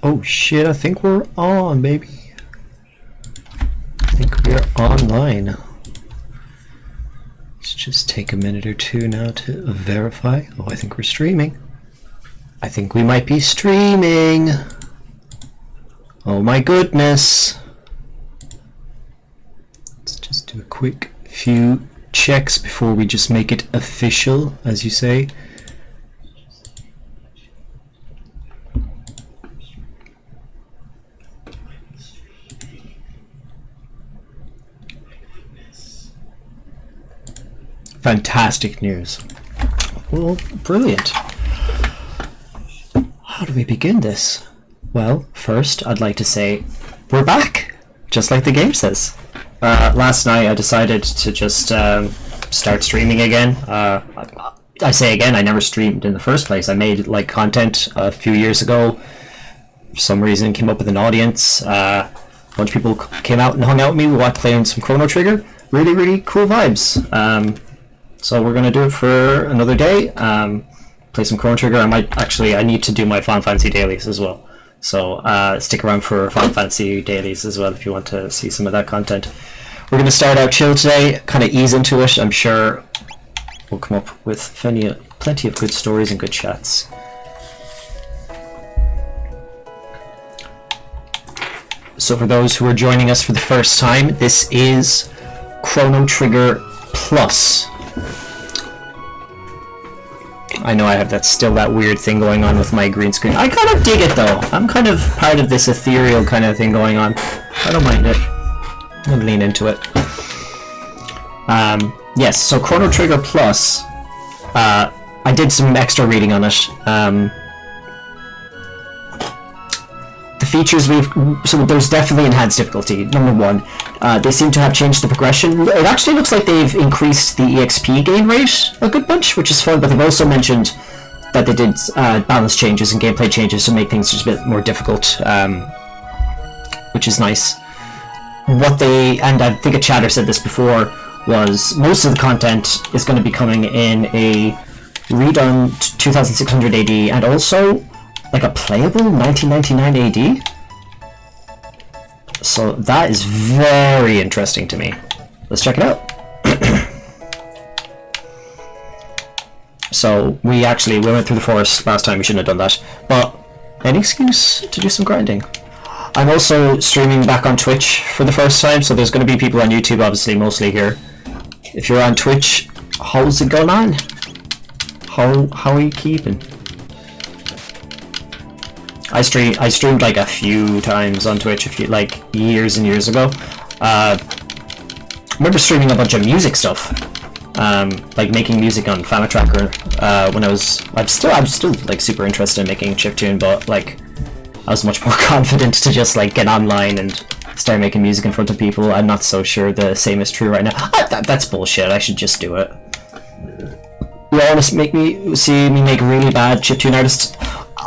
Oh shit, I think we're on, baby. I think we're online. Let's just take a minute or two now to verify. Oh, I think we're streaming. I think we might be streaming. Oh my goodness. Let's just do a quick few checks before we just make it official, as you say. Fantastic news. Well, brilliant. How do we begin this? Well, first I'd like to say we're back, just like the game says. Last night I decided to just start streaming again. I say again, I never streamed in the first place. I made like content a few years ago. For some reason, came up with an audience. A bunch of people came out and hung out with me. We were playing some Chrono Trigger. Really, really cool vibes. So we're gonna do it for another day. Play some Chrono Trigger. I need to do my Final Fantasy dailies as well. So stick around for Final Fantasy dailies as well if you want to see some of that content. We're gonna start out chill today, kind of ease into it. I'm sure we'll come up with plenty of good stories and good chats. So for those who are joining us for the first time, this is Chrono Trigger Plus. I know I have that weird thing going on with my green screen. I kind of dig it though. I'm kind of part of this ethereal kind of thing going on. I don't mind it. I'm gonna lean into it. Yes, so Chrono Trigger Plus. I did some extra reading on it. The features so there's definitely enhanced difficulty, number one. They seem to have changed the progression. It actually looks like they've increased the EXP gain rate a good bunch, which is fun, but they've also mentioned that they did balance changes and gameplay changes to make things just a bit more difficult, which is nice. And I think a chatter said this before, was most of the content is going to be coming in a redone 2600 AD and also like a playable 1999 AD. So that is very interesting to me. Let's check it out. So we went through the forest last time. We shouldn't have done that, but any excuse to do some grinding. I'm also streaming back on Twitch for the first time, so there's going to be people on YouTube, obviously, mostly here. If you're on Twitch, how's it going on? How are you keeping? I streamed like a few times on Twitch, like years and years ago. I remember streaming a bunch of music stuff, like making music on Famatracker. When I'm still like super interested in making chiptune, but like I was much more confident to just like get online and start making music in front of people. I'm not so sure the same is true right now. That's bullshit. I should just do it. You want to make me make really bad chiptune artists?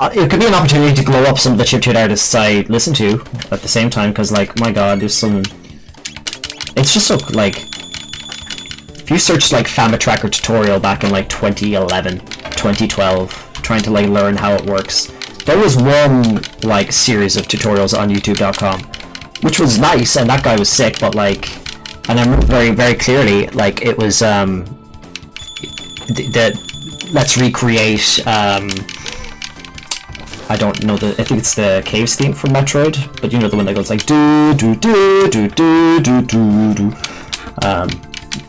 It could be an opportunity to glow up some of the chiptune artists I listen to at the same time, because like, my god, there's some... It's just so, like... If you search like Famatracker tutorial back in like 2011, 2012, trying to like learn how it works, there was one like series of tutorials on youtube.com, which was nice, and that guy was sick, but like... And I remember very, very clearly, like, it was, let's recreate, I don't know I think it's the Caves theme from Metroid, but you know the one that goes like do do do do do do do do,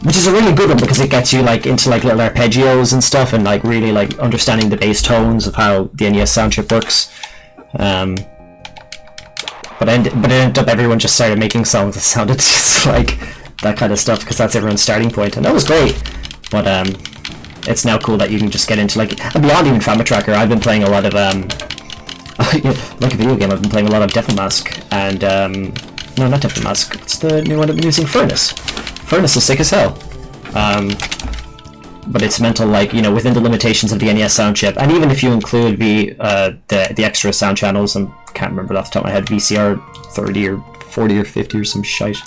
which is a really good one because it gets you like into like little arpeggios and stuff, and like really like understanding the bass tones of how the NES sound chip works. But it ended up everyone just started making songs that sounded just like that kind of stuff because that's everyone's starting point, and that was great. But it's now cool that you can just get into like, and beyond even Famatracker, I've been playing a lot of like a video game, I've been playing a lot of Devil Mask, and no, not Devil Mask, it's the new one I've been using, Furnace. Furnace is sick as hell. But it's mental, like, you know, within the limitations of the NES sound chip, and even if you include the extra sound channels, I can't remember off the top of my head, VCR 30 or 40 or 50 or some shite,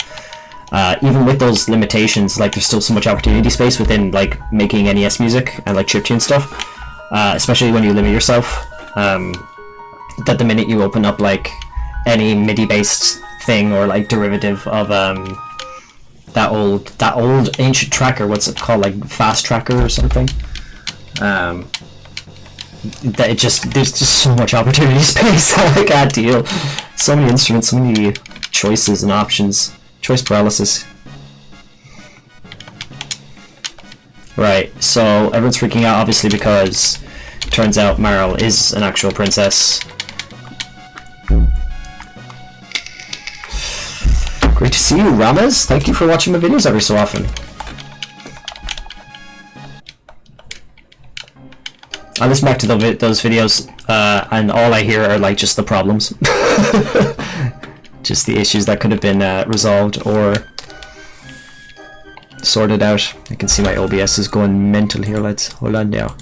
even with those limitations, like there's still so much opportunity space within like making NES music and like chiptune stuff, especially when you limit yourself. That the minute you open up like any MIDI based thing or like derivative of that old ancient tracker, what's it called, like fast tracker or something, that there's just so much opportunity space that I can't deal. So many instruments, so many choices and options. Choice paralysis. Right, so everyone's freaking out obviously because it turns out Marl is an actual princess. Great to see you, Ramas. Thank you for watching my videos every so often. I listen back to those videos, and all I hear are like just the problems. Just the issues that could have been resolved or sorted out. I can see my OBS is going mental here, lads. Hold on now.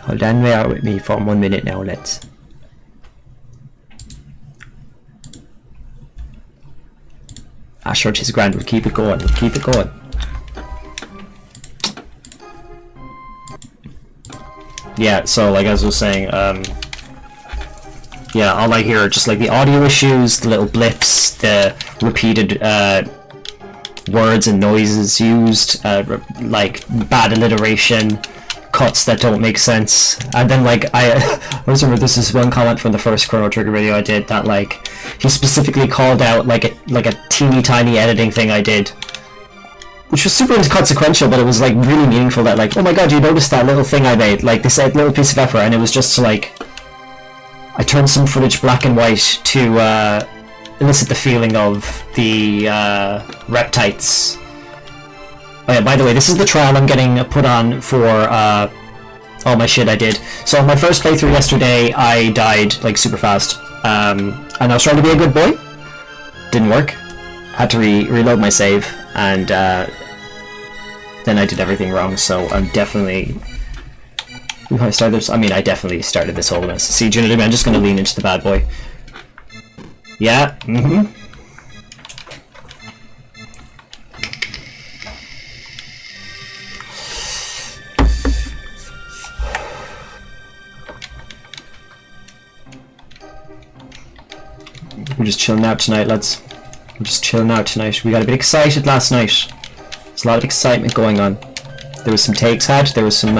Hold on there with me for 1 minute now, lads. Ah, sure, it's grand. We'll keep it going. We'll keep it going. Yeah, so like as I was saying, yeah, all I hear are just like the audio issues, the little blips, the repeated words and noises used, like bad alliteration, cuts that don't make sense. And then like I remember this is one comment from the first Chrono Trigger video I did that like he specifically called out like a teeny tiny editing thing I did, which was super inconsequential, but it was like really meaningful. That like, oh my god, you noticed that little thing I made, like this little piece of effort, and it was just to like, I turned some footage black and white to elicit the feeling of the reptites. Oh yeah, by the way, this is the trial I'm getting put on for all my shit I did. So on my first playthrough yesterday, I died like super fast, and I was trying to be a good boy. Didn't work. Had to reload my save, and then I did everything wrong. So I'm definitely. Ooh, I started this. I mean, I definitely started this whole mess. See, do you know what I mean? I'm just gonna lean into the bad boy. Yeah. Mm-hmm. We're just chilling out tonight, lads. We're just chilling out tonight. We got a bit excited last night. There's a lot of excitement going on. There was some takes had. There was some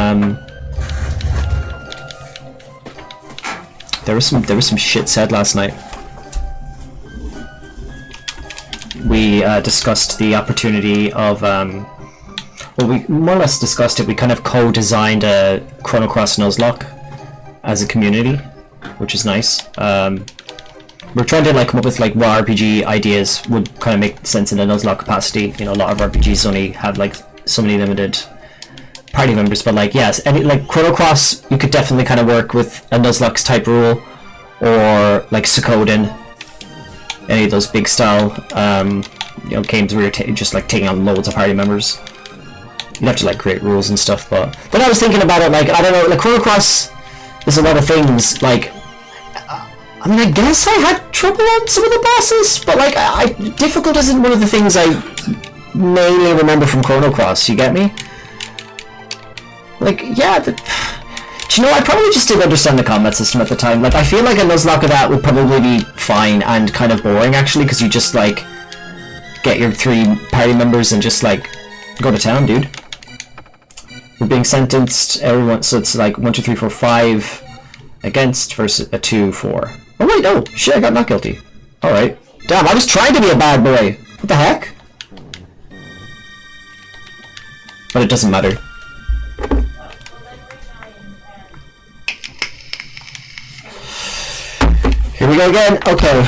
there was some shit said last night. We discussed the opportunity of well, we more or less discussed it. We kind of co-designed a Chrono Cross Nuzlocke as a community, which is nice. We're trying to like come up with like what RPG ideas would kind of make sense in a Nuzlocke capacity. You know, a lot of RPGs only have like so many limited party members, but like yes, any like Chrono Cross, you could definitely kind of work with a Nuzlocke type rule, or like Suikoden, any of those big style you know, games where you're just like taking on loads of party members. You'd have to like create rules and stuff, but then I was thinking about it, like I don't know, like Chrono Cross is a lot of things. Like I mean, I guess I had trouble on some of the bosses, but like difficult isn't one of the things I mainly remember from Chrono Cross. You get me? Like, yeah, do you know, I probably just didn't understand the combat system at the time. Like, I feel like a Nuzlocke of that would probably be fine and kind of boring, actually, because you just, like, get your 3 party members and just, like, go to town, dude. We're being sentenced, everyone, so it's, like, 1, 2, 3, 4, 5 against versus a 2, 4. Oh, wait, oh, shit, I got not guilty. Alright. Damn, I was trying to be a bad boy. What the heck? But it doesn't matter. Here we go again. Okay,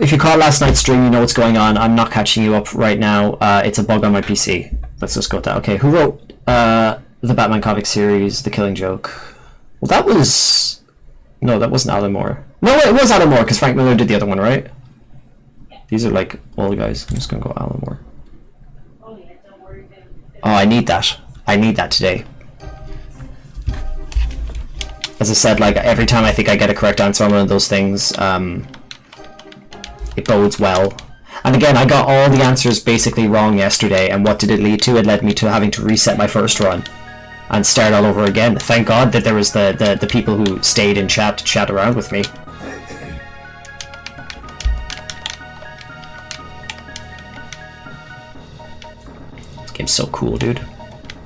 if you caught last night's stream, you know what's going on. I'm not catching you up right now. It's a bug on my PC. Let's just go with that. Okay, who wrote the Batman comic series, The Killing Joke? Well, that was... No, that wasn't Alan Moore. No, it was Alan Moore, because Frank Miller did the other one, right? These are like old guys. I'm just going to go Alan Moore. Oh, I need that. I need that today. As I said, like every time I think I get a correct answer on one of those things, it bodes well. And again, I got all the answers basically wrong yesterday, and what did it lead to? It led me to having to reset my first run and start all over again. Thank God that there was the people who stayed in chat to chat around with me. This game's so cool, dude.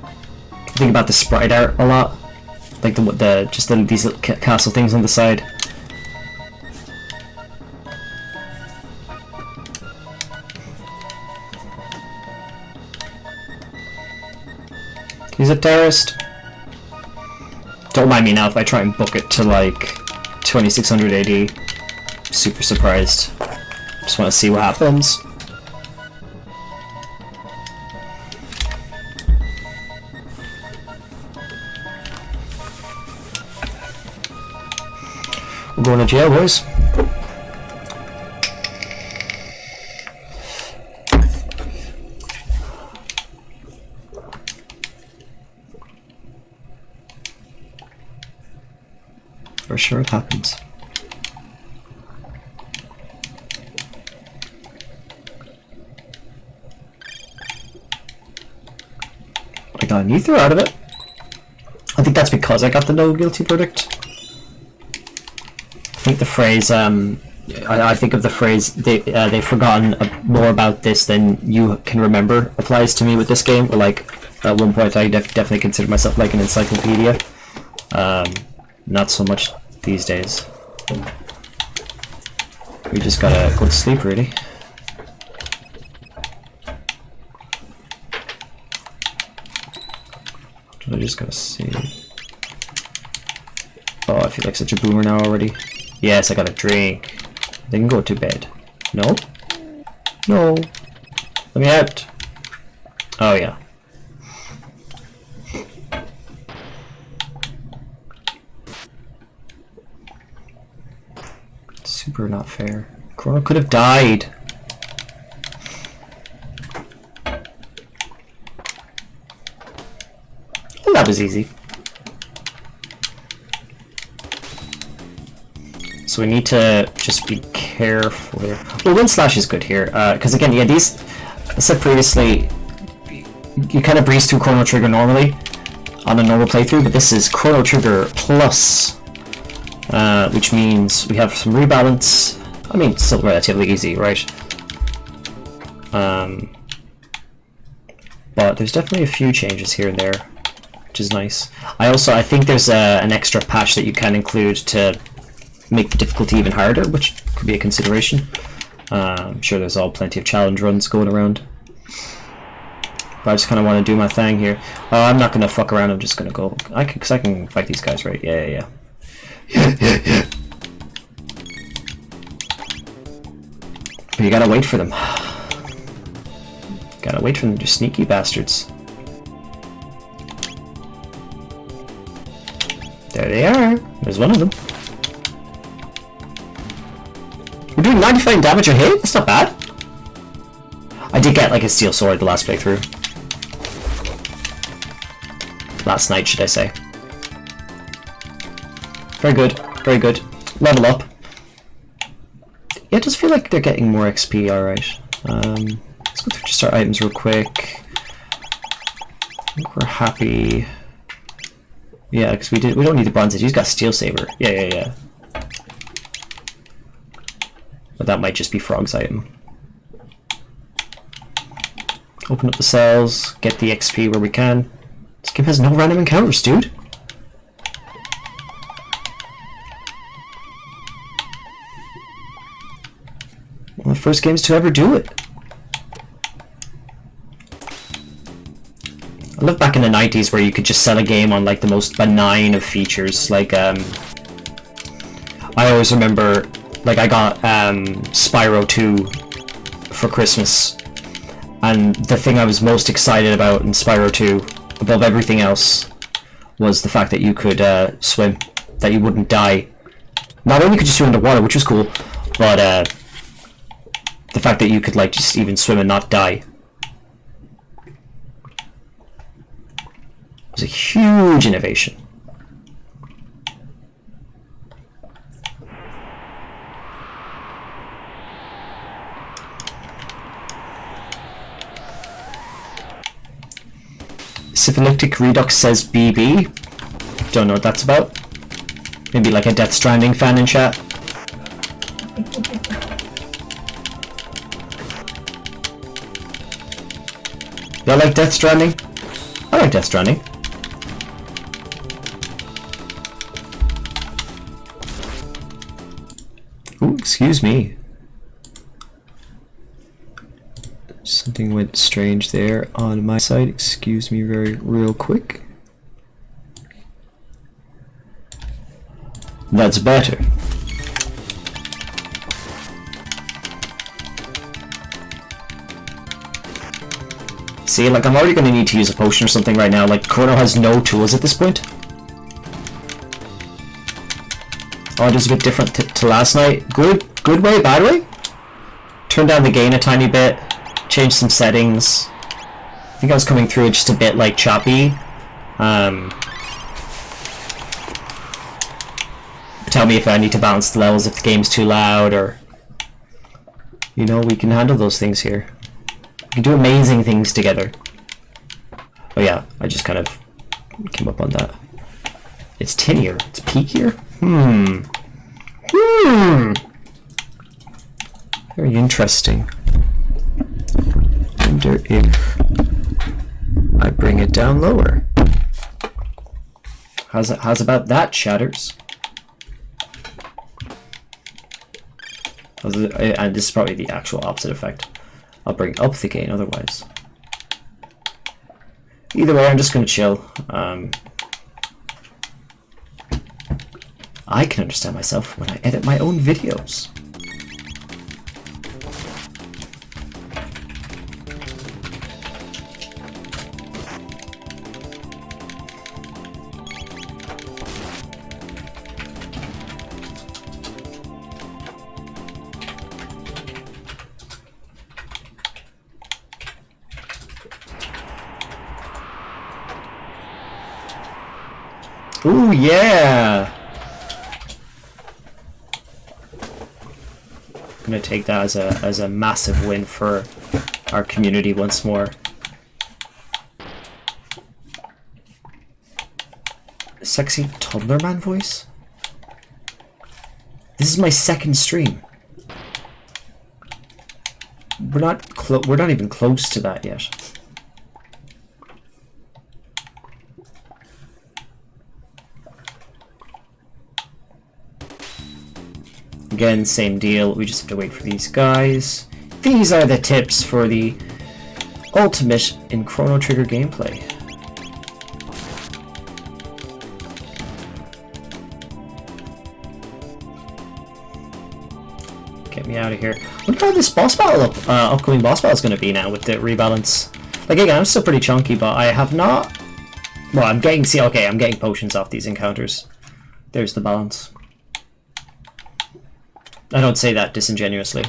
I think about the sprite art a lot, like these little castle things on the side. He's a terrorist. Don't mind me now if I try and book it to like 2600 AD. Super surprised. Just want to see what happens. We're going to jail, boys. For sure it happens. I got an ether out of it. I think that's because I got the no guilty verdict. I think the phrase, I think of the phrase, they've forgotten more about this than you can remember applies to me with this game. Or like, at one point I definitely considered myself like an encyclopedia. Not so much these days. We just gotta go to sleep, really. I just gotta see. Oh, I feel like such a boomer now already. Yes, I got a drink. They can go to bed. No? No. Let me out. Oh, yeah. Super not fair. Chrono could have died. Oh, that was easy. So we need to just be careful here. Well, Wind Slash is good here, because again, yeah, these, I said previously, you kind of breeze through Chrono Trigger normally on a normal playthrough, but this is Chrono Trigger Plus, which means we have some rebalance. I mean, it's still relatively easy, right? But there's definitely a few changes here and there, which is nice. I think there's an extra patch that you can include to make the difficulty even harder, which could be a consideration. I'm sure there's plenty of challenge runs going around. But I just kind of want to do my thing here. Oh, I'm not going to fuck around, I'm just going to go. Because I can fight these guys, right? Yeah. Yeah. But you gotta wait for them. Gotta wait for them, you sneaky bastards. There they are. There's one of them. We're doing 95 damage a hit? That's not bad. I did get like a steel sword the last playthrough. Last night, should I say. Very good. Very good. Level up. Yeah, it does feel like they're getting more XP, alright. Let's go through just our items real quick. I think we're happy. Yeah, because we don't need the bronze edge. He's got steel saber. Yeah. But that might just be Frog's item. Open up the cells, get the XP where we can. This game has no random encounters, dude. One of the first games to ever do it. I love back in the 90s where you could just sell a game on like the most benign of features. Like, I always remember, like I got Spyro 2 for Christmas, and the thing I was most excited about in Spyro 2, above everything else, was the fact that you could swim, that you wouldn't die. Not only could you swim underwater, which was cool, but the fact that you could like just even swim and not die was a huge innovation. Syphilitic Redux says BB. Don't know what that's about. Maybe like a Death Stranding fan in chat. Y'all like Death Stranding? I like Death Stranding. Ooh, excuse me. Something went strange there on my side. Excuse me real quick. That's better. See, like, I'm already going to need to use a potion or something right now. Like, Chrono has no tools at this point. Oh, it is a bit different to last night. Good way, bad way? Turn down the gain a tiny bit. Change some settings. I think I was coming through it just a bit, like, choppy. Tell me if I need to balance the levels, if the game's too loud, or... You know, we can handle those things here. We can do amazing things together. Oh yeah, I just kind of came up on that. It's tinier. It's peakier? Very interesting. Wonder if I bring it down lower. How's about that, chatters? And this is probably the actual opposite effect. I'll bring up the gain otherwise. Either way, I'm just going to chill. I can understand myself when I edit my own videos. Ooh, yeah! I'm gonna take that as a massive win for our community once more. Sexy toddler man voice? This is my second stream. We're not even close to that yet. Again, same deal. We just have to wait for these guys. These are the tips for the ultimate in Chrono Trigger gameplay. Get me out of here. I wonder how this boss battle, upcoming boss battle is going to be now with the rebalance. Like, again, I'm still pretty chunky, but I have not... Well, I'm getting... See, okay, I'm getting potions off these encounters. There's the balance. I don't say that disingenuously.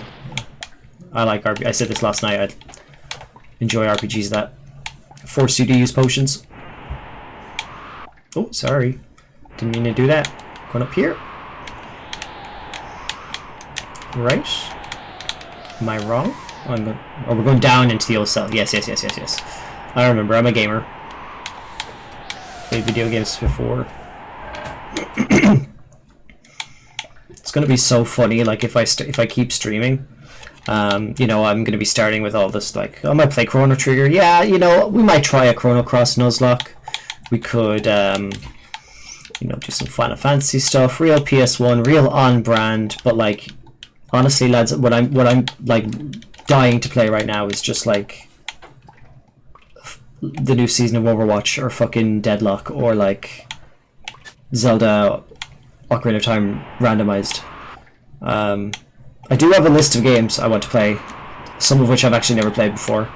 I like RPG. I said this last night. I enjoy RPGs that force you to use potions. Oh, sorry. Didn't mean to do that. Going up here. Right. Am I wrong? Oh, we're going down into the old cell. Yes. I remember. I'm a gamer. Played video games before. It's gonna be so funny. Like if I keep streaming, you know, I'm gonna be starting with all this. Like I might play Chrono Trigger. Yeah, you know, we might try a Chrono Cross Nuzlocke. We could, you know, do some Final Fantasy stuff. Real PS1, real on brand. But like, honestly, lads, what I'm like dying to play right now is just like the new season of Overwatch or fucking Deadlock or like Zelda Ocarina of Time randomized. I do have a list of games I want to play, some of which I've actually never played before,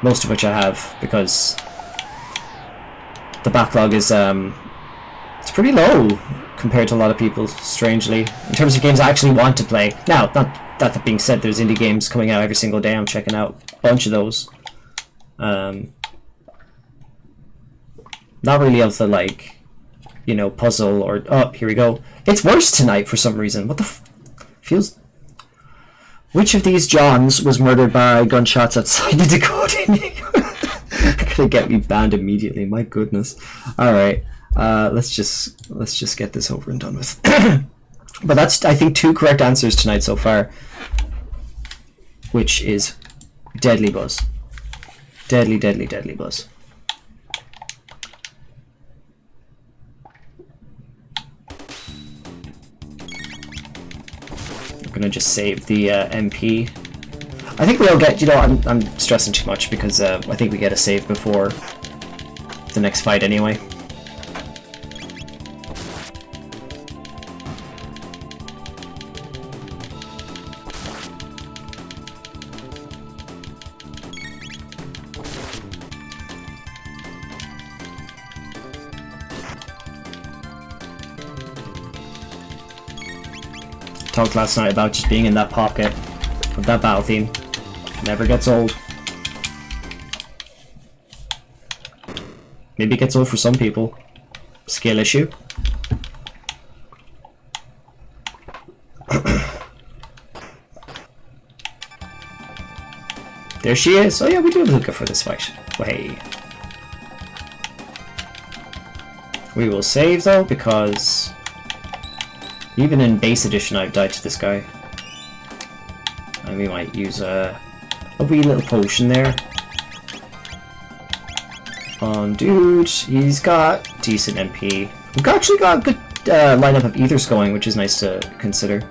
most of which I have because the backlog is it's pretty low compared to a lot of people, strangely, in terms of games I actually want to play. Now, not that being said, there's indie games coming out every single day. I'm checking out a bunch of those. Not really of the like, you know, puzzle or... Oh, here we go. It's worse tonight for some reason. What the feels... Which of these Johns was murdered by gunshots outside the Dakota? Gonna get me banned immediately. My goodness. All right. Let's just get this over and done with. But that's, I think, 2 correct answers tonight so far, which is deadly buzz. Deadly, deadly, deadly buzz. I'm gonna just save the MP. I think we'll get, you know, I'm stressing too much because I think we get a save before the next fight anyway. Talked last night about just being in that pocket of that battle theme. Never gets old. Maybe it gets old for some people. Skill issue. There she is. Oh yeah, we do have Luca for this fight. Well, hey. We will save though, because even in base edition I've died to this guy. And we might use a wee little potion there. On dude, he's got decent MP. We've actually got a good lineup of ethers going, which is nice to consider.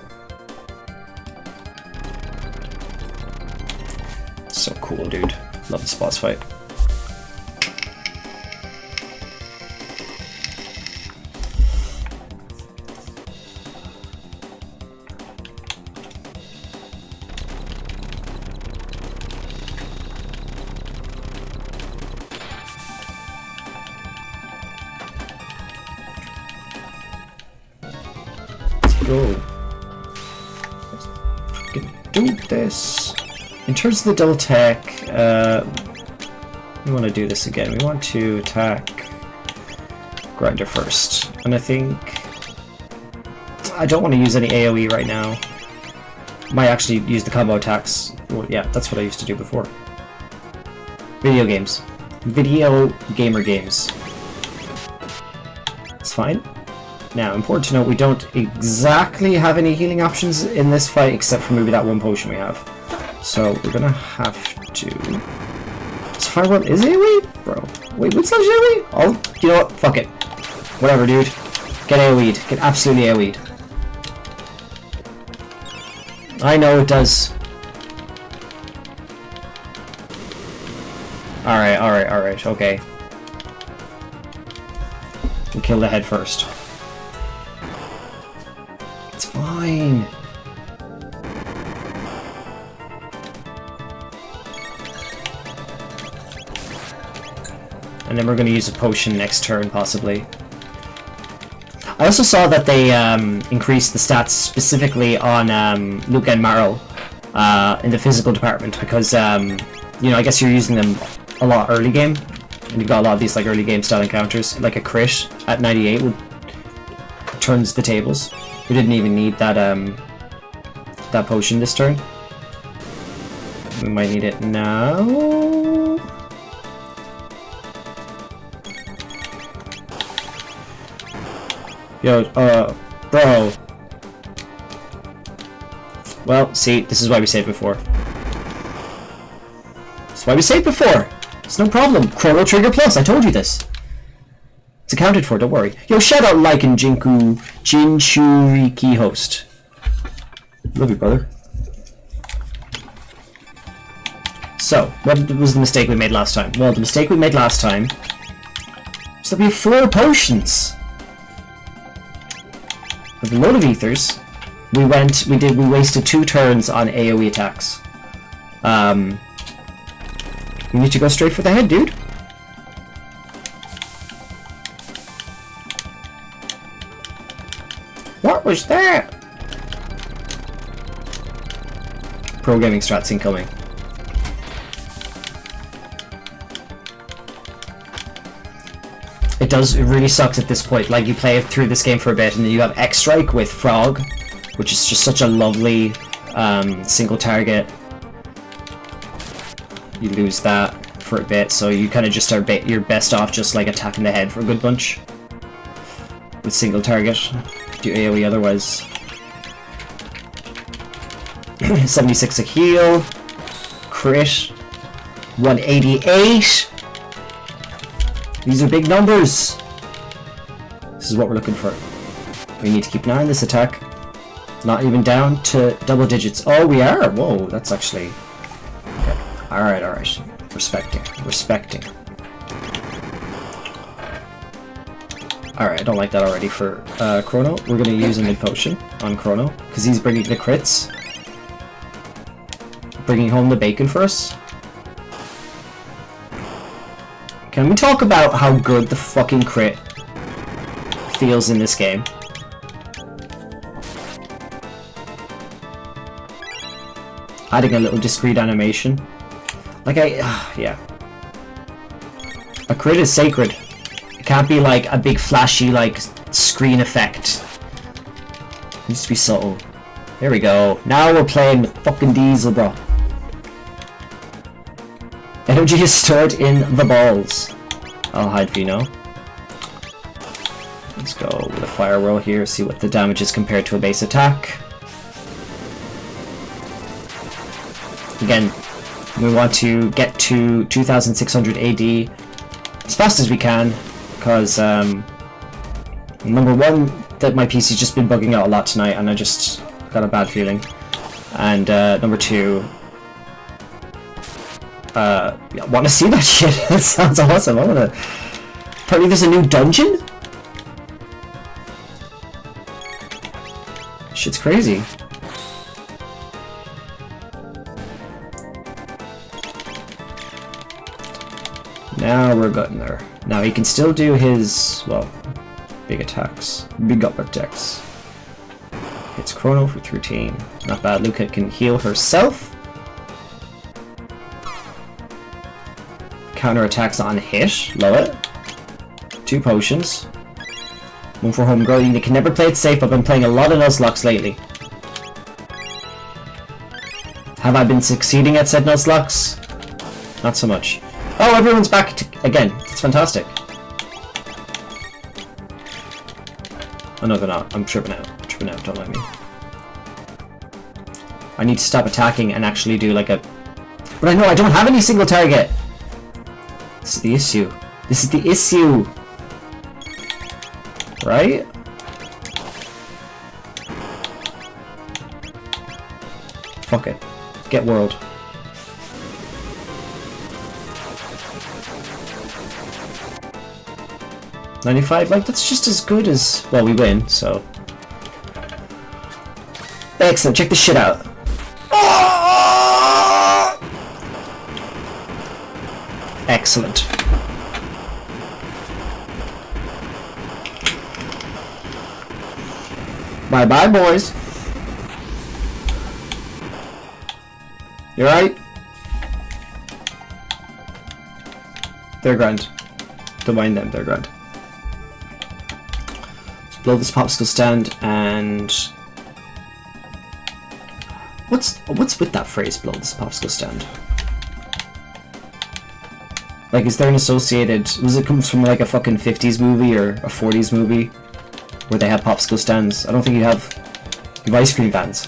So cool, dude. Love this boss fight. Go. Let's fucking do this. In terms of the double attack, we want to do this again. We want to attack Grinder first. And I think I don't want to use any AoE right now. Might actually use the combo attacks. Well, yeah, that's what I used to do before. Video games. Video gamer games. It's fine. Now, important to note, we don't exactly have any healing options in this fight, except for maybe that one potion we have. So, we're gonna have to... Does Fireball is AoE? Bro. Wait, what's that AoE? Oh, you know what? Fuck it. Whatever, dude. Get AoE'd. Get absolutely AoE'd. I know it does. Alright, alright, alright, okay. We'll kill the head first. It's fine. And then we're going to use a potion next turn, possibly. I also saw that they increased the stats specifically on Luca and Maro in the physical department because, you know, I guess you're using them a lot early game. And you've got a lot of these like early game style encounters. Like a crit at 98 would turns the tables. We didn't even need that that potion this turn. We might need it now. Yo, bro. Well, see, this is why we saved before. That's why we saved before. It's no problem. Chrono Trigger Plus, I told you this. It's accounted for, don't worry. Yo, shout out Lycan Jinchuriki host. Love you, brother. So, what was the mistake we made last time? Well, the mistake we made last time was that we have 4 potions. With a load of ethers, we wasted 2 turns on AoE attacks. We need to go straight for the head, dude. What was that? Pro gaming strats incoming. It really sucks at this point. Like, you play through this game for a bit and then you have X-Strike with Frog, which is just such a lovely single target. You lose that. for a bit, so you kind of just are you're best off just like attacking the head for a good bunch with single target. Do AoE otherwise. 76 a heal, crit, 188. These are big numbers. This is what we're looking for. We need to keep an eye on this attack. Not even down to double digits. Oh, we are. Whoa, that's actually okay. All right, all right. Respecting. All right, I don't like that already for Chrono. We're gonna use a mid potion on Chrono because he's bringing the crits. Bringing home the bacon for us. Can we talk about how good the fucking crit feels in this game? Adding a little discrete animation. Like yeah. A crit is sacred. It can't be like a big flashy like screen effect. It needs to be subtle. There we go. Now we're playing with fucking Diesel, bro. Energy is stored in the balls. I'll hide for you now. Let's go with a fire whirl here, see what the damage is compared to a base attack. Again, we want to get to 2600 AD as fast as we can, because number one, that my PC's just been bugging out a lot tonight and I just got a bad feeling. And number two, I want to see that shit. That sounds awesome. I want to. Apparently there's a new dungeon? Shit's crazy. Now we're getting there. Now he can still do his, well, big attacks. Big up attacks. Hits Chrono for 13. Not bad. Luca can heal herself. Counter attacks on hit. Love it. 2 potions. 1 for homegrown. You can never play it safe. I've been playing a lot of Nuzlocke lately. Have I been succeeding at said Nuzlocke? Not so much. Oh, everyone's back again. It's fantastic. Oh no, they're not. I'm tripping out. Don't let me. I need to stop attacking and actually do like a... But I know I don't have any single target. This is the issue. This is the issue. Right? Fuck it. Get world. $95, like that's just as good as, well, we win, so. Excellent, check this shit out. Excellent. Bye bye, boys. You alright? They're grand. Don't mind them, they're grand. Blow this popsicle stand and what's with that phrase, blow this popsicle stand? Like, is there an associated, does it come from like a fucking 50s movie or a 40s movie where they have popsicle stands? I don't think you have ice cream vans.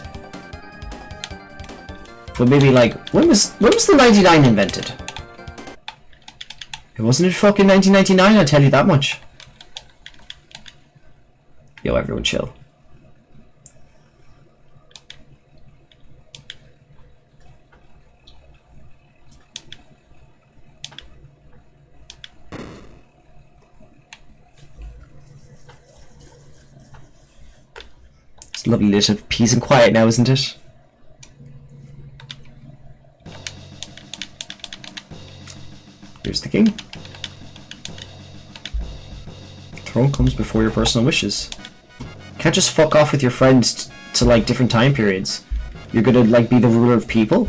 But maybe like, when was the 99 invented? It wasn't fucking 1999, I'll tell you that much. Yo, everyone chill. It's a lovely bit of peace and quiet now, isn't it? Here's the king. Throne comes before your personal wishes. Can't just fuck off with your friends to like different time periods. You're gonna like be the ruler of people,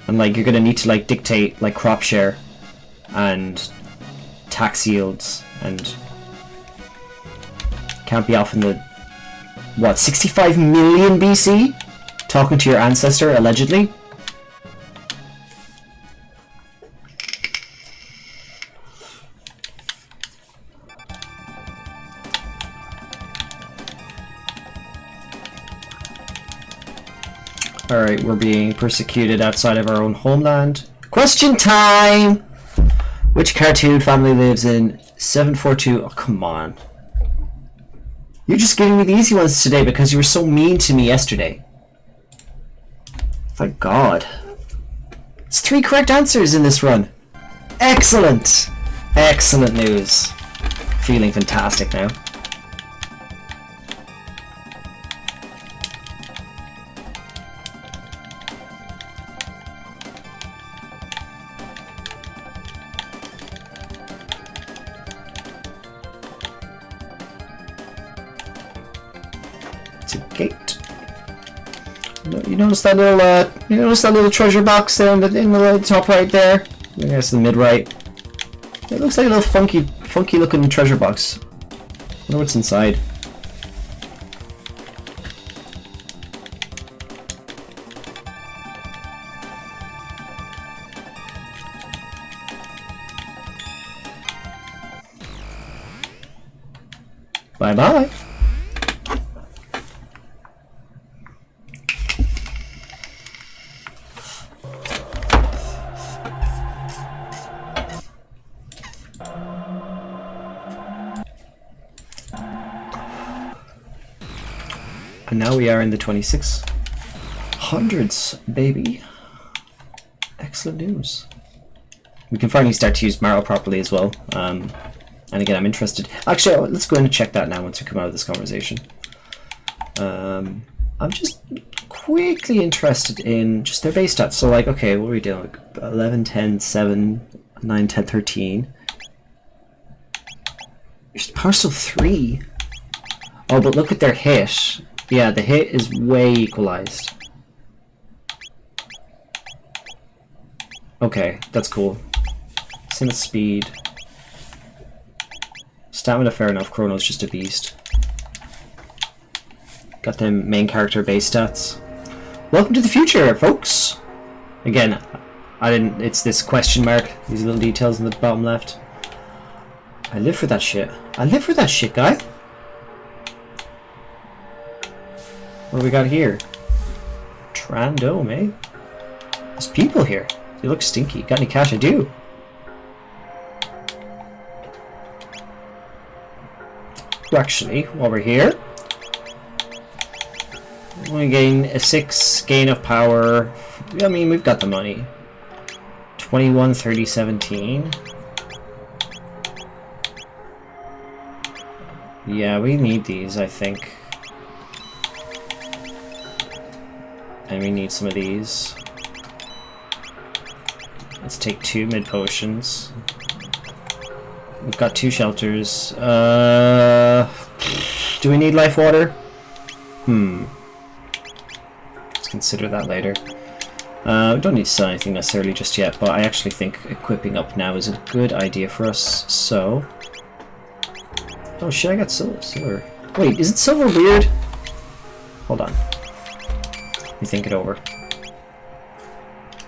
and like you're gonna need to like dictate like crop share and tax yields, and can't be off in the what 65 million BC talking to your ancestor allegedly. Alright, we're being persecuted outside of our own homeland. Question time! Which cartoon family lives in 742? Oh, come on. You're just giving me the easy ones today because you were so mean to me yesterday. Thank God. There's 3 correct answers in this run. Excellent! Excellent news. Feeling fantastic now. It's a gate. You notice that little treasure box there in the top right there? I think that's the mid right. It looks like a little funky looking treasure box. I wonder what's inside. Bye bye. And now we are in the 2600s, baby. Excellent news. We can finally start to use Marrow properly as well. And again, I'm interested. Actually, let's go in and check that now once we come out of this conversation. I'm just quickly interested in just their base stats. So, like, okay, what are we doing? 11, 10, 7, 9, 10, 13. Parcel 3. Oh, but look at their hit. Yeah, the hit is way equalized. Okay, that's cool. Same with speed. Stamina, fair enough. Chrono's just a beast. Got them main character base stats. Welcome to the future, folks! Again, it's this question mark. These little details in the bottom left. I live for that shit. I live for that shit, guy! What do we got here? Trando, eh? There's people here. They look stinky. Got any cash? I do. Actually, while we're here, we gain a 6 gain of power. I mean, we've got the money. 21, 30, 17. Yeah, we need these, I think. And we need some of these. Let's take 2 mid potions. We've got 2 shelters. Do we need life water? Let's consider that later. We don't need to sell anything necessarily just yet, but I actually think equipping up now is a good idea for us, so... Oh shit, I got silver. Wait, isn't silver weird? Hold on. Let me think it over.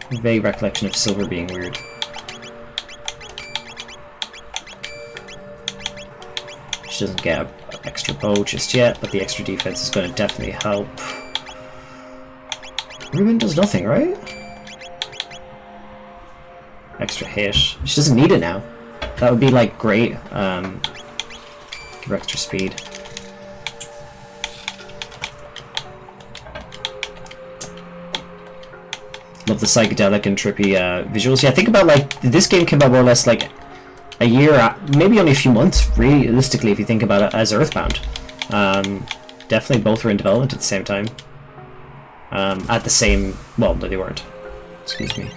Vague recollection of silver being weird. She doesn't get an extra bow just yet, but the extra defense is going to definitely help. Ruben does nothing, right? Extra hit. She doesn't need it now. That would be like great. Give her extra speed. Love the psychedelic and trippy visuals. Yeah, think about like this game came out more or less like a year, maybe only a few months, realistically, if you think about it, as Earthbound. Definitely both were in development at the same time. At the same... well, no, they weren't. Excuse me.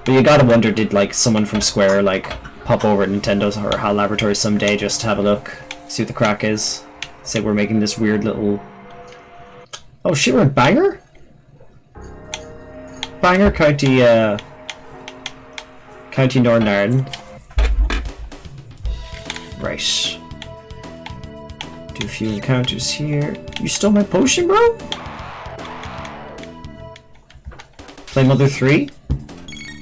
But you gotta wonder, did like someone from Square like pop over at Nintendo's or HAL Laboratories someday just to have a look, see what the crack is? Say we're making this weird little... Oh shit, we're in Bangor? Bangor County, County Northern Ireland. Right. Do a few encounters here. You stole my potion, bro? Play Mother 3?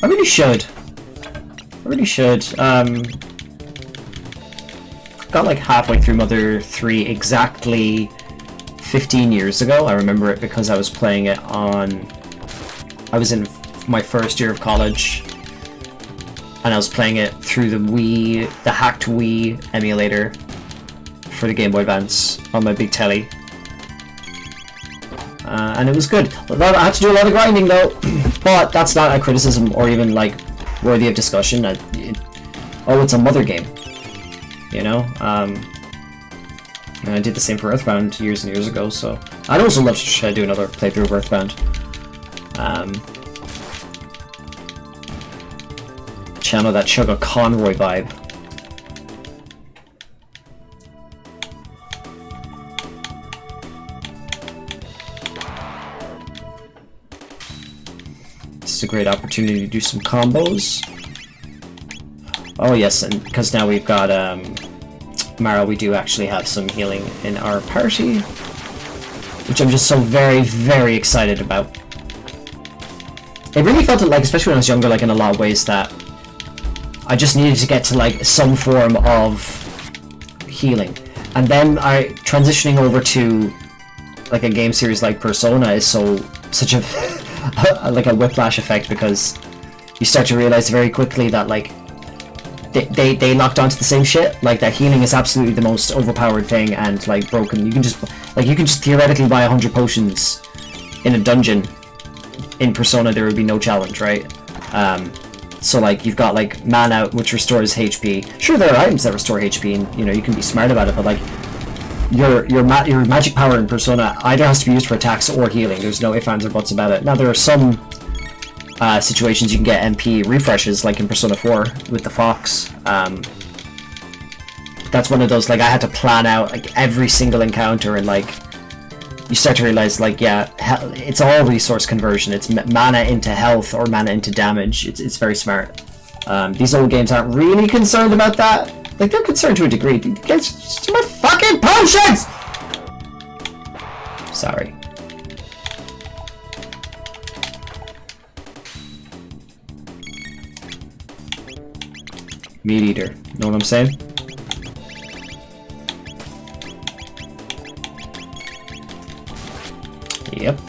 I really should. Got like halfway through Mother 3 exactly 15 years ago. I remember it because I was playing it on... I was in my first year of college, and I was playing it through the hacked Wii emulator for the Game Boy Advance on my big telly. And it was good. I had to do a lot of grinding though, but that's not a criticism or even like worthy of discussion. It's a mother game, you know? And I did the same for Earthbound years and years ago, so I'd also love to try to do another playthrough of Earthbound. Channel that Chugga Conroy vibe. This is a great opportunity to do some combos. Oh yes, and because now we've got Mara, we do actually have some healing in our party, which I'm just so very, very excited about. It really felt like, especially when I was younger, like in a lot of ways, that I just needed to get to like some form of healing. And then transitioning over to like a game series like Persona is such a like a whiplash effect, because you start to realize very quickly that like they locked onto the same shit. Like that healing is absolutely the most overpowered thing and like broken. You can just theoretically buy 100 potions in a dungeon. In Persona there would be no challenge, right? So like you've got like mana, which restores HP. Sure, there are items that restore HP, and you know you can be smart about it, but like your magic power in Persona either has to be used for attacks or healing. There's no ifs, ands, or buts about it. Now there are some situations you can get MP refreshes, like in Persona 4 with the Fox. That's one of those, like I had to plan out like every single encounter, and like you start to realize like, yeah, it's all resource conversion. It's mana into health or mana into damage. It's very smart. These old games aren't really concerned about that. Like they're concerned to a degree. Get my fucking potions! Sorry. Meat eater. Know what I'm saying? Yep.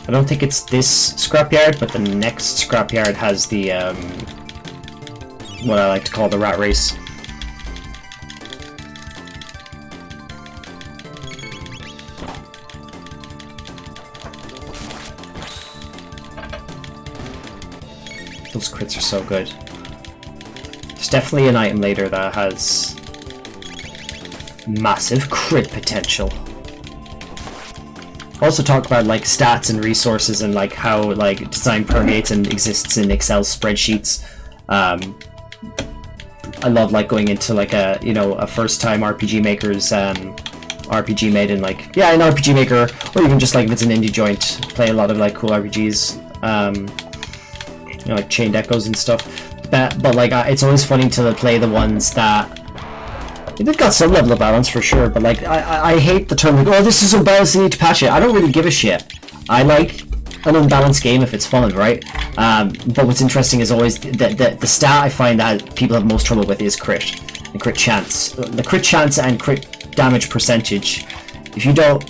I don't think it's this scrapyard, but the next scrapyard has the what I like to call the rat race. Those crits are so good. There's definitely an item later that has massive crit potential. Also talk about like stats and resources and like how like design permeates and exists in Excel spreadsheets. I love like going into like a first time RPG maker's RPG made in like an RPG maker, or even just like if it's an indie joint, play a lot of like cool RPGs. Like Chained Echoes and stuff. But like it's always funny to play the ones that they've got some level of balance for sure, but like I hate the term like, oh, this is unbalanced, you need to patch it. I don't really give a shit. I like an unbalanced game if it's fun, right? But what's interesting is always the stat I find that people have most trouble with is crit and crit chance. The crit chance and crit damage percentage, if you don't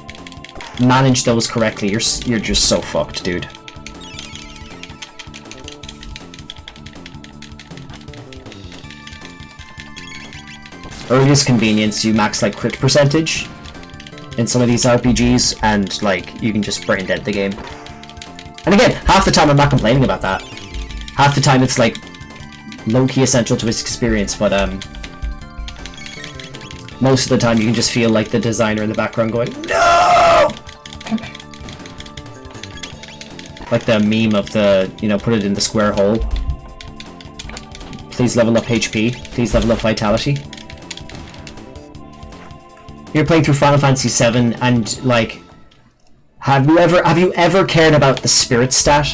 manage those correctly, you're just so fucked, dude. Earliest convenience, you max like crit percentage in some of these RPGs, and like you can just brain dead the game. And again, half the time I'm not complaining about that. Half the time it's like low-key essential to its experience, but most of the time you can just feel like the designer in the background going, no! Like the meme of the, put it in the square hole. Please level up HP. Please level up vitality. You're playing through Final Fantasy VII, and like, have you ever cared about the spirit stat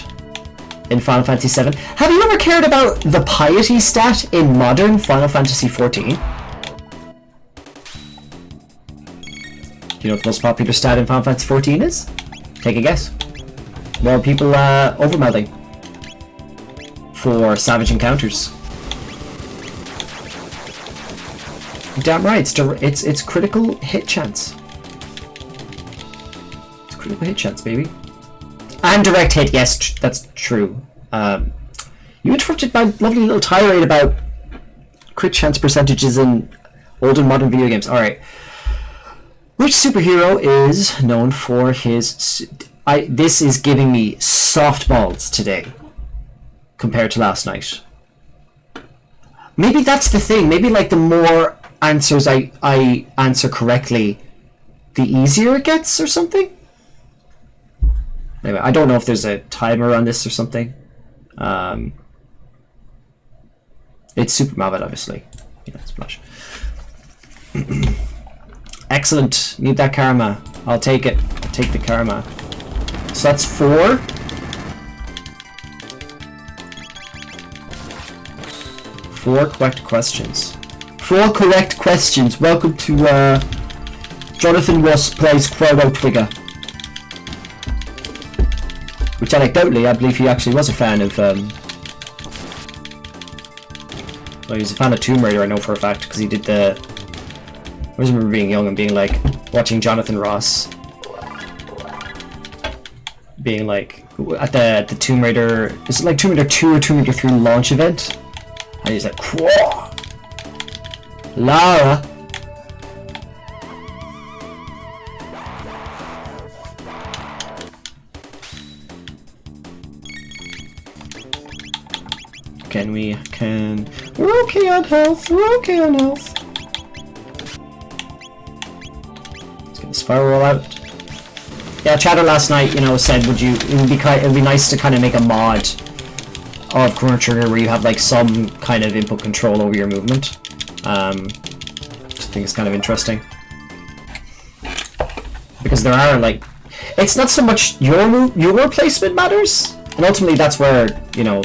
in Final Fantasy VII? Have you ever cared about the piety stat in modern Final Fantasy XIV? Do you know what the most popular stat in Final Fantasy 14 is? Take a guess. More people overmelding for savage encounters. Damn right, it's critical hit chance. It's critical hit chance, baby. And direct hit, yes, that's true. You interrupted my lovely little tirade about crit chance percentages in old and modern video games. Alright. Which superhero is known for his... this is giving me softballs today compared to last night. Maybe that's the thing. Maybe like the more answers I answer correctly, the easier it gets or something? Anyway, I don't know if there's a timer on this or something. It's Super Mavic, obviously. Yeah, splash. Excellent. Need that karma. I'll take it. I'll take the karma. So that's 4. 4 correct questions. 4 correct questions. Welcome to Jonathan Ross plays Chrono Trigger. Which anecdotally, I believe he actually was a fan of well, he was a fan of Tomb Raider, I know for a fact, because he did the... I always remember being young and being like, watching Jonathan Ross being like, at the Tomb Raider... Is it like Tomb Raider 2 or Tomb Raider 3 launch event? And he's like, Quah! Lara! We're okay on health, we're okay on health. Let's get the spiral out. Yeah, chatter last night, you know, said it would be nice to kind of make a mod of Chrono Trigger where you have like some kind of input control over your movement. Which I think is kind of interesting. Because there are like, it's not so much your placement matters, and ultimately that's where, you know,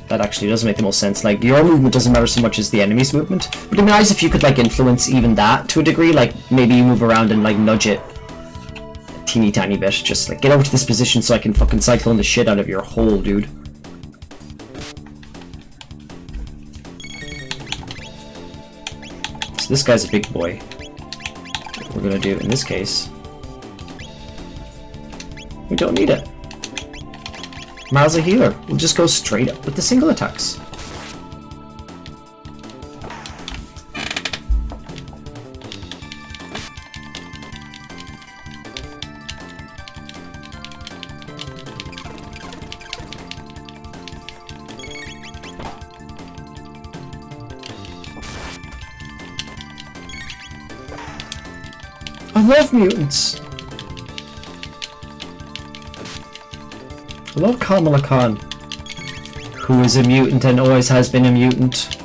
that actually does make the most sense. Like, your movement doesn't matter so much as the enemy's movement. But it'd be nice if you could, like, influence even that to a degree. Like, maybe you move around and, like, nudge it a teeny tiny bit. Just, like, get over to this position so I can fucking cyclone the shit out of your hole, dude. So this guy's a big boy. What we're gonna do in this case... we don't need it. Mar's a healer. We'll just go straight up with the single attacks. I love mutants. I love Kamala Khan, who is a mutant and always has been a mutant.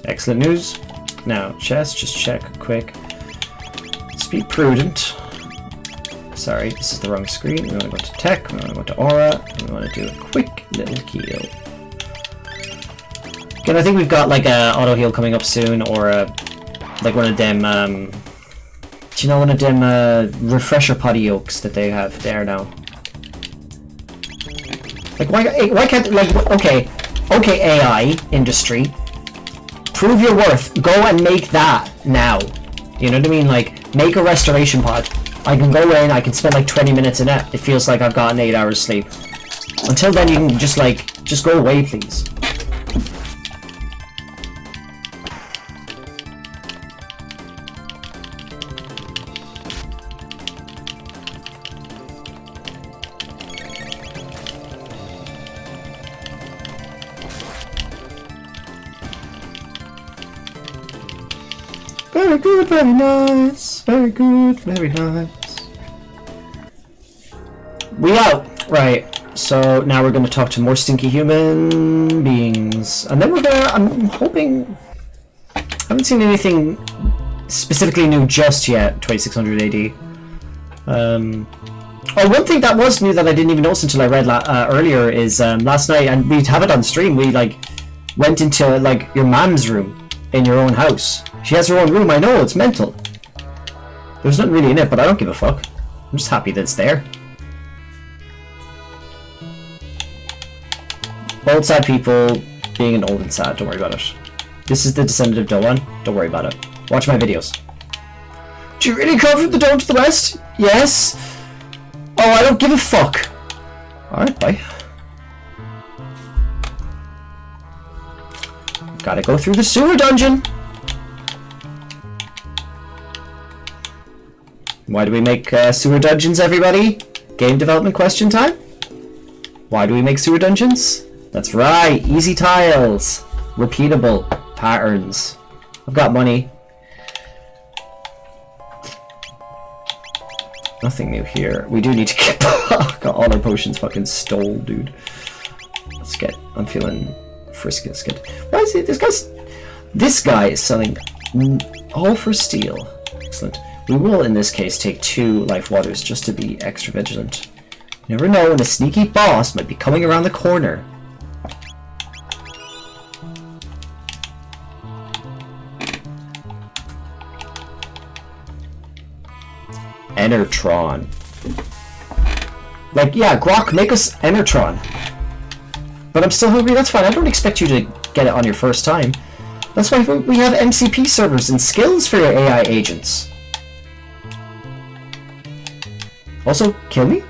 Excellent news. Now, chest, just check quick. Let's be prudent. Sorry, this is the wrong screen. We want to go to tech, we want to go to aura, and we want to do a quick little heal. Again, I think we've got like a auto heal coming up soon, or a like one of them, do you know one of them refresher potty yolks that they have there now? Like why can't, like, okay AI industry, prove your worth, go and make that now. You know what I mean? Like, make a restoration pod. I can go in, I can spend like 20 minutes in it, it feels like I've gotten 8 hours sleep. Until then you can just like, just go away please. Very good, very nice. Very good, very nice. We out! Right, so now we're gonna talk to more stinky human beings. And then we're gonna, I'm hoping... I haven't seen anything specifically new just yet, 2600 AD. Oh, one thing that was new that I didn't even notice until I read earlier is last night, and we have it on stream, we like went into like your mom's room in your own house. She has her own room, I know, it's mental. There's nothing really in it, but I don't give a fuck. I'm just happy that it's there. Old sad people being an old and sad, don't worry about it. This is the descendant of Doan, don't worry about it. Watch my videos. Do you really come from the dome to the west? Yes. Oh, I don't give a fuck. Alright, bye. Gotta go through the sewer dungeon. Why do we make sewer dungeons, everybody? Game development question time? Why do we make sewer dungeons? That's right, easy tiles. Repeatable patterns. I've got money. Nothing new here. We do need to get got all our potions fucking stole, dude. Let's get. I'm feeling frisky. Let's get. Why is it? This guy is selling all for steel. Excellent. We will, in this case, take 2 life waters just to be extra vigilant. You never know when a sneaky boss might be coming around the corner. Enertron. Like, yeah, Grok, make us Enertron. But I'm still hungry, that's fine. I don't expect you to get it on your first time. That's why we have MCP servers and skills for your AI agents. Also, kill me?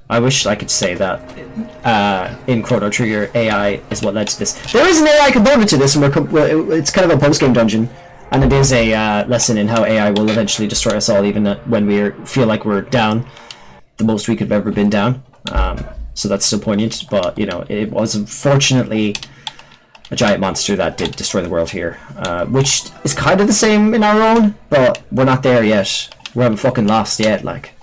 I wish I could say that in Chrono Trigger, AI is what led to this. There is an AI component to this, and it's kind of a post-game dungeon, and it is a lesson in how AI will eventually destroy us all, even when we feel like we're down, the most we could have ever been down. So that's still poignant, but you know, it was unfortunately a giant monster that did destroy the world here, which is kind of the same in our own, but we're not there yet. We haven't fucking lost yet, like.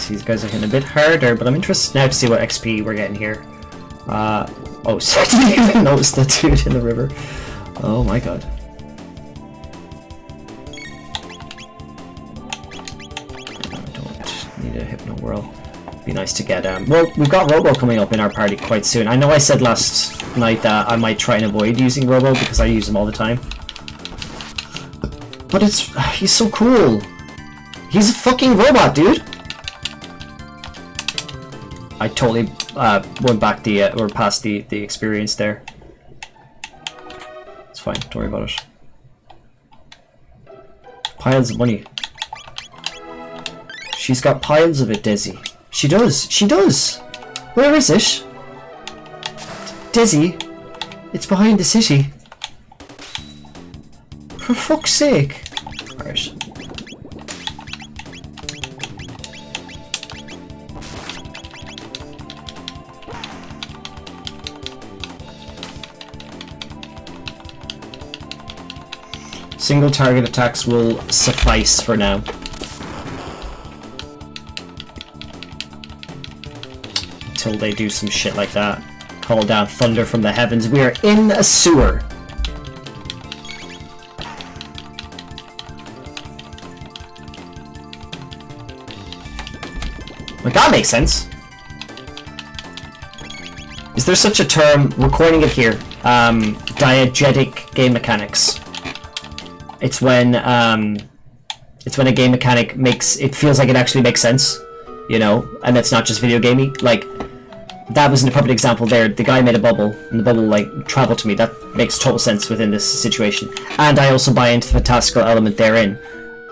These guys are hitting a bit harder, but I'm interested now to see what XP we're getting here. Oh, so I didn't even notice the dude in the river. Oh my god. I don't need a Hypno Whirl. Be nice to get, well, we've got Robo coming up in our party quite soon. I know I said last night that I might try and avoid using Robo because I use him all the time. But he's so cool. He's a fucking robot, dude. I totally went back or past the experience there. It's fine, don't worry about it. Piles of money. She's got piles of it, Desi. She does, she does! Where is it? Desi, it's behind the city. For fuck's sake. Alright. Single target attacks will suffice for now. Until they do some shit like that. Call down thunder from the heavens. We are in a sewer. Like, that makes sense. Is there such a term? We're coining it here. Diegetic game mechanics. It's when a game mechanic it feels like it actually makes sense, you know, and it's not just video gamey. Like, that was a perfect example there. The guy made a bubble, and the bubble, like, traveled to me. That makes total sense within this situation. And I also buy into the fantastical element therein.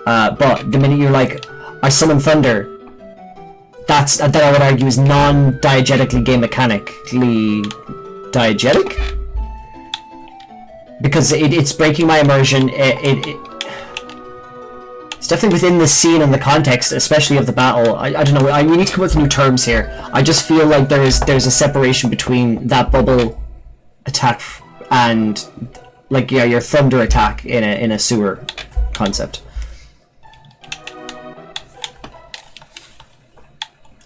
But the minute you're like, I summon thunder, that I would argue is non-diegetically game mechanically diegetic, because it's breaking my immersion. It's definitely within the scene and the context, especially of the battle. I don't know. We need to come up with new terms here. I just feel like there's a separation between that bubble attack and, like, yeah, your thunder attack in a sewer concept.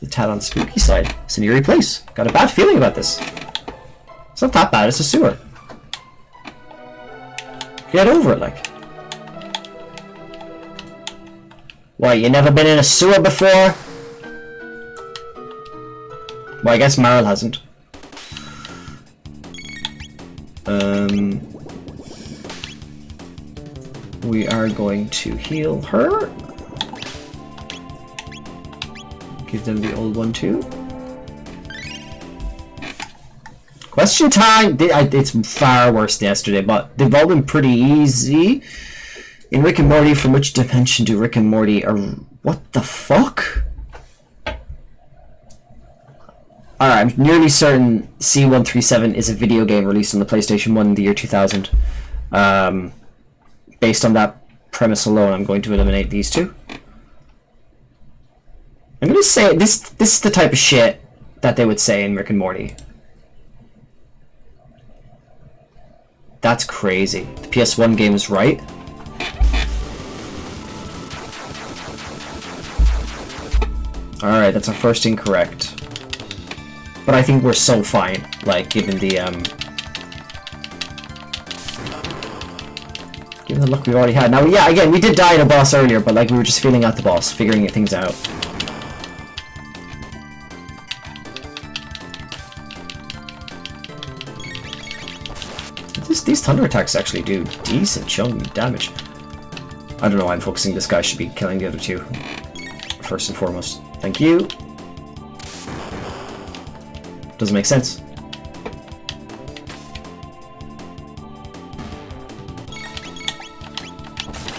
The tad on spooky side. It's an eerie place. Got a bad feeling about this. It's not that bad. It's a sewer. Get over it, like. Why, you never been in a sewer before? Well, I guess Meryl hasn't. We are going to heal her. Give them the old one too. Question time! It's far worse than yesterday, but they've all been pretty easy. In Rick and Morty, from which dimension do Rick and Morty are... What the fuck? Alright, I'm nearly certain C137 is a video game released on the PlayStation 1 in the year 2000. Based on that premise alone, I'm going to eliminate these two. I'm going to say this is the type of shit that they would say in Rick and Morty. That's crazy. The PS1 game is right. Alright, that's our first incorrect. But I think we're so fine, like, given the luck we already had. Now, yeah, again, we did die in a boss earlier, but, like, we were just feeling out the boss, figuring things out. These thunder attacks actually do decent chunk of damage. I don't know why I'm focusing. This guy should be killing the other two. First and foremost. Thank you. Doesn't make sense.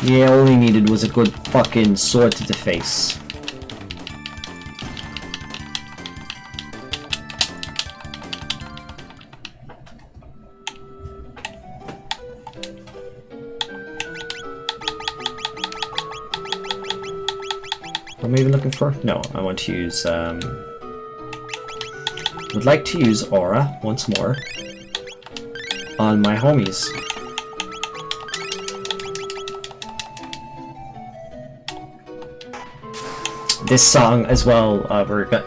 Yeah, all he needed was a good fucking sword to the face. What am I even looking for? No, I want to use, would like to use Aura once more on my homies. This song as well,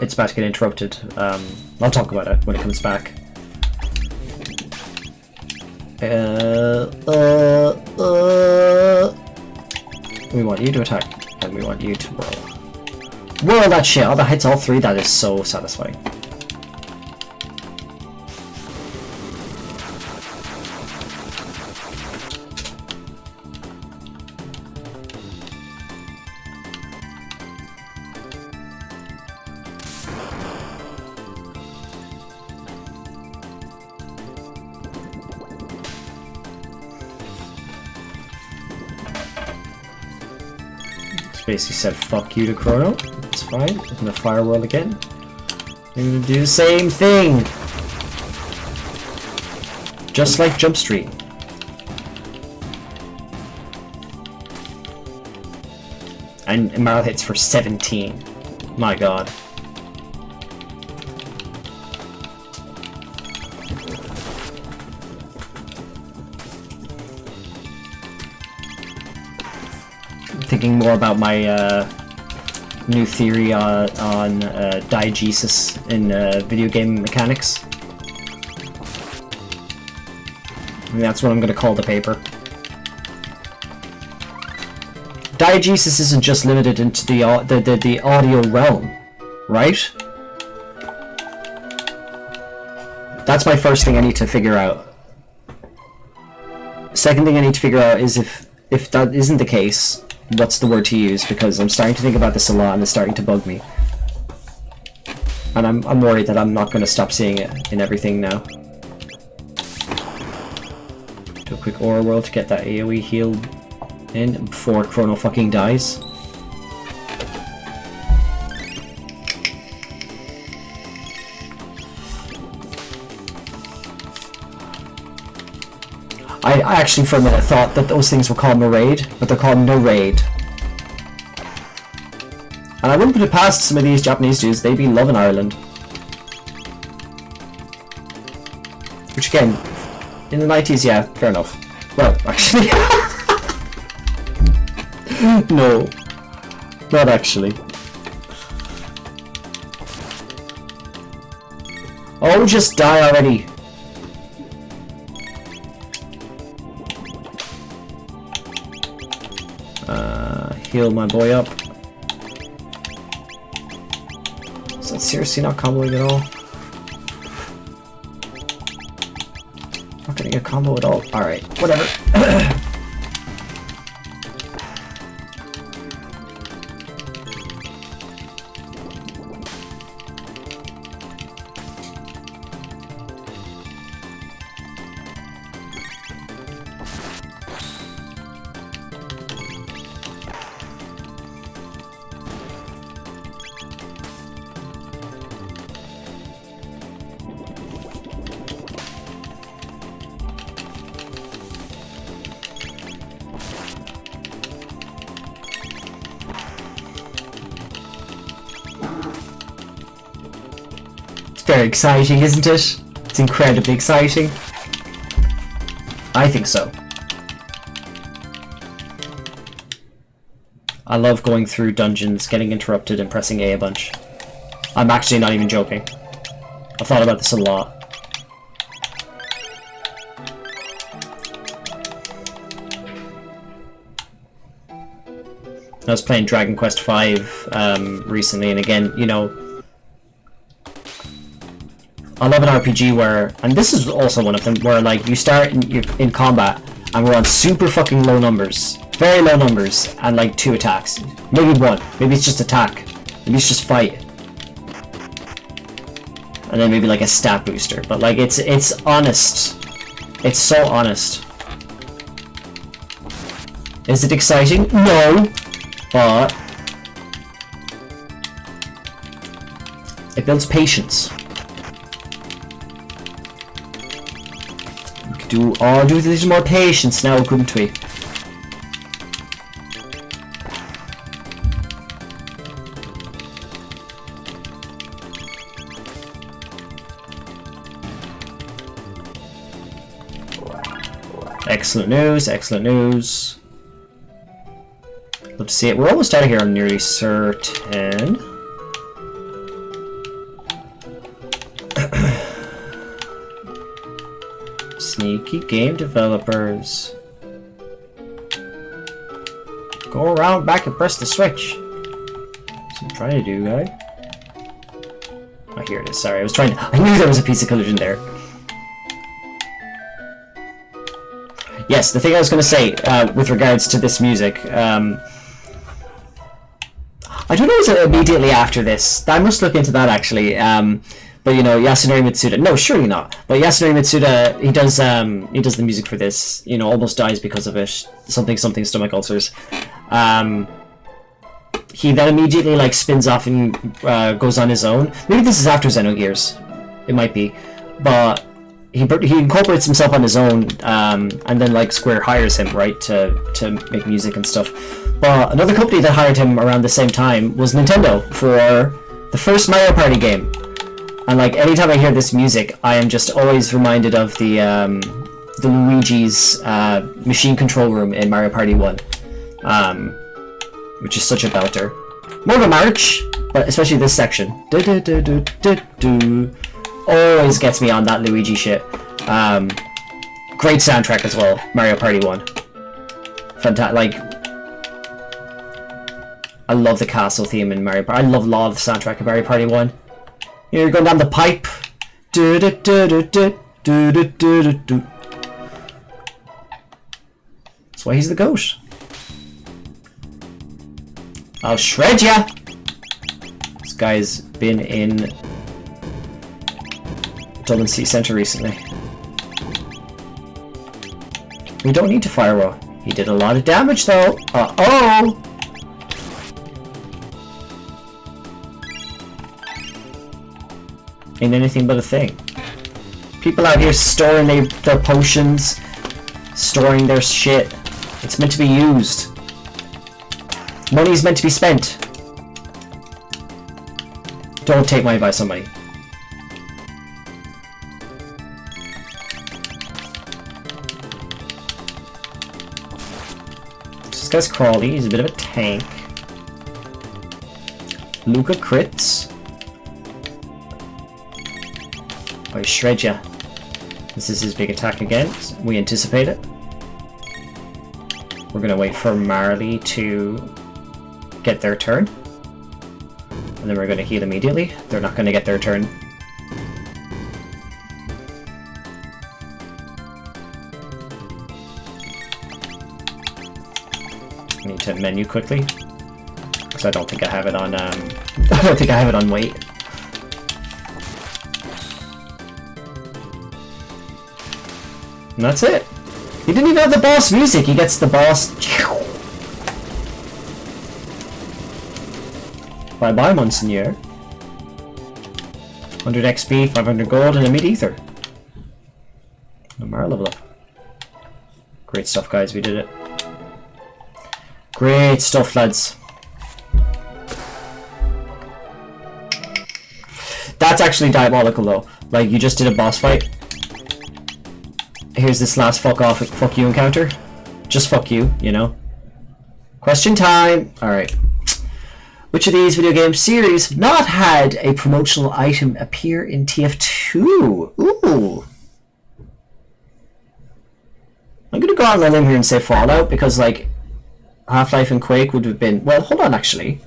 it's about to get interrupted. I'll talk about it when it comes back. We want you to attack, and we want you to whirl. Whirl that shit! Oh, that hits all three. That is so satisfying. Basically said fuck you to Chrono. It's fine. I'm gonna firewall again. I'm gonna do the same thing. Just like Jump Street. And Meryl hits for 17. My god. Thinking more about my new theory on diegesis in video game mechanics. And that's what I'm going to call the paper. Diegesis isn't just limited into the audio realm, right? That's my first thing I need to figure out. Second thing I need to figure out is if that isn't the case, what's the word to use, because I'm starting to think about this a lot and it's starting to bug me. And I'm worried that I'm not going to stop seeing it in everything now. Do a quick aura whirl to get that AoE heal in before Chrono fucking dies. I actually for a minute thought that those things were called Marade, but they're called No Raid. And I wouldn't put it past some of these Japanese dudes, they'd be loving Ireland. Which again, in the 90s, yeah, fair enough. Well, actually... no. Not actually. Oh, just die already. Heal my boy up. Is that seriously not comboing at all? Not getting a combo at all? Alright, whatever. Very exciting, isn't it? It's incredibly exciting. I think so. I love going through dungeons, getting interrupted, and pressing A bunch. I'm actually not even joking. I've thought about this a lot. I was playing Dragon Quest V recently, and again, you know, I love an RPG where, and this is also one of them, where like you start in combat and we're on super fucking low numbers, very low numbers, and like 2 attacks, maybe 1, maybe it's just attack, maybe it's just fight, and then maybe like a stat booster, but like it's honest, it's so honest. Is it exciting? No, but it builds patience. Do this more patience now, couldn't we? Excellent news, excellent news. Let's see it. We're almost out of here, I'm nearly certain. Sneaky game developers. Go around back and press the switch. That's what I'm trying to do, guy. Oh, here it is. Sorry, I knew there was a piece of collision there. Yes, the thing I was going to say with regards to this music, I don't know if it's immediately after this. I must look into that actually. But you know, Yasunori Mitsuda. No, surely not. But Yasunori Mitsuda, he does the music for this. You know, almost dies because of it. Something stomach ulcers. He then immediately like spins off and goes on his own. Maybe this is after Xenogears. It might be, but he incorporates himself on his own, and then like Square hires him, right, to make music and stuff. But another company that hired him around the same time was Nintendo for the first Mario Party game. And like anytime I hear this music, I am just always reminded of the Luigi's machine control room in Mario Party 1, which is such a belter. More of a march, but especially this section. Always gets me on that Luigi shit. Great soundtrack as well, Mario Party 1. Fantastic. Like, I love the castle theme in Mario Party. I love a lot of the soundtrack of Mario Party 1. You're going down the pipe. That's why he's the goat. I'll shred ya! This guy's been in Dublin City Centre recently. We don't need to fire roll. He did a lot of damage though. Uh-oh! Ain't anything but a thing. People out here storing their potions, storing their shit. It's meant to be used. Money's meant to be spent. Don't take my advice, somebody. This guy's Crawley, he's a bit of a tank. Luca crits. Oh, he shred ya. This is his big attack again. We anticipate it. We're gonna wait for Marley to get their turn. And then we're gonna heal immediately. They're not gonna get their turn. I need to menu quickly. Because I don't think I have it on I don't think I have it on wait. And that's it. He didn't even have the boss music. He gets the boss. Bye bye, Monseigneur. 100 XP, 500 gold, and a mid ether. Mara level up. Great stuff, guys. We did it. Great stuff, lads. That's actually diabolical, though. Like, you just did a boss fight. Here's this last fuck you encounter. Just fuck you, you know. Question time! Alright. Which of these video game series have not had a promotional item appear in TF2? Ooh! I'm gonna go out on a limb here and say Fallout, because, like, Half-Life and Quake would have been... Well, hold on, actually.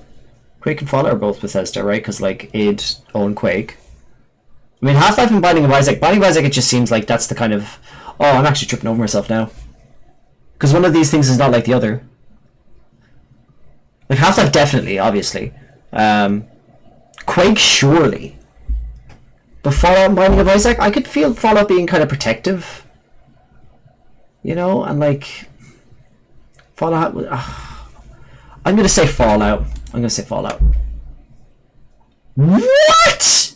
Quake and Fallout are both Bethesda, right? Because, like, id own Quake. I mean, Half-Life and Binding of Isaac... Binding of Isaac, it just seems like that's the kind of... Oh, I'm actually tripping over myself now. Because one of these things is not like the other. Like, Half-Life definitely, obviously. Quake, surely. But Fallout and Binding of Isaac, I could feel Fallout being kind of protective. You know, and like... Fallout... I'm gonna say Fallout. I'm gonna say Fallout. What?!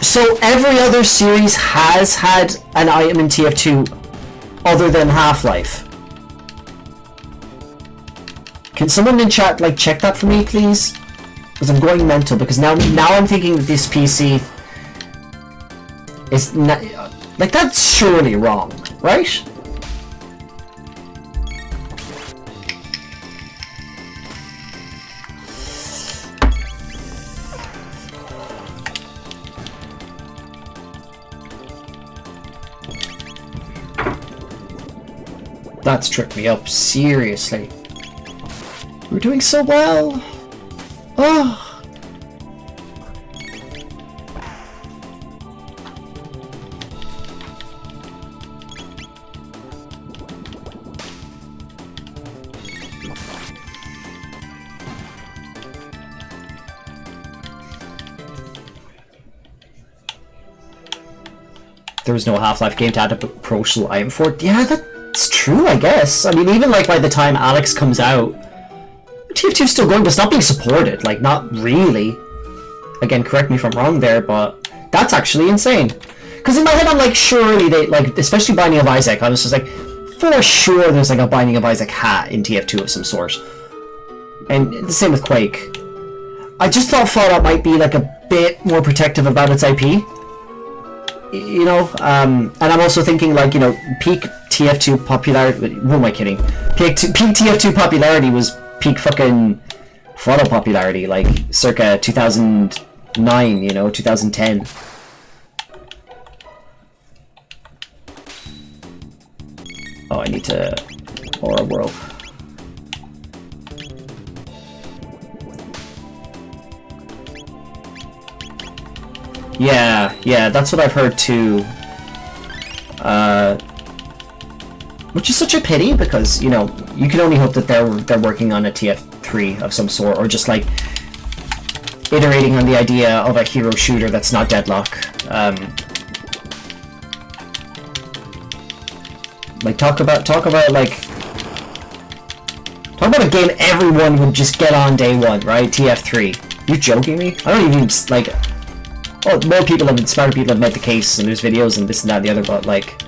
So every other series has had an item in TF2 other than Half-Life. Can someone in chat like check that for me, please? Because I'm going mental. Because now I'm thinking that this PC is not, like, that's surely wrong, right? That's tripped me up, seriously. We're doing so well. Oh. There was no Half-Life game to add a promotional item for it. Yeah, that's true, I guess. I mean, even like by the time Alex comes out, TF2's still going, but it's not being supported. Like, not really. Again, correct me if I'm wrong there, but that's actually insane. Because in my head, I'm like, surely they, like, especially Binding of Isaac, I was just like, for sure there's like a Binding of Isaac hat in TF2 of some sort. And the same with Quake. I just thought Fallout might be like a bit more protective about its IP. You know, and I'm also thinking, like, you know, peak TF2 popularity. Who am I kidding? Peak TF2 popularity was peak fucking Fallout popularity, like circa 2009, you know, 2010. Oh, I need to Aura World. Yeah, that's what I've heard too. Which is such a pity, because, you know, you can only hope that they're working on a TF3 of some sort, or just like iterating on the idea of a hero shooter that's not Deadlock. Like, talk about like... Talk about a game everyone would just get on day one, right? TF3. You joking me? I don't even, like... Well, smarter people have made the case, and there's videos and this and that and the other, but, like...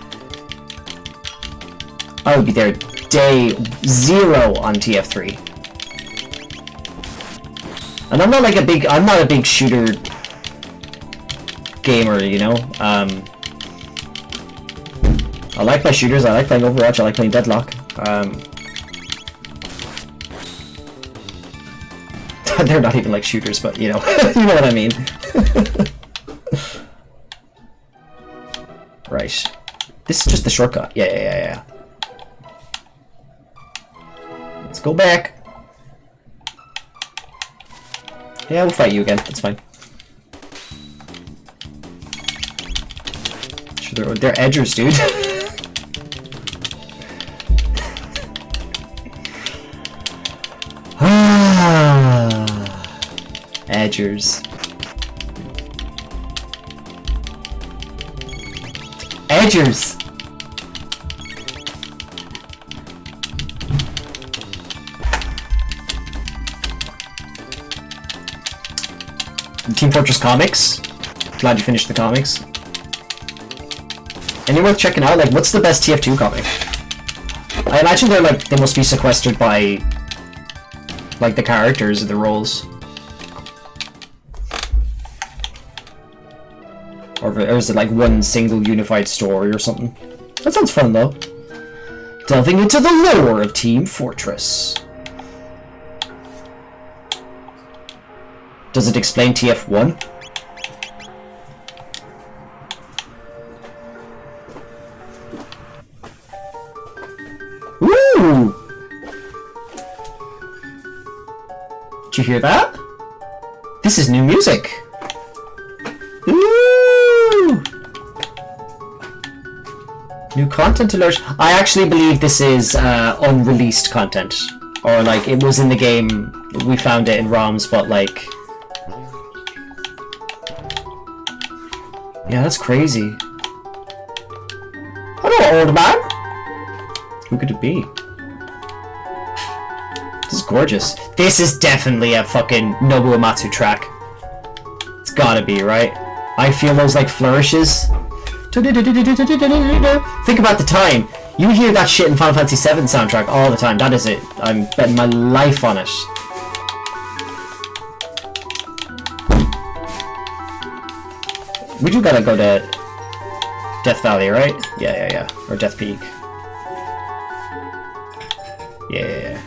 I would be there day 0 on TF3. And I'm not like I'm not a big shooter gamer, you know? I like my shooters, I like playing Overwatch, I like playing Deadlock. They're not even like shooters, but you know, you know what I mean. Right. This is just the shortcut. Yeah. Let's go back. Yeah, we'll fight you again. That's fine. Sure, they're edgers, dude. Edgers. Edgers! Team Fortress Comics. Glad you finished the comics. Any worth checking out? Like, what's the best TF2 comic? I imagine they're like, they must be sequestered by like the characters and the roles. Or is it like one single unified story or something? That sounds fun though. Delving into the lore of Team Fortress. Does it explain TF1? Ooh! Did you hear that? This is new music. Ooh! New content alert. I actually believe this is unreleased content. Or like it was in the game, we found it in ROMs, but like... Yeah, that's crazy. Hello, old man! Who could it be? This is gorgeous. This is definitely a fucking Nobuo Uematsu track. It's gotta be, right? I feel those like flourishes. Think about the time. You hear that shit in Final Fantasy VII soundtrack all the time. That is it. I'm betting my life on it. We do gotta go to Death Valley, right? Yeah. Or Death Peak. Yeah.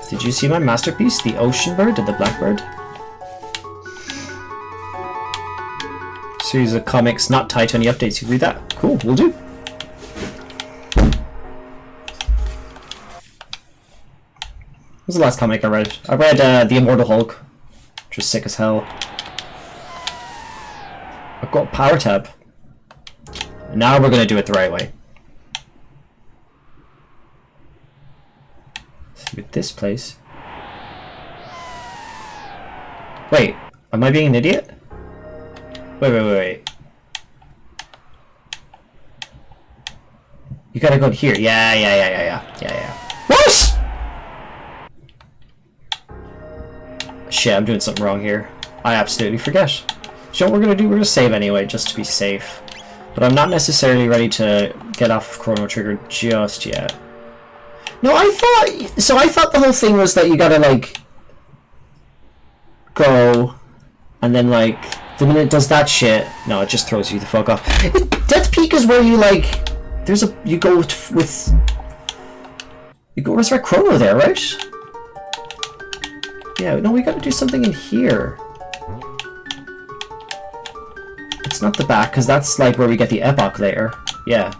Did you see my masterpiece? The ocean bird and the blackbird? Series of comics not tied to any updates. You read that? Cool, we'll do. What was the last comic I read? I read The Immortal Hulk, which was sick as hell. I've got Power Tab. Now we're gonna do it the right way. With this place. Wait, am I being an idiot? Wait. You gotta go here. Yeah. What? Shit, I'm doing something wrong here. I absolutely forget. So what we're gonna do, we're gonna save anyway, just to be safe. But I'm not necessarily ready to get off of Chrono Trigger just yet. No, I thought the whole thing was that you gotta, like, go, and then, like, the minute it does that shit, no, it just throws you the fuck off. Death Peak is where you, like, you go resurrect Chrono there, right? Yeah, no, we gotta do something in here. It's not the back, because that's, like, where we get the Epoch later. Yeah.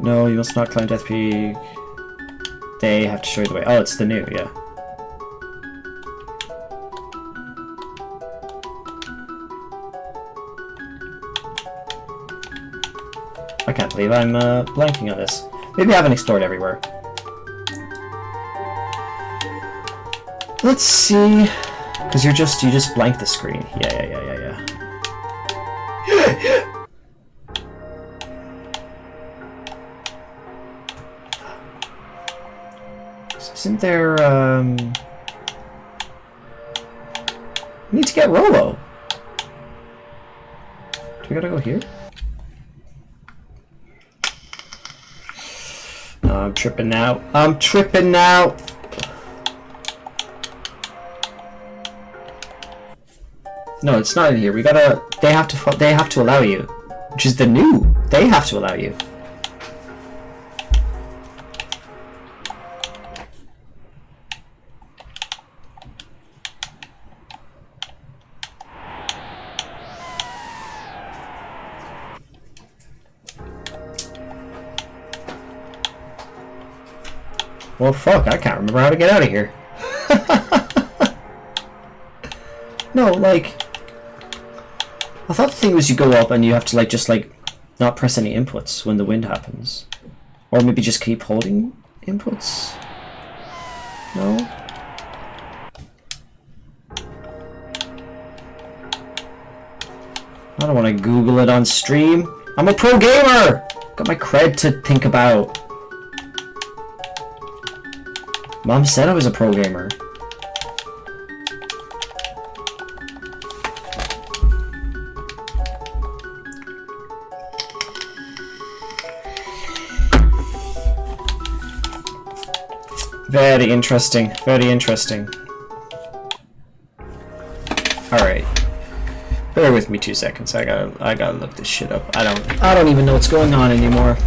No, you must not climb Death Peak. They have to show you the way. Oh, it's the new, yeah. I can't believe I'm blanking on this. Maybe I haven't explored everywhere. Let's see. Because you just blank the screen. Yeah. Isn't there, we need to get Rolo. Do we gotta go here? No, I'm tripping now. I'm tripping now! No, it's not in here. We gotta, they have to allow you. Which is the new. They have to allow you. Well, fuck, I can't remember how to get out of here. No, like... I thought the thing was you go up and you have to, like, just, like, not press any inputs when the wind happens. Or maybe just keep holding inputs? No? I don't want to Google it on stream. I'm a pro gamer! Got my cred to think about. Mom said I was a pro gamer. Very interesting. Very interesting. Alright. Bear with me 2 seconds. I gotta look this shit up. I don't even know what's going on anymore.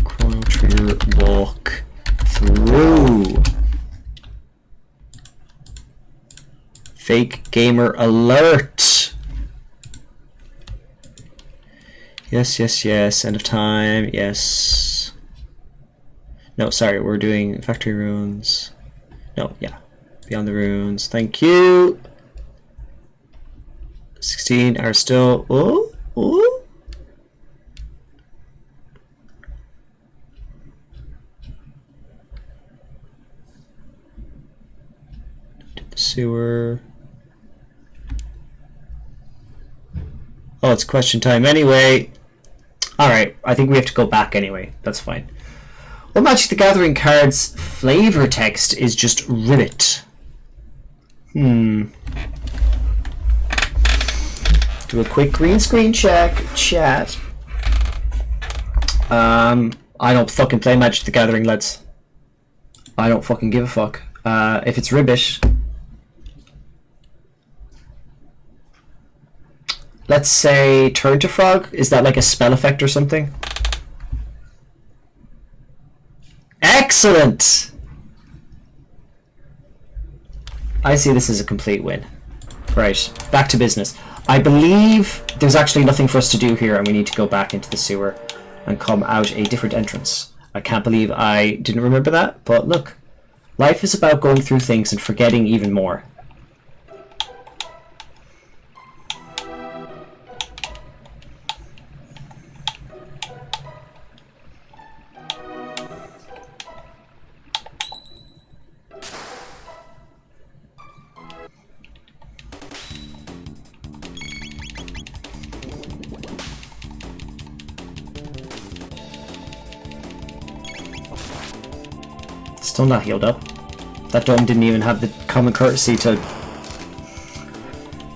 Chrono Trigger walk through. Fake gamer alert. Yes, yes, yes. End of time. Yes. No, sorry. We're doing factory ruins. No, yeah. Beyond the ruins. Thank you. 16 are still. Oh, oh. The sewer. Oh, it's question time anyway. Alright, I think we have to go back anyway. That's fine. Well, Magic the Gathering cards flavor text is just ribbit. Do a quick green screen check. Chat. I don't fucking play Magic the Gathering, lads. I don't fucking give a fuck. If it's ribbit... Let's say Turn to Frog. Is that like a spell effect or something? Excellent! I see this as a complete win. Right, back to business. I believe there's actually nothing for us to do here and we need to go back into the sewer and come out a different entrance. I can't believe I didn't remember that, but look. Life is about going through things and forgetting even more. Still not healed up. That dome didn't even have the common courtesy to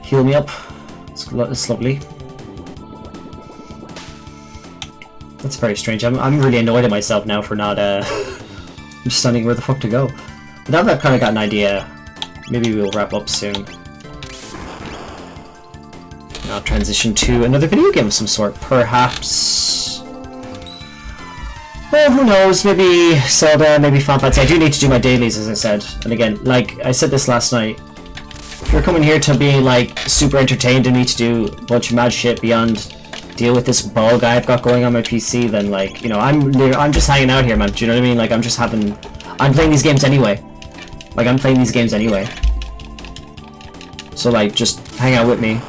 heal me up. It's lovely. That's very strange. I'm really annoyed at myself now for not just studying where the fuck to go. But now that I've kind of got an idea, maybe we'll wrap up soon. And I'll transition to another video game of some sort, perhaps. Well, who knows, maybe Zelda, maybe Final Fantasy. I do need to do my dailies, as I said. And again, like I said this last night, if you're coming here to be like super entertained and me to do a bunch of mad shit beyond deal with this bug I've got going on my PC, then like, you know, I'm just hanging out here, man. Do you know what I mean? Like I'm playing these games anyway. Like I'm playing these games anyway. So like, just hang out with me.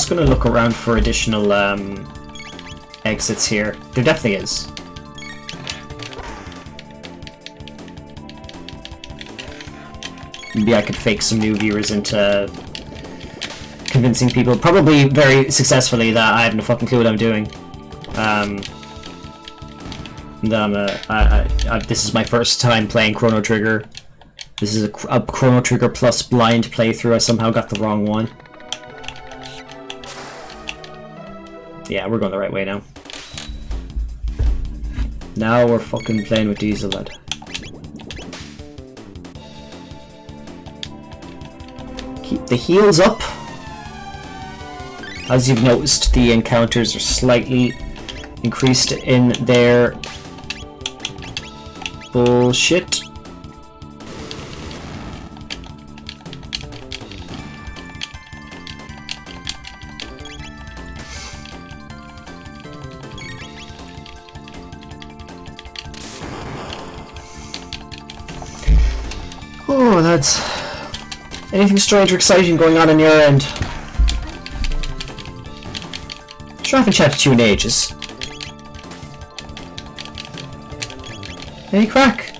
just gonna look around for additional exits here. There definitely is. Maybe I could fake some new viewers into convincing people, probably very successfully, that I have no fucking clue what I'm doing. This is my first time playing Chrono Trigger. This is a Chrono Trigger plus blind playthrough. I somehow got the wrong one. Yeah, we're going the right way now. Now we're fucking playing with Diesel, lad. Keep the heels up. As you've noticed, the encounters are slightly increased in their bullshit. Oh, that's... Anything strange or exciting going on your end? Sure, I haven't chatted to you in ages. Any crack?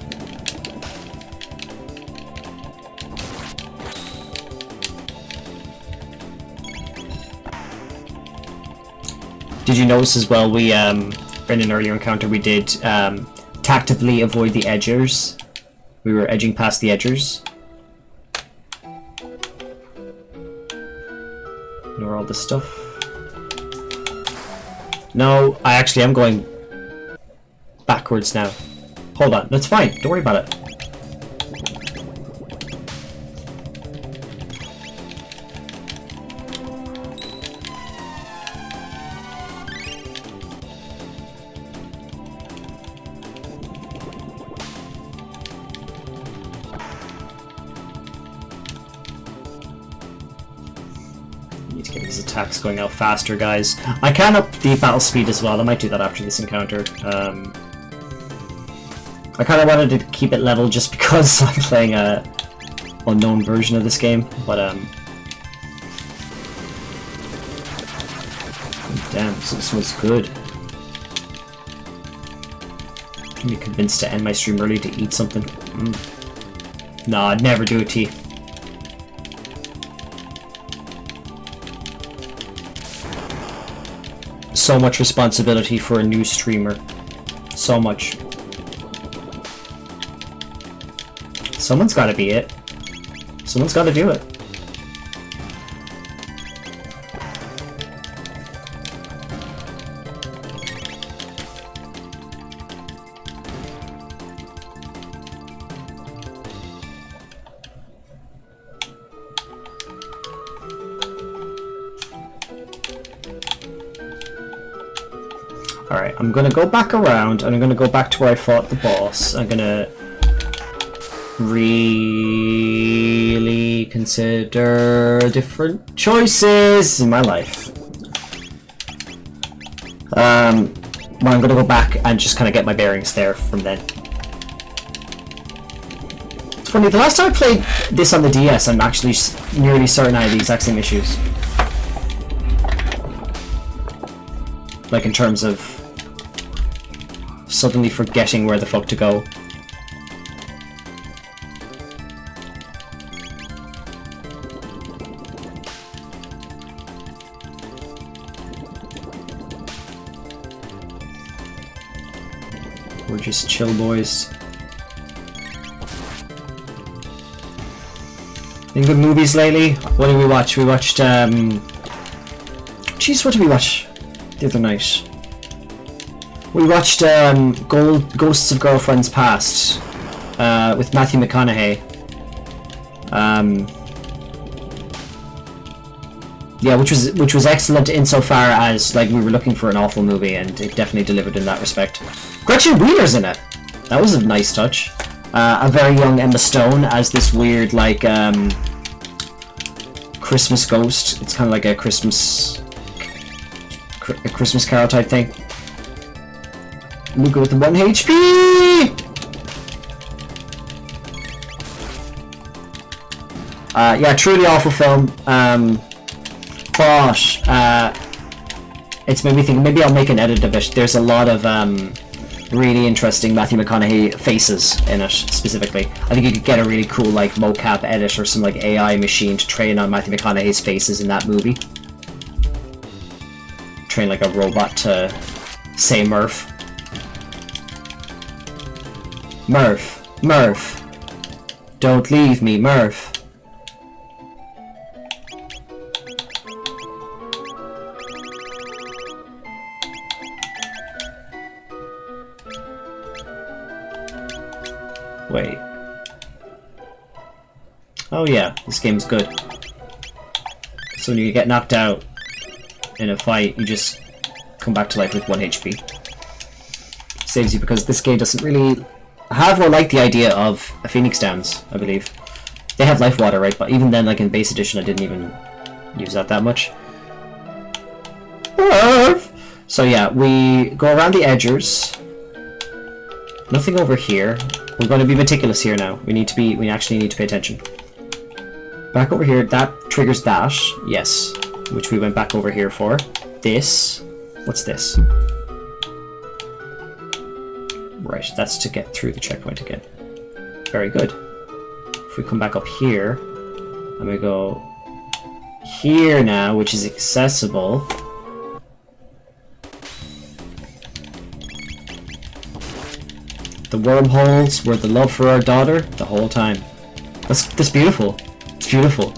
Did you notice as well, we, in an earlier encounter we did, tactically avoid the edgers. We were edging past the edgers. Ignore all this stuff. No, I actually am going backwards now. Hold on, that's fine. Don't worry about it. Need to get these attacks going out faster, guys. I can up the battle speed as well. I might do that after this encounter. I kind of wanted to keep it level just because I'm playing a unknown version of this game, but damn, this was good. I'm be convinced to end my stream early to eat something. Nah, I'd never do it, T. So much responsibility for a new streamer. So much. Someone's gotta be it. Someone's gotta do it. Alright, I'm gonna go back around, and I'm gonna go back to where I fought the boss. I'm gonna really consider different choices in my life. Well, I'm gonna go back and just kind of get my bearings there from then. It's funny, the last time I played this on the DS, I'm actually nearly certain I had the exact same issues. Like in terms of suddenly forgetting where the fuck to go. We're just chill boys. Any good movies lately? What did we watch? We watched, jeez, what did we watch the other night? We watched, Ghosts of Girlfriends Past, with Matthew McConaughey. Yeah, which was excellent insofar as, like, we were looking for an awful movie, and it definitely delivered in that respect. Gretchen Wheeler's in it! That was a nice touch. A very young Emma Stone as this weird, like, Christmas ghost. It's kind of like a Christmas Carol type thing. Luca with the 1 HP! Yeah, truly awful film. But it's made me think maybe I'll make an edit of it. There's a lot of really interesting Matthew McConaughey faces in it specifically. I think you could get a really cool like mocap edit or some like AI machine to train on Matthew McConaughey's faces in that movie. Train like a robot to say Murph. Murph, Murph, don't leave me, Murph. Wait. Oh yeah, this game's good. So when you get knocked out in a fight, you just come back to life with 1 HP. Saves you because this game doesn't really have or like the idea of a Phoenix Downs, I believe. They have life water, right? But even then, like in base edition, I didn't even use that much. So yeah, we go around the edgers. Nothing over here. We're going to be meticulous here now. We actually need to pay attention. Back over here, that triggers that. Yes. Which we went back over here for. This. What's this? Right, that's to get through the checkpoint again. Very good. If we come back up here, and we go here now, which is accessible. The wormholes were the love for our daughter the whole time. That's beautiful. It's beautiful.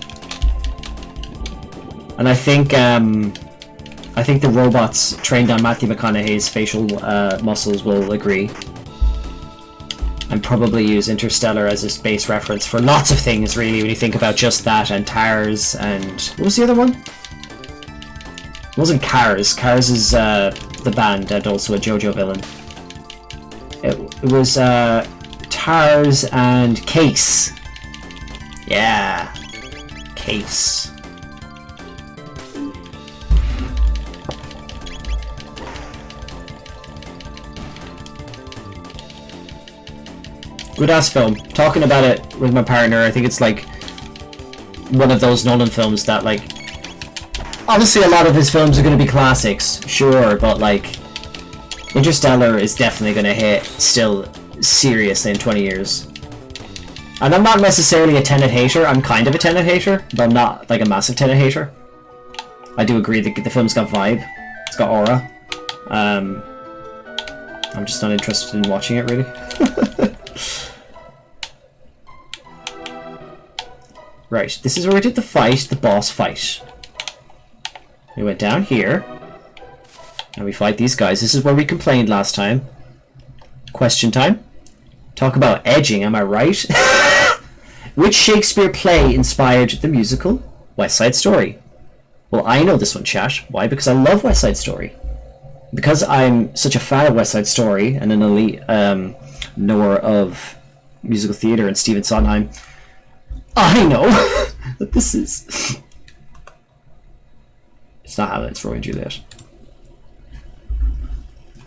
And I think the robots trained on Matthew McConaughey's facial muscles will agree. And probably use Interstellar as a base reference for lots of things, really, when you think about just that, and Tars, and... What was the other one? It wasn't Cars. Cars is the band, and also a JoJo villain. It was Tars and Case. Yeah. Case. Good ass film. Talking about it with my partner, I think it's like one of those Nolan films that like... Obviously a lot of his films are going to be classics, sure, but like... Interstellar is definitely going to hit still seriously in 20 years. And I'm not necessarily a Tenet hater, I'm kind of a Tenet hater, but I'm not like a massive Tenet hater. I do agree that the film's got vibe, it's got aura. I'm just not interested in watching it, really. Right, this is where we did the boss fight. We went down here. And we fight these guys. This is where we complained last time. Question time. Talk about edging, am I right? Which Shakespeare play inspired the musical West Side Story? Well, I know this one, chat. Why? Because I love West Side Story. Because I'm such a fan of West Side Story and an elite knower of musical theatre and Stephen Sondheim, I know that this is... It's not Hamlet, it's Romeo and Juliet.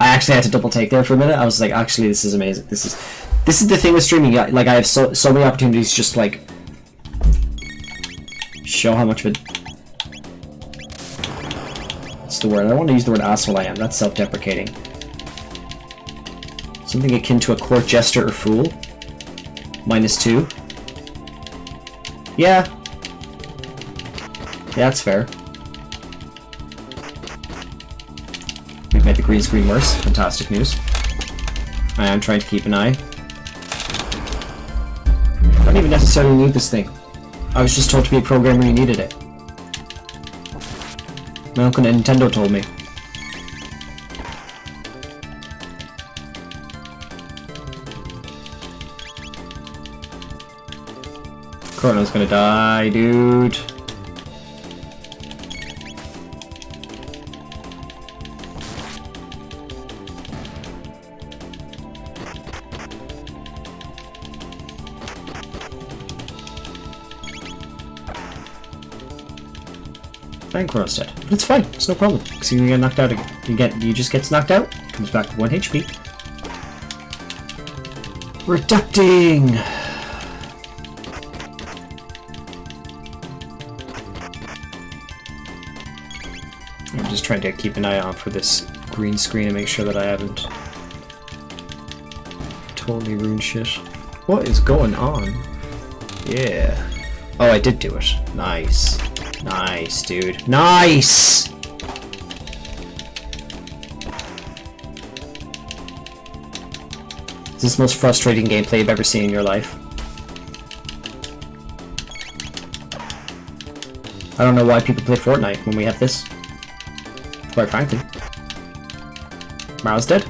I actually had to double take there for a minute. I was like, actually, this is amazing. This is the thing with streaming. Like, I have so many opportunities just like show how much of it. What's the word? I don't want to use the word asshole. I am. That's self-deprecating. Something akin to a court jester or fool. -2. Yeah. Yeah, that's fair. We've made the green screen worse. Fantastic news. I am trying to keep an eye. I don't even necessarily need this thing. I was just told to be a programmer who needed it. My uncle Nintendo told me. Chrono's gonna die, dude. Fine, Chrono's dead. But it's fine, it's no problem. Because you get knocked out again. You just gets knocked out, comes back to 1 HP. Reducting! trying to keep an eye on for this green screen and make sure that I haven't totally ruined shit. What is going on? Yeah. Oh, I did do it. Nice. Nice, dude. Nice! Is this the most frustrating gameplay you've ever seen in your life? I don't know why people play Fortnite when we have this. Quite frankly. Marl's dead.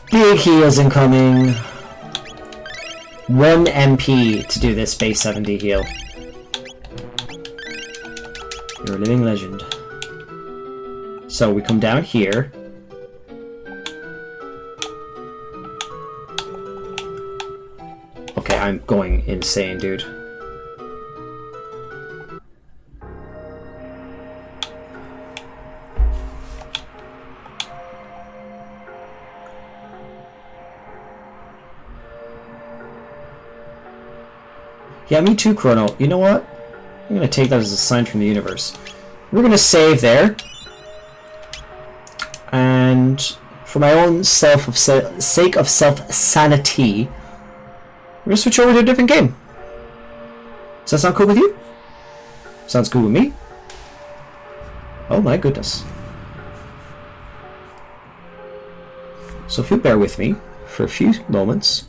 Big heals incoming. 1 MP to do this base 70 heal. You're a living legend. So we come down here. Okay, I'm going insane, dude. Yeah, me too, Chrono. You know what? I'm gonna take that as a sign from the universe. We're gonna save there. And for my own sake of self-sanity, we're gonna switch over to a different game. Does that sound cool with you? Sounds cool with me. Oh my goodness. So if you bear with me for a few moments,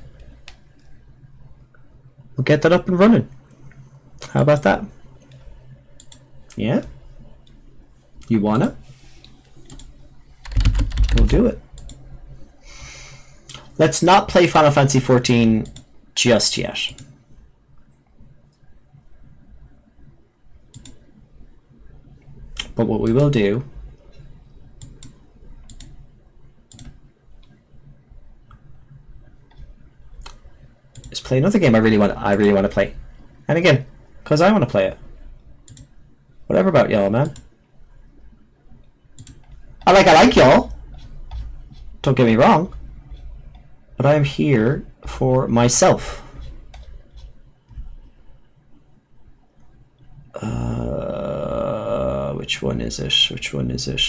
we'll get that up and running. How about that? Yeah? You wanna? We'll do it. Let's not play Final Fantasy XIV just yet. But what we will do is play another game I really want to play. And again, because I want to play it. Whatever about y'all, man. I like y'all. Don't get me wrong. But I am here for myself. Which one is it? Which one is it?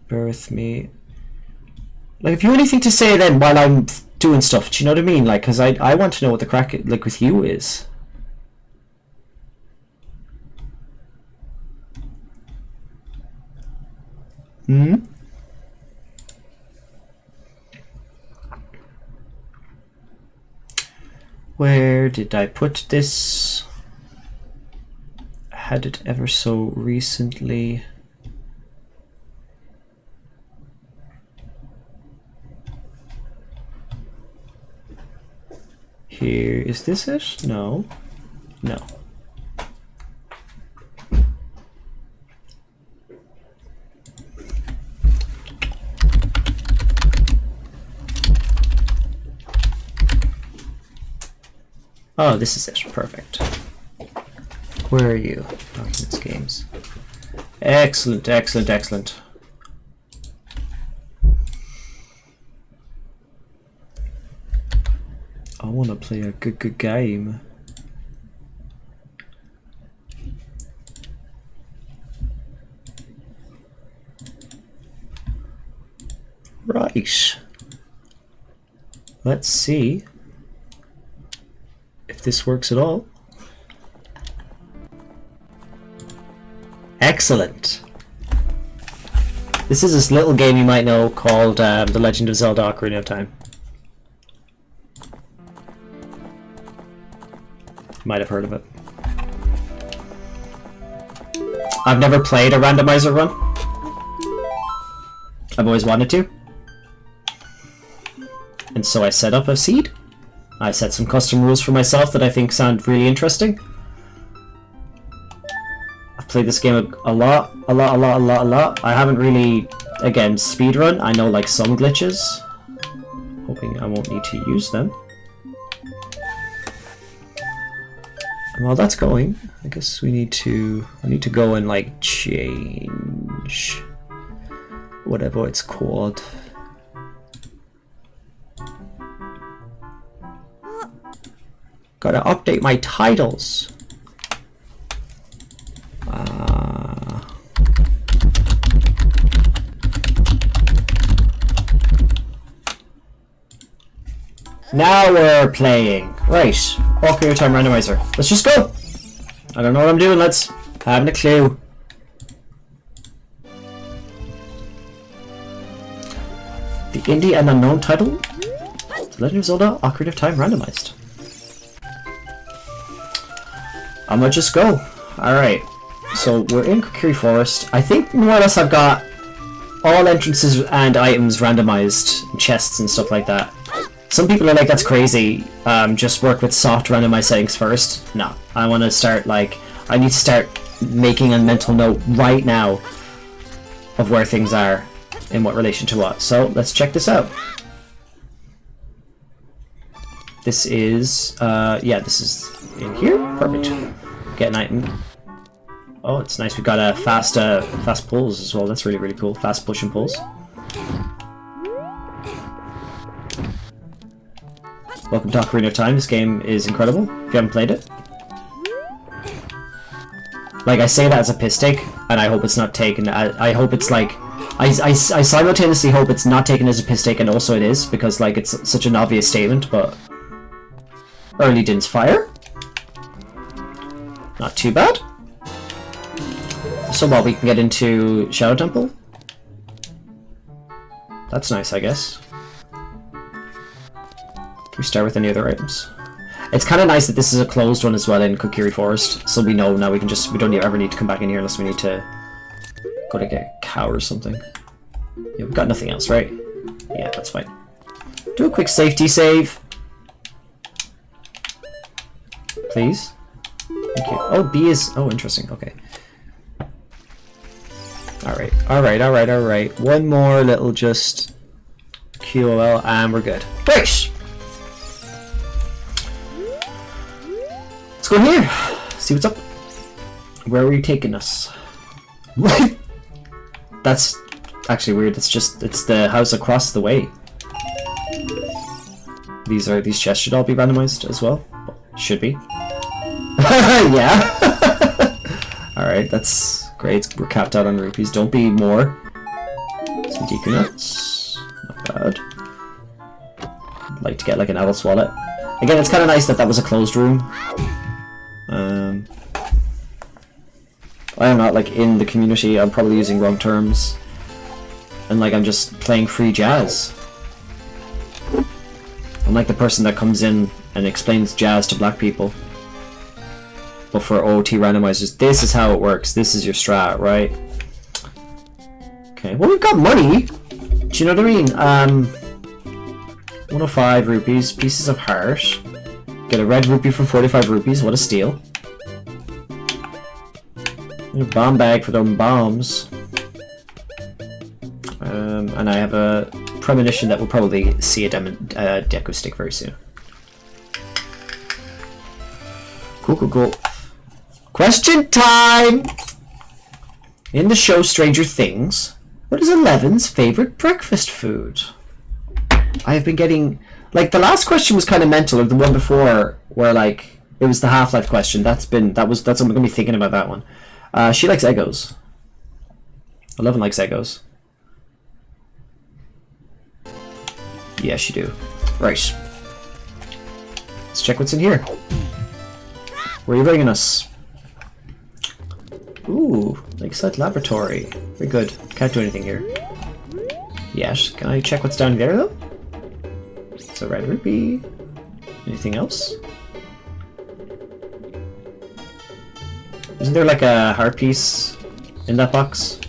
Bear with me. Like, if you have anything to say then while I'm doing stuff, do you know what I mean? Like, because I want to know what the crack like with you is. Hmm? Where did I put this? Had it ever so recently. Here, is this it? No. No. Oh, this is it. Perfect. Where are you? Documents, games. Excellent, excellent, excellent. I want to play a good game. Right. Let's see if this works at all. Excellent. This is this little game you might know called The Legend of Zelda: Ocarina of Time. Might have heard of it. I've never played a randomizer run. I've always wanted to. And so I set up a seed. I set some custom rules for myself that I think sound really interesting. I've played this game a lot. I haven't really, again, speedrun. I know like some glitches. Hoping I won't need to use them. And while that's going, I guess I need to go and like change whatever it's called. Gotta update my titles. Now we're playing. Right. Ocarina of Time Randomizer. Let's just go. I don't know what I'm doing, lads. Haven't a clue. The indie and unknown title? The Legend of Zelda Ocarina of Time Randomized. I'm gonna just go. Alright. So we're in Kokiri Forest. I think more or less I've got all entrances and items randomized, chests and stuff like that. Some people are like, that's crazy, just work with soft randomized settings first. No, I want to start, like, I need to start making a mental note right now of where things are in what relation to what. So, let's check this out. This is, yeah, this is in here. Perfect. Get an item. Oh, it's nice. We've got a fast pulls as well. That's really, really cool. Fast push and pulls. Welcome to Ocarina of Time. This game is incredible. If you haven't played it. Like, I say that as a piss take, and I hope it's not taken. I hope it's like, I simultaneously hope it's not taken as a piss take, and also it is, because like it's such an obvious statement. But early Din's Fire, not too bad. So what, we can get into Shadow Temple. That's nice, I guess. We start with any other items. It's kind of nice that this is a closed one as well in Kokiri Forest, so we know now we don't ever need to come back in here unless we need to go to get a cow or something. Yeah, we've got nothing else, right? Yeah, that's fine. Do a quick safety save. Please. Thank you. Oh, B is... Oh, interesting. Okay. Alright, alright, alright, alright. One more little just... QOL, and we're good. Right! Let's go here! See what's up. Where are you taking us? That's actually weird. It's the house across the way. These chests should all be randomized as well. Should be. Yeah. Alright, that's great. We're capped out on rupees. Don't be more. Some Deku nuts. Not bad. I'd like to get like an Alice wallet. Again, it's kind of nice that that was a closed room. I am not like in the community. I'm probably using wrong terms. And like I'm just playing free jazz. I'm like the person that comes in and explains jazz to black people. But for OOT randomizers, this is how it works. This is your strat, right? Okay, well we've got money. Do you know what I mean? 105 rupees, pieces of heart. Get a red rupee for 45 rupees, what a steal. And a bomb bag for them bombs. And I have a premonition that we'll probably see a deco stick very soon. Cool, cool, cool. Question time! In the show Stranger Things, what is Eleven's favorite breakfast food? I have been getting... Like, the last question was kind of mental, or the one before, where, like, it was the Half-Life question. That's I'm going to be thinking about that one. She likes Eggos. 11 likes Eggos. Yes, you do. Right. Let's check what's in here. Where are you bringing us? Ooh, Lakeside Laboratory. Very good. Can't do anything here. Yes. Can I check what's down there, though? It's a red rupee. Anything else? Isn't there like a heart piece in that box?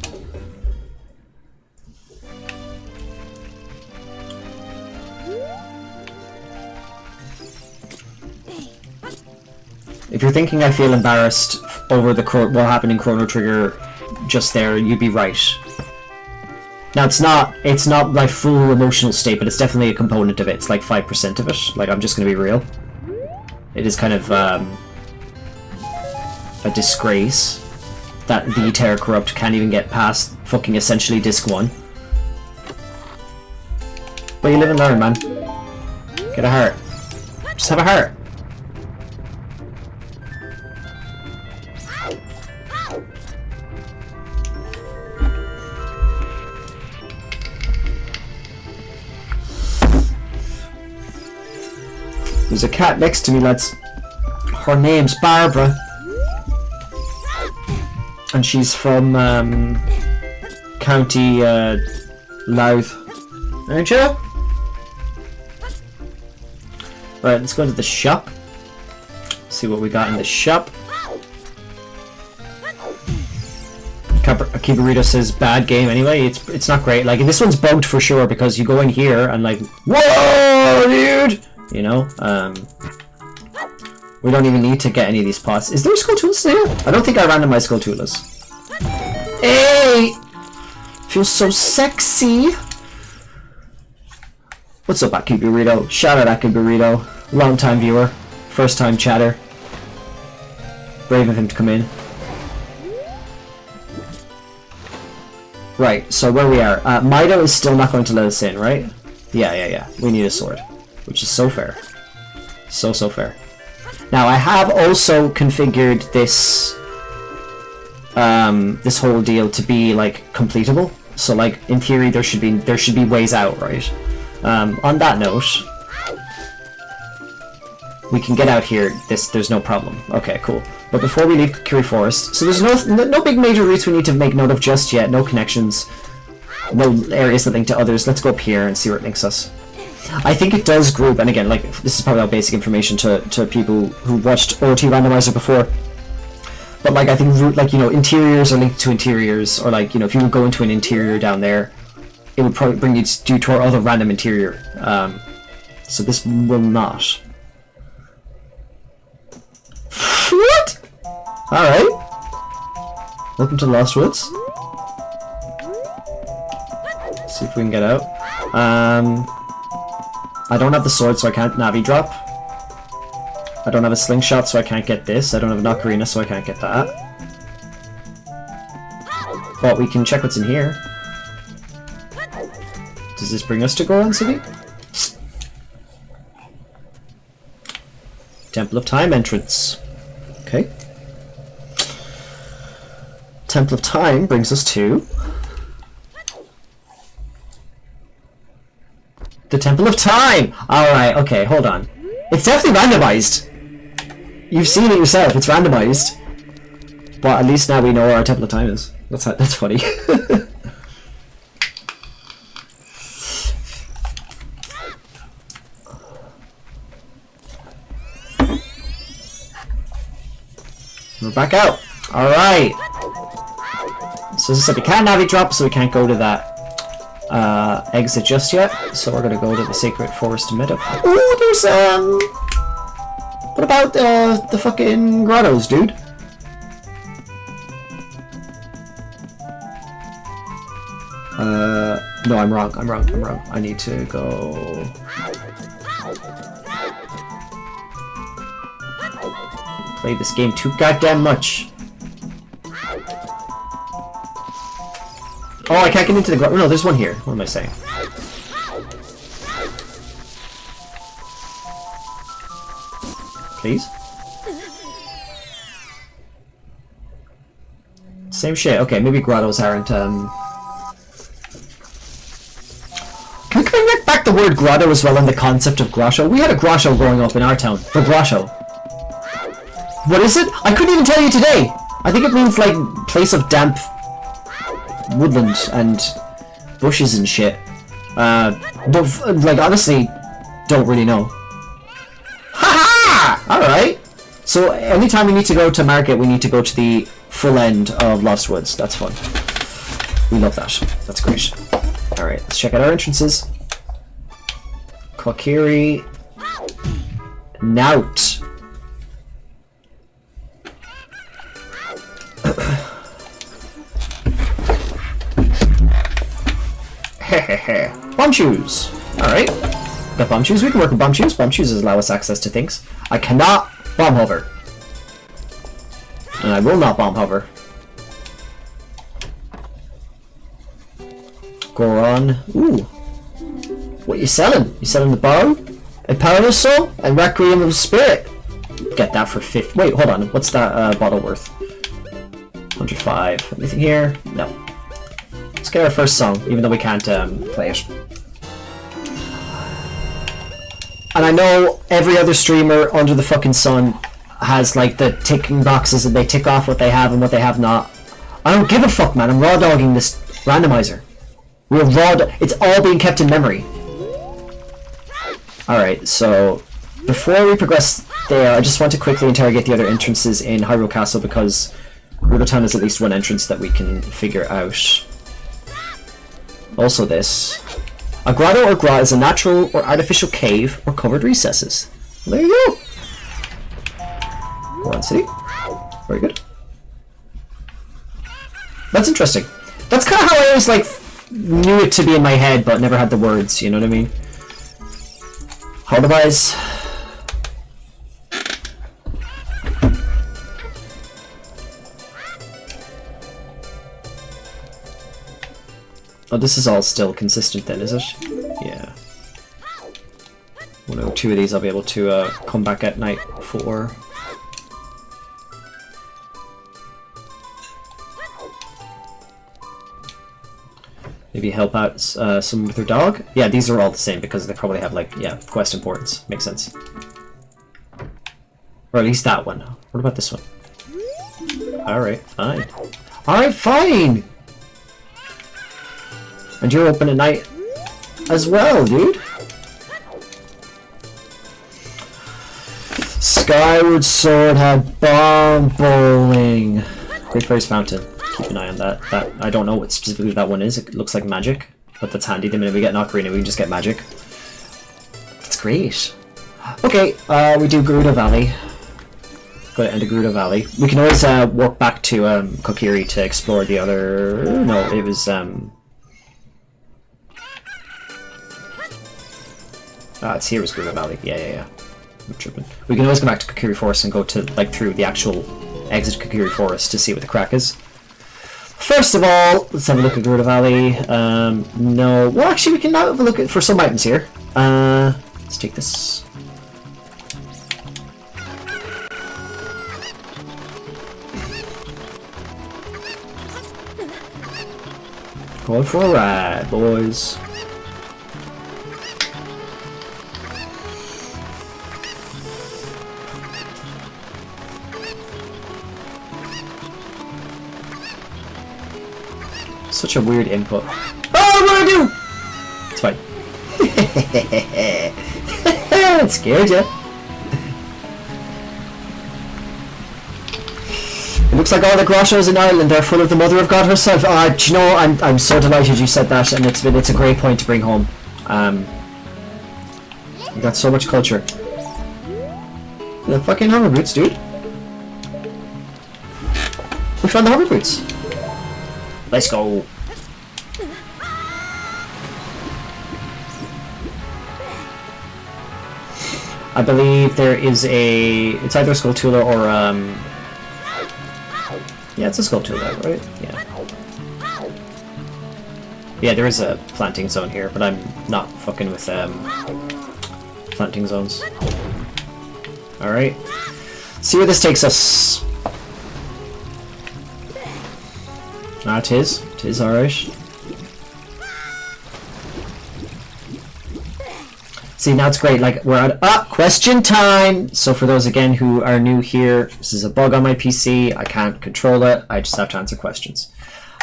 If you're thinking I feel embarrassed over the what happened in Chrono Trigger just there, you'd be right. Now it's not my full emotional state, but it's definitely a component of it. It's like 5% of it. Like, I'm just gonna be real. It is kind of a disgrace that the Terra Corrupt can't even get past fucking essentially disc 1. But you live and learn, man. Get a heart. Just have a heart. There's a cat next to me, lads. Her name's Barbara. And she's from County Louth. Aren't you? Right, let's go to the shop. See what we got in the shop. Kiburito says bad game anyway. It's not great. Like this one's bugged for sure because you go in here and like, whoa, dude. You know, we don't even need to get any of these pots. Is there Skulltulas there? I don't think I randomized Skulltulas. Hey, feels so sexy. What's up, Akiburito? Shout out Akiburito, long time viewer, first time chatter. Brave of him to come in. Right, so where we are. Mido is still not going to let us in, right? Yeah. We need a sword. Which is so fair. So fair. Now, I have also configured this... this whole deal to be, like, completable. So, like, in theory, there should be ways out, right? On that note... we can get out here. There's no problem. Okay, cool. But before we leave Kiri Forest, so there's no big major routes we need to make note of just yet. No connections, no areas that link to others. Let's go up here and see where it links us. I think it does group, and again, like this is probably all basic information to people who watched OOT Randomizer before. But like I think like interiors are linked to interiors, or like if you would go into an interior down there, it would probably bring you to our other random interior. So this will not. What? Alright. Welcome to Lost Woods. Let's see if we can get out. I don't have the sword, so I can't Navi drop. I don't have a slingshot, so I can't get this. I don't have an ocarina, so I can't get that. But we can check what's in here. Does this bring us to Goron City? Temple of Time entrance. Okay. Temple of Time brings us to... the Temple of Time! Alright, okay, hold on. It's definitely randomized! You've seen it yourself, it's randomized. But at least now we know where our Temple of Time is. That's funny. We're back out. Alright. So as I said, we can't Navi drop, so we can't go to that exit just yet. So we're gonna go to the Sacred Forest Meadow. Oh, there's what about the fucking grottos, dude? No, I'm wrong. I need to go... Played this game too goddamn much. Oh, I can't get into the grotto. No, there's one here. What am I saying? Please? Same shit. Okay, maybe grottos aren't, Can we bring back the word grotto as well and the concept of grotto? We had a grotto growing up in our town. The grotto. What is it? I couldn't even tell you today! I think it means, like, place of damp woodland and bushes and shit. But, like, honestly, don't really know. Ha-ha! Alright. So, anytime we need to go to market, we need to go to the full end of Lost Woods. That's fun. We love that. That's great. Alright, let's check out our entrances. Kokiri. Nout. Bomb shoes! Alright. Got bomb shoes. We can work with bomb shoes. Bomb shoes allow us access to things. I cannot bomb hover. And I will not bomb hover. Goron. Ooh. What you selling? You selling the bow? A Powerless Soul? And Requiem of Spirit? Get that for 50. Wait, hold on. What's that bottle worth? 105. Anything here? No. Let's get our first song, even though we can't play it. And I know every other streamer under the fucking sun has like the ticking boxes and they tick off what they have and what they have not. I don't give a fuck, man. I'm raw dogging this randomizer. It's all being kept in memory. Alright, so before we progress there, I just want to quickly interrogate the other entrances in Hyrule Castle because Gerudo Town is at least one entrance that we can figure out. Also this. A grotto or grot is a natural or artificial cave or covered recesses. There you go. One city. Very good. That's interesting. That's kind of how I always like knew it to be in my head, but never had the words. You know what I mean? Otherwise, oh, this is all still consistent then, is it? Yeah. One or two of these I'll be able to come back at night for. Maybe help out someone with their dog? Yeah, these are all the same because they probably have, like, yeah, quest importance. Makes sense. Or at least that one. What about this one? Alright, fine. Alright, fine! And you're open at night as well, dude. Skyward Sword had bomb bowling. Great Fairy's Fountain. Keep an eye on that. I don't know what specifically that one is. It looks like magic, but that's handy. The minute we get an ocarina, we can just get magic. That's great. Okay, we do Gerudo Valley. Go to end of Gerudo Valley. We can always walk back to Kokiri to explore the other. No, it was it's here was Gerudo Valley. Yeah. I'm tripping. We can always go back to Kokiri Forest and go to like through the actual exit Kokiri Forest to see what the crack is. First of all, let's have a look at Gerudo Valley. No. Well, actually, we can now have a look for some items here. Let's take this. Going for a ride, boys. Such a weird input. Oh, what do I do? It's fine. It scared you. It looks like all the grottos in Ireland are full of the Mother of God herself. Do you know, I'm so delighted you said that, and it's a great point to bring home. You got so much culture. The fucking hover boots, dude. We found the hover boots. Let's go. I believe there is it's either a Skulltula or yeah, it's a Skulltula, right? Yeah. Yeah, there is a planting zone here, but I'm not fucking with planting zones. Alright. See where this takes us. Ah, it is. It is alright. See, now it's great. Like, we're at question time! So for those, again, who are new here, this is a bug on my PC. I can't control it. I just have to answer questions.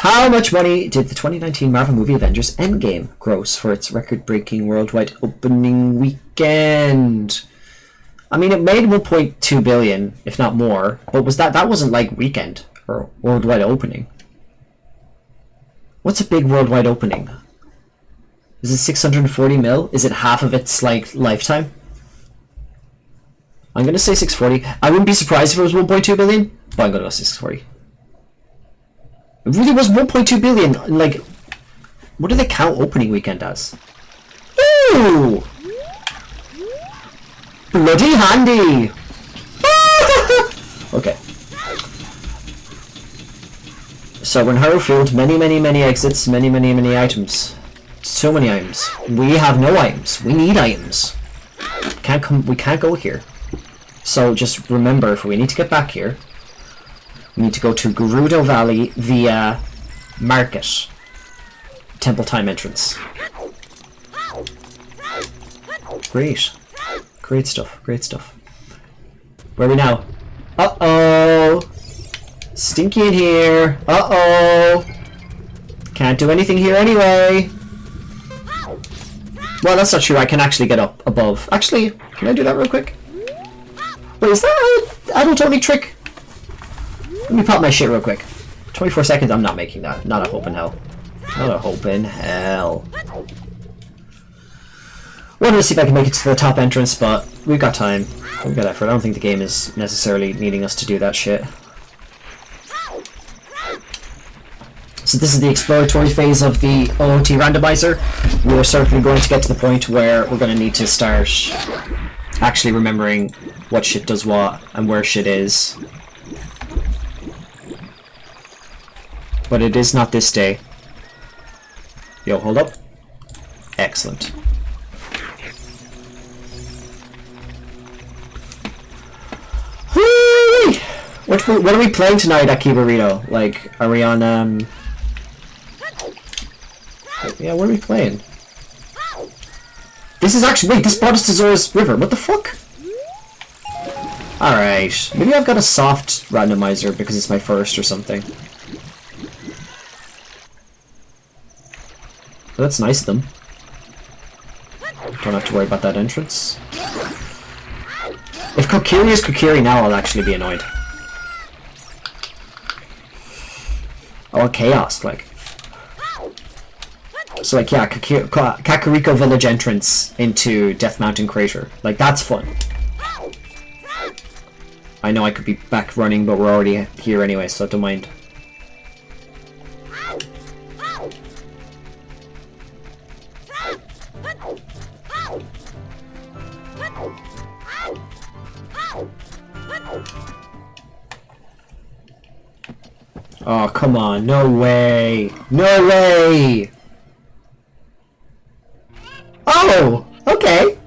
How much money did the 2019 Marvel movie Avengers Endgame gross for its record-breaking worldwide opening weekend? I mean, it made 1.2 billion, if not more. But was that wasn't like weekend or worldwide opening. What's a big worldwide opening? Is it 640 mil? Is it half of its like lifetime? I'm gonna say 640. I wouldn't be surprised if it was 1.2 billion, but I'm gonna go 640. It really was 1.2 billion. Like, what do they count opening weekend as? Ooh! Bloody handy! Okay. So we're in Hyrule Field, many exits, many items. So many items. We have no items. We need items. We can't go here. So just remember, if we need to get back here, we need to go to Gerudo Valley via Market. Temple Time entrance. Great. Great stuff, great stuff. Where are we now? Uh-oh! Stinky in here! Uh-oh! Can't do anything here anyway! Well, that's not true. I can actually get up above. Actually, can I do that real quick? Wait, is that an adult-only trick? Let me pop my shit real quick. 24 seconds, I'm not making that. Not a hope in hell. Not a hope in hell. Wanted to see if I can make it to the top entrance, but we've got time. We've got effort. I don't think the game is necessarily needing us to do that shit. So this is the exploratory phase of the OOT randomizer. We're certainly going to get to the point where we're going to need to start actually remembering what shit does what and where shit is. But it is not this day. Yo, hold up. Excellent. What are we playing tonight at Kibarito? Like, are we on, yeah, what are we playing? This is actually- wait, this brought us to Zora's River. What the fuck? Alright. Maybe I've got a soft randomizer because it's my first or something. Well, that's nice of them. Don't have to worry about that entrance. If Kokiri is Kokiri now, I'll actually be annoyed. Or chaos, like. So, like, yeah, Kakariko Village entrance into Death Mountain Crater. Like, that's fun. I know I could be back running, but we're already here anyway, so don't mind. Oh, come on. No way. No way! Oh! Okay.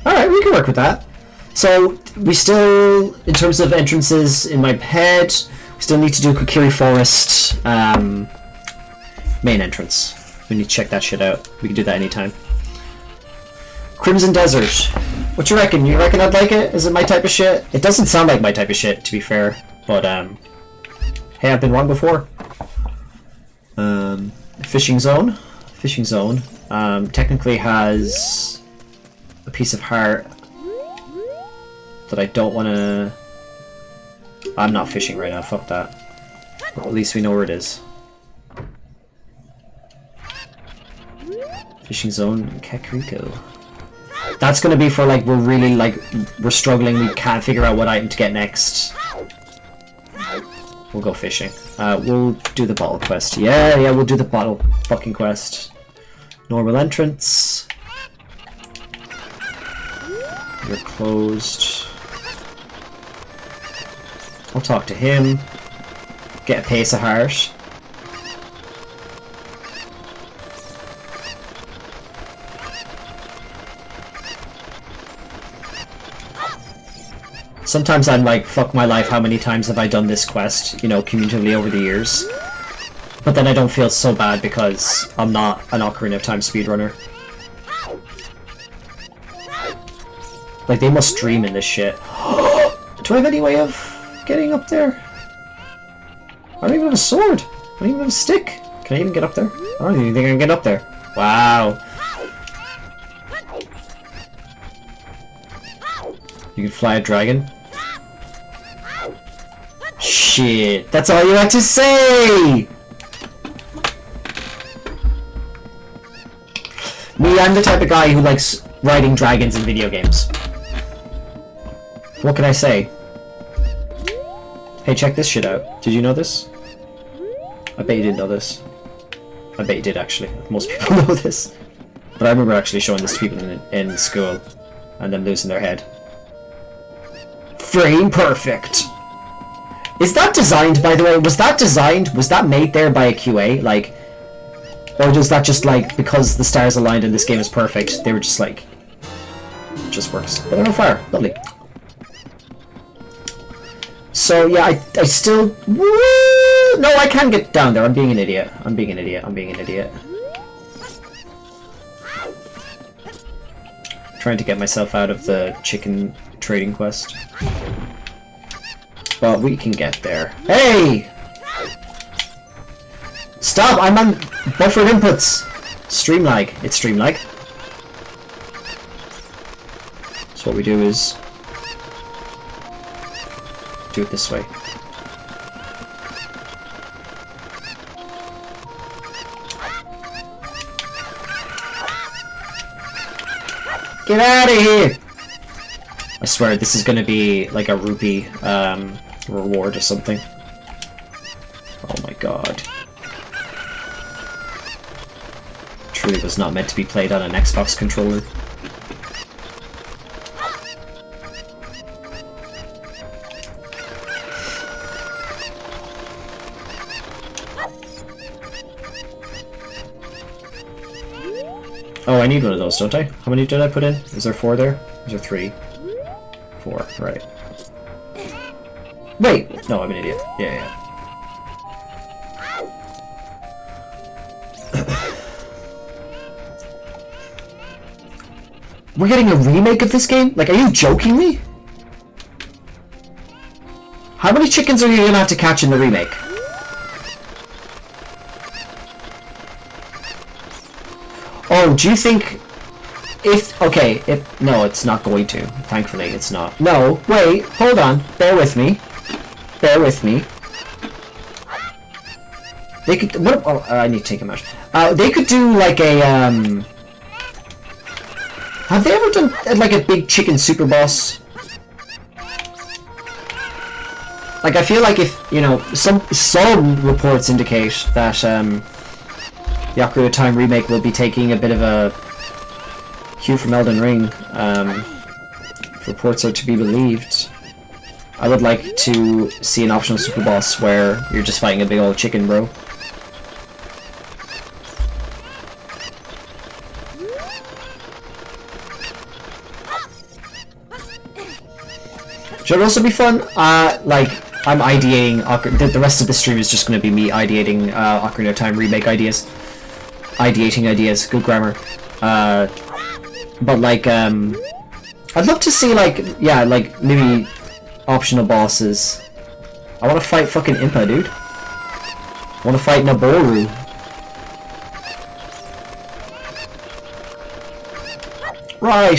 Alright, we can work with that. So, we still, in terms of entrances in my head, we still need to do Kokiri Forest, main entrance. We need to check that shit out. We can do that anytime. Crimson Desert. What you reckon? You reckon I'd like it? Is it my type of shit? It doesn't sound like my type of shit, to be fair. But, hey, I've been wrong before. Fishing Zone. Fishing Zone. Technically has a piece of heart that I don't want to... I'm not fishing right now, fuck that. But at least we know where it is. Fishing Zone, Kakariko. That's gonna be for, like, we're really, like, we're struggling, we can't figure out what item to get next. We'll go fishing. We'll do the bottle quest. Yeah, we'll do the bottle fucking quest. Normal entrance. You're closed. I'll talk to him. Get a pace of heart. Sometimes I'm like, fuck my life, how many times have I done this quest, you know, cumulatively over the years? But then I don't feel so bad because I'm not an Ocarina of Time speedrunner. Like, they must dream in this shit. Do I have any way of getting up there? I don't even have a sword. I don't even have a stick. Can I even get up there? I don't even think I can get up there. Wow. You can fly a dragon? Shit, that's all you have to say! Me, I'm the type of guy who likes riding dragons in video games. What can I say? Hey, check this shit out. Did you know this? I bet you didn't know this. I bet you did, actually. Most people know this. But I remember actually showing this to people in school, and them losing their head. Frame perfect! Is that designed, by the way? Was that made there by a QA? Like, or does that just, like, because the stars aligned and this game is perfect, they were just like, it just works. But I'm on fire. Lovely. So, yeah, I still... Woo! No, I can get down there. I'm being an idiot. I'm being an idiot. trying to get myself out of the chicken trading quest. But we can get there. Hey! Stop! I'm on buffered inputs! Stream lag. It's stream lag. So what we do is do it this way. Get out of here! I swear this is gonna be like a rupee reward or something. Oh my god. Truly was not meant to be played on an Xbox controller. Oh, I need one of those, don't I? How many did I put in? Is there 4 there? Is there 3? 4, right. Wait! No, I'm an idiot. Yeah. We're getting a remake of this game? Like, are you joking me? How many chickens are you gonna have to catch in the remake? Oh, do you think... no, it's not going to. Thankfully, it's not. No, wait, hold on. Bear with me. Bear with me. They could... What? Oh, I need to take a match. They could do, like, a, Have they ever done, like, a big chicken super boss? Like, I feel like if, you know, some reports indicate that, the Ocarina of Time remake will be taking a bit of a cue from Elden Ring, if reports are to be believed. I would like to see an optional super boss where you're just fighting a big old chicken, bro. Should also be fun, like, I'm ideating, the rest of the stream is just going to be me ideating Ocarina of Time remake ideas. Ideating ideas, good grammar. But like, I'd love to see, like, yeah, like, maybe optional bosses. I want to fight fucking Impa, dude. I want to fight Naboru. Right.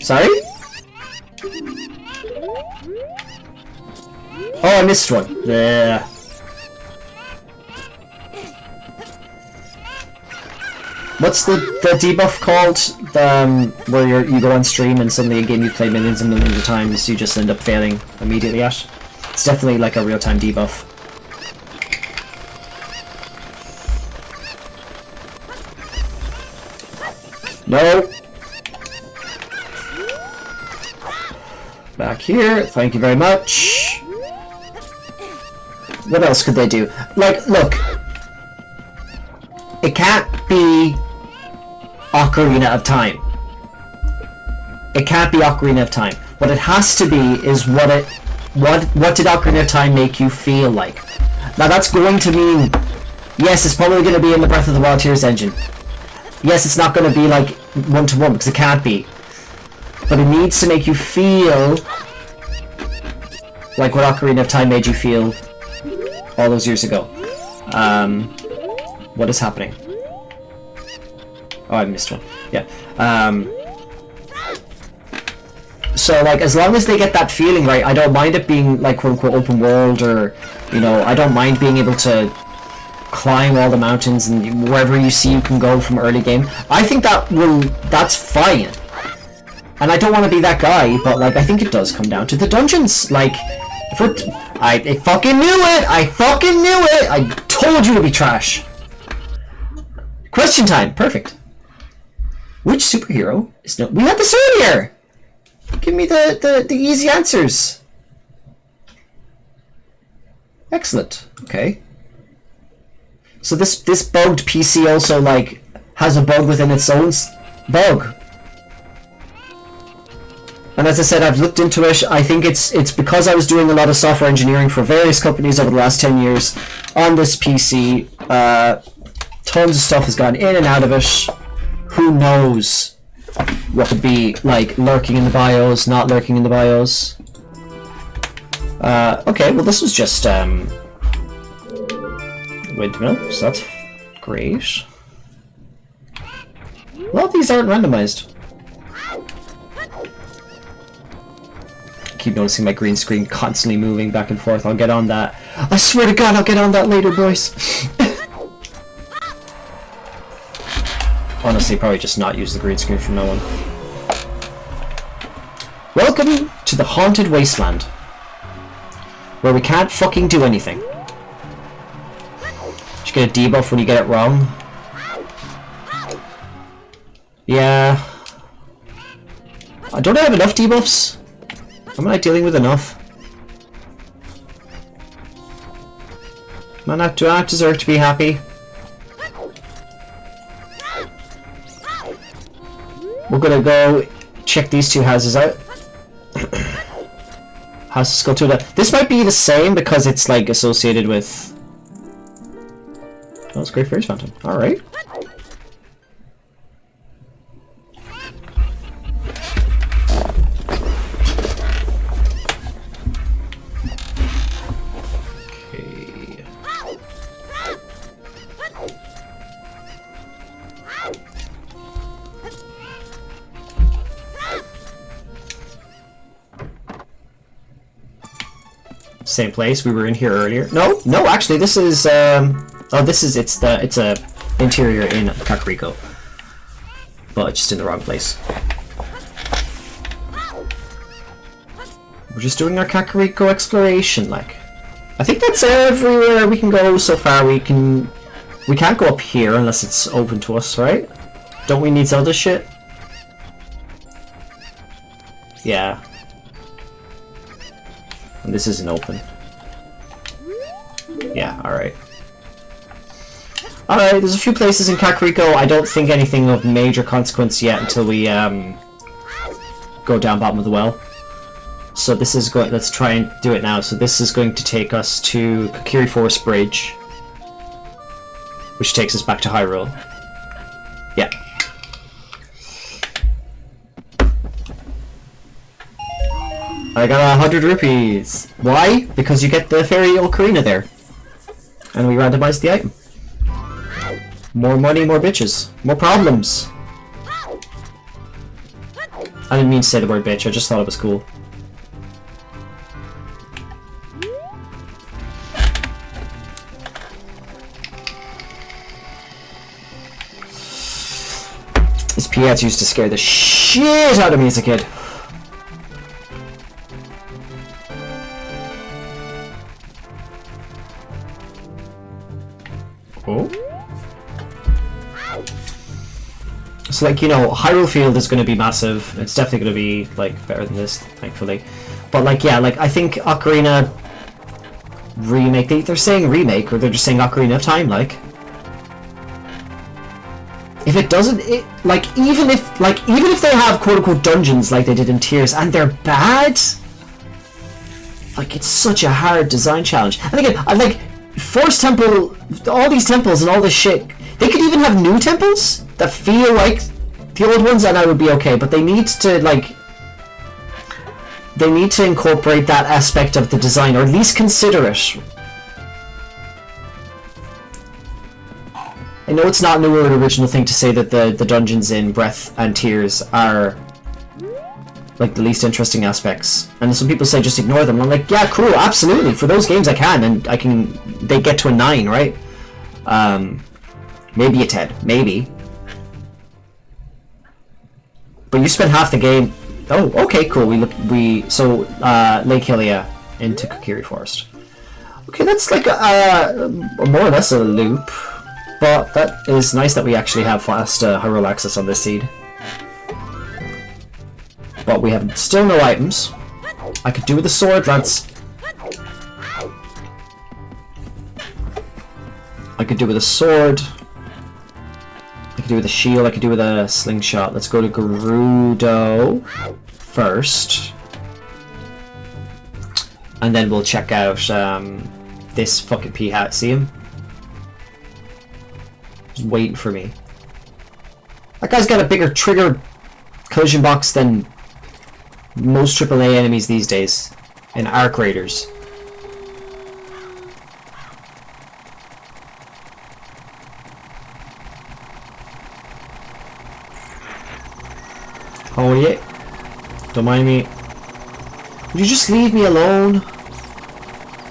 Sorry? Oh, I missed one. Yeah. What's the debuff called? Where you go on stream and suddenly a game you've played millions and millions of times you just end up failing immediately at? It's definitely like a real-time debuff. No! Back here, thank you very much. What else could they do? Like, look. It can't be Ocarina of Time. It can't be Ocarina of Time. What it has to be is what did Ocarina of Time make you feel like? Now that's going to mean, yes, it's probably going to be in the Breath of the Wild Tears engine. Yes, it's not going to be like one-to-one because it can't be. But it needs to make you feel like what Ocarina of Time made you feel all those years ago. What is happening? Oh, I missed one. Yeah. So, like, as long as they get that feeling right, I don't mind it being, like, quote-unquote open world, or, you know, I don't mind being able to climb all the mountains and wherever you see you can go from early game. I think that's fine. And I don't want to be that guy, but, like, I think it does come down to the dungeons. Like, I fucking knew it! I fucking knew it! I told you to be trash! Question time! Perfect. Which superhero is no... We had this earlier! Give me the easy answers. Excellent. Okay. So this bugged PC also, like, has a bug within its own bug. And as I said, I've looked into it. I think it's because I was doing a lot of software engineering for various companies over the last 10 years on this PC. Tons of stuff has gone in and out of it. who knows what could be like lurking in the bios, not lurking in the bios. Okay, well this was just wait a minute, so that's great. A lot of these aren't randomized. I keep noticing my green screen constantly moving back and forth. I'll get on that. I swear to God, I'll get on that later, boys. Honestly, probably just not use the green screen from now on. Welcome to the Haunted Wasteland, where we can't fucking do anything. Just get a debuff when you get it wrong. Yeah. Don't I have enough debuffs? Am I dealing with enough? Do I not deserve to be happy? We're gonna go check these two houses out. House of Skulltula. This might be the same because it's like associated with... Oh, it's Great Fairies Fountain. Alright. Same place. We were in here earlier. No, actually, this is it's a interior in Kakariko, but just in the wrong place. We're just doing our Kakariko exploration, like. I think that's everywhere we can go so far. We can't go up here unless it's open to us, right? Don't we need Zelda shit? Yeah. And this isn't open. Yeah, alright. Alright, there's a few places in Kakariko. I don't think anything of major consequence yet until we go down bottom of the well. So this is going. Let's try and do it now. So this is going to take us to Kokiri Forest Bridge, which takes us back to Hyrule. Yeah. I got 100 rupees. Why? Because you get the fairy ocarina there. And we randomized the item. More money, more bitches. More problems. I didn't mean to say the word bitch, I just thought it was cool. This Piats used to scare the shit out of me as a kid. Oh. So, like, you know, Hyrule Field is going to be massive. It's definitely going to be, like, better than this, thankfully. But, like, yeah, like, I think Ocarina remake, they're saying remake, or they're just saying Ocarina of Time, like. If it doesn't, like, even if they have quote-unquote dungeons like they did in Tears, and they're bad, like, it's such a hard design challenge. And again, I like, Forest Temple, all these temples and all this shit, they could even have new temples that feel like the old ones, and I would be okay, but they need to, like, they need to incorporate that aspect of the design, or at least consider it. I know it's not new or an original thing to say that the dungeons in Breath and Tears are like the least interesting aspects, and some people say just ignore them. I'm like, yeah, cool, absolutely. For those games, I can, and I can. They get to a 9, right? Maybe a 10, maybe. But you spend half the game. Oh, okay, cool. So Lake Hylia into Kokiri Forest. Okay, that's like more or less a loop. But that is nice that we actually have fast Hyrule access on this seed. But we have still no items. I could do with a sword, lads. I could do with a sword. I could do with a shield. I could do with a slingshot. Let's go to Gerudo first. And then we'll check out this fucking P-hat. See him? Just waiting for me. That guy's got a bigger trigger collision box than most AAA enemies these days. And arc raiders. Oh yeah. Don't mind me. Would you just leave me alone?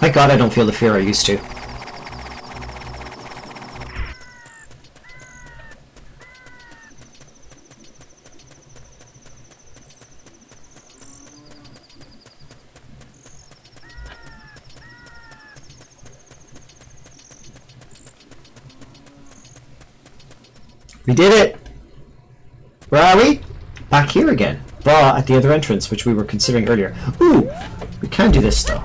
Thank God I don't feel the fear I used to. We did it! Where are we? Back here again. But at the other entrance, which we were considering earlier. Ooh! We can do this though.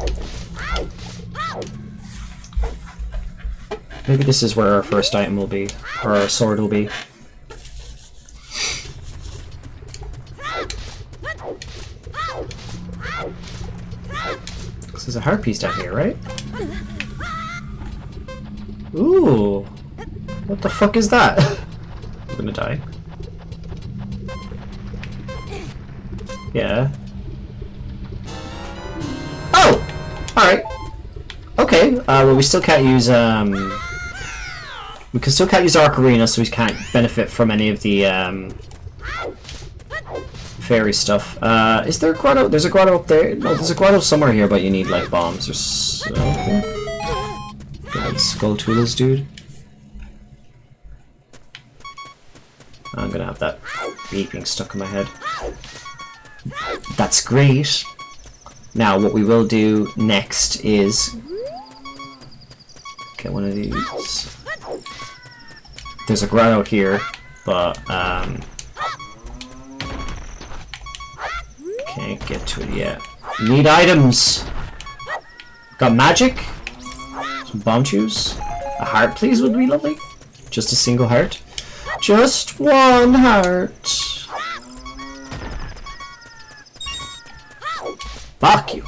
Maybe this is where our first item will be. Or our sword will be. There's a heart piece down here, right? Ooh! What the fuck is that? I'm gonna die. Yeah. Oh! Alright. Okay, well we still can't use, we still can't use Arc Arena, so we can't benefit from any of the, fairy stuff. Is there a grotto? There's a grotto up there. No, there's a grotto somewhere here, but you need, like, bombs or something. Get, like, skull tools, dude. I'm gonna have that beeping stuck in my head. That's great. Now, what we will do next is get one of these. There's a grotto here, but can't get to it yet. Need items. Got magic. Some bomb juice. A heart, please, would be lovely. Just a single heart. Just one heart. Fuck you.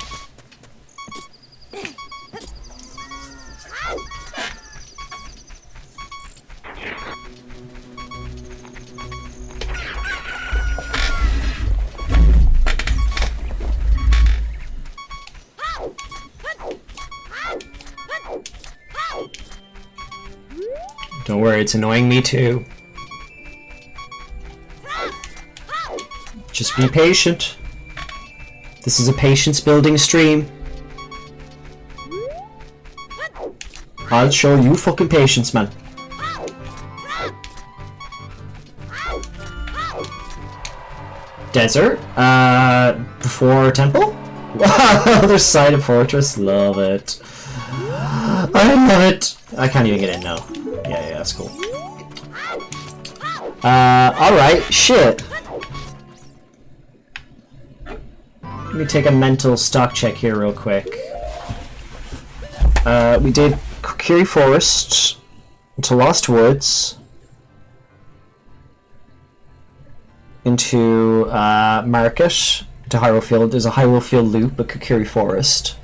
Don't worry, it's annoying me too. Just be patient. This is a patience building stream. I'll show you fucking patience, man. Desert? Before temple? Other side of fortress? Love it. I love it. I can't even get in now. Yeah, that's cool. Alright, shit. Let me take a mental stock check here real quick. We did Kokiri Forest into Lost Woods into Market to Hyrule Field. There's a Hyrule Field loop at Kokiri Forest.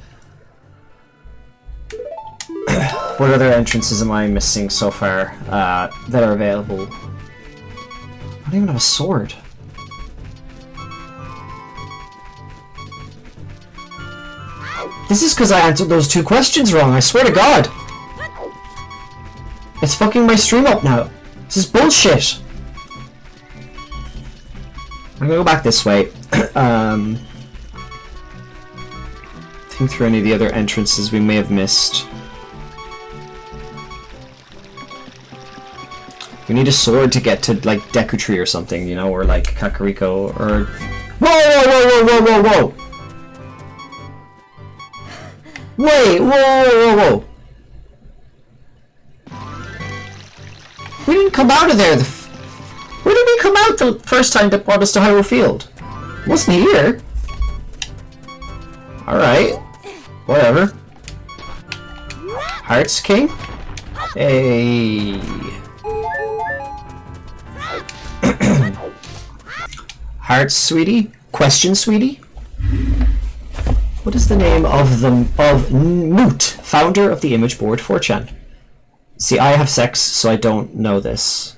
What other entrances am I missing so far that are available? I don't even have a sword. This is because I answered those two questions wrong, I swear to God! It's fucking my stream up now. This is bullshit! I'm gonna go back this way. Think through any of the other entrances we may have missed. We need a sword to get to, like, Deku Tree or something, you know, or, like, Kakariko, or... Whoa, whoa, whoa, whoa, whoa, whoa, whoa! Wait, whoa, whoa, whoa, whoa! We didn't come out of there Where did we come out the first time that brought us to Hyrule Field? It wasn't here. Alright. Whatever. Hearts King? Hey. Hearts, sweetie? Question, sweetie? What is the name of Moot, founder of the image board 4chan? See, I have sex, so I don't know this.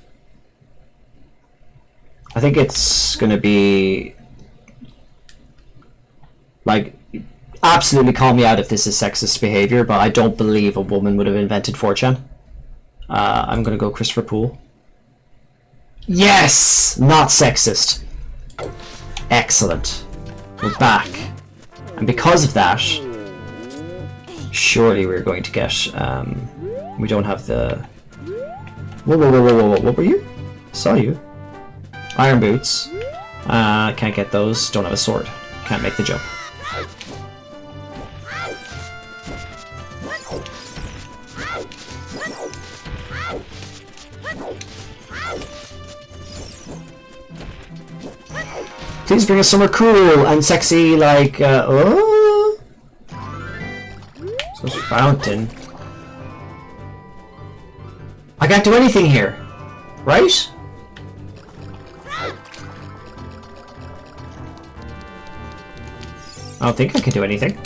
I think it's gonna be like, absolutely call me out if this is sexist behavior, but I don't believe a woman would have invented 4chan. I'm gonna go Christopher Poole. Yes! Not sexist. Excellent. We're back. And because of that, surely we're going to get, we don't have the... Whoa, what were you? Saw you. Iron boots. Can't get those. Don't have a sword. Can't make the jump. Please bring us somewhere cool and sexy, like, oh! So it's fountain. I can't do anything here, right? I don't think I can do anything.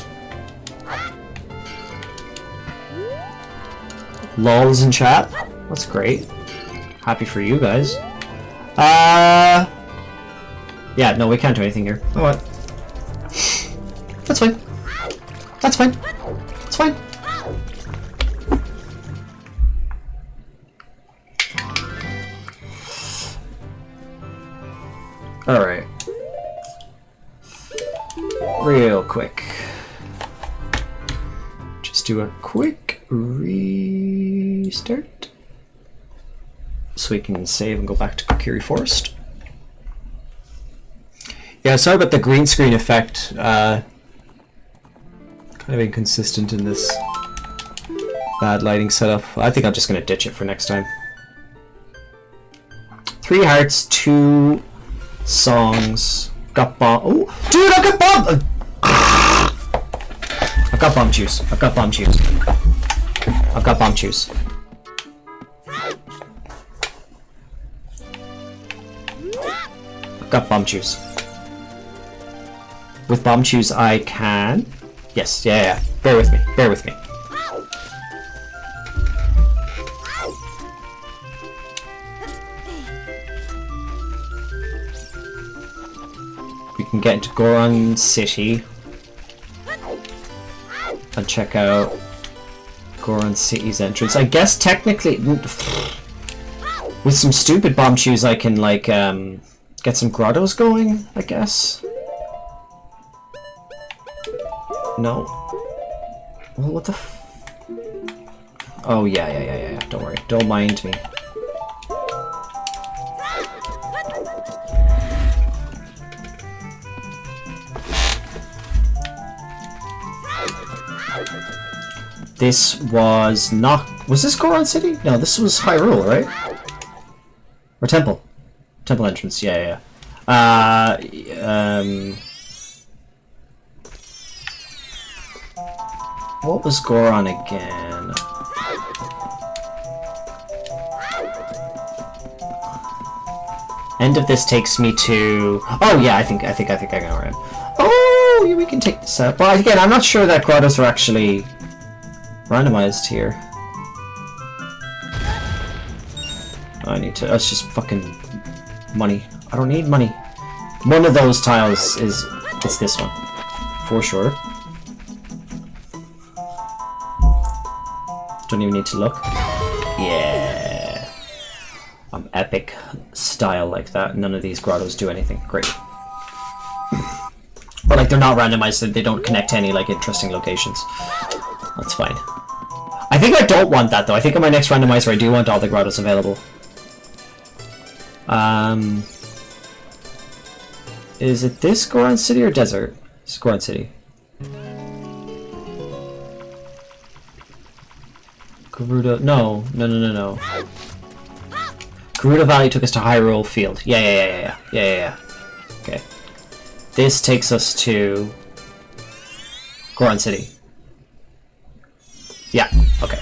Lols in chat. That's great. Happy for you guys. Yeah, no, we can't do anything here. Oh, what? That's fine. That's fine. It's fine. Alright. Real quick. Just do a quick restart. So we can save and go back to Kokiri Forest. Yeah, sorry about the green screen effect. Kind of inconsistent in this bad lighting setup. I think I'm just going to ditch it for next time. 3 hearts, 2 songs. Got bomb. Oh, dude, I got bomb! I've got bomb juice. I've got bomb juice. I've got bomb juice. I've got bomb juice. With bomb juice, I can. Yes, yeah. Bear with me. Bear with me. We can get into Goron City and check out Goron City's entrance. I guess technically, with some stupid bomb shoes, I can like get some grottos going. I guess. No. Well, what the f... Oh, yeah. Don't worry. Don't mind me. This was not... Was this Goron City? No, this was Hyrule, right? Or Temple. Temple entrance, yeah. What was Goron again? End of this takes me to... Oh yeah, I think I know where I am. Oh, yeah, we can take this out. Well, again, I'm not sure that grottos are actually randomized here. I need to... That's just fucking money. I don't need money. One of those tiles is... It's this one. For sure. Don't even need to look. Yeah. I'm epic style like that. None of these grottos do anything. Great. But like they're not randomized, so they don't connect to any like interesting locations. That's fine. I think I don't want that though. I think on my next randomizer I do want all the grottos available. Is it this Goron City or Desert? It's Goron City. Gerudo... No. Gerudo Valley took us to Hyrule Field. Yeah. Okay. This takes us to... Goron City. Yeah, okay.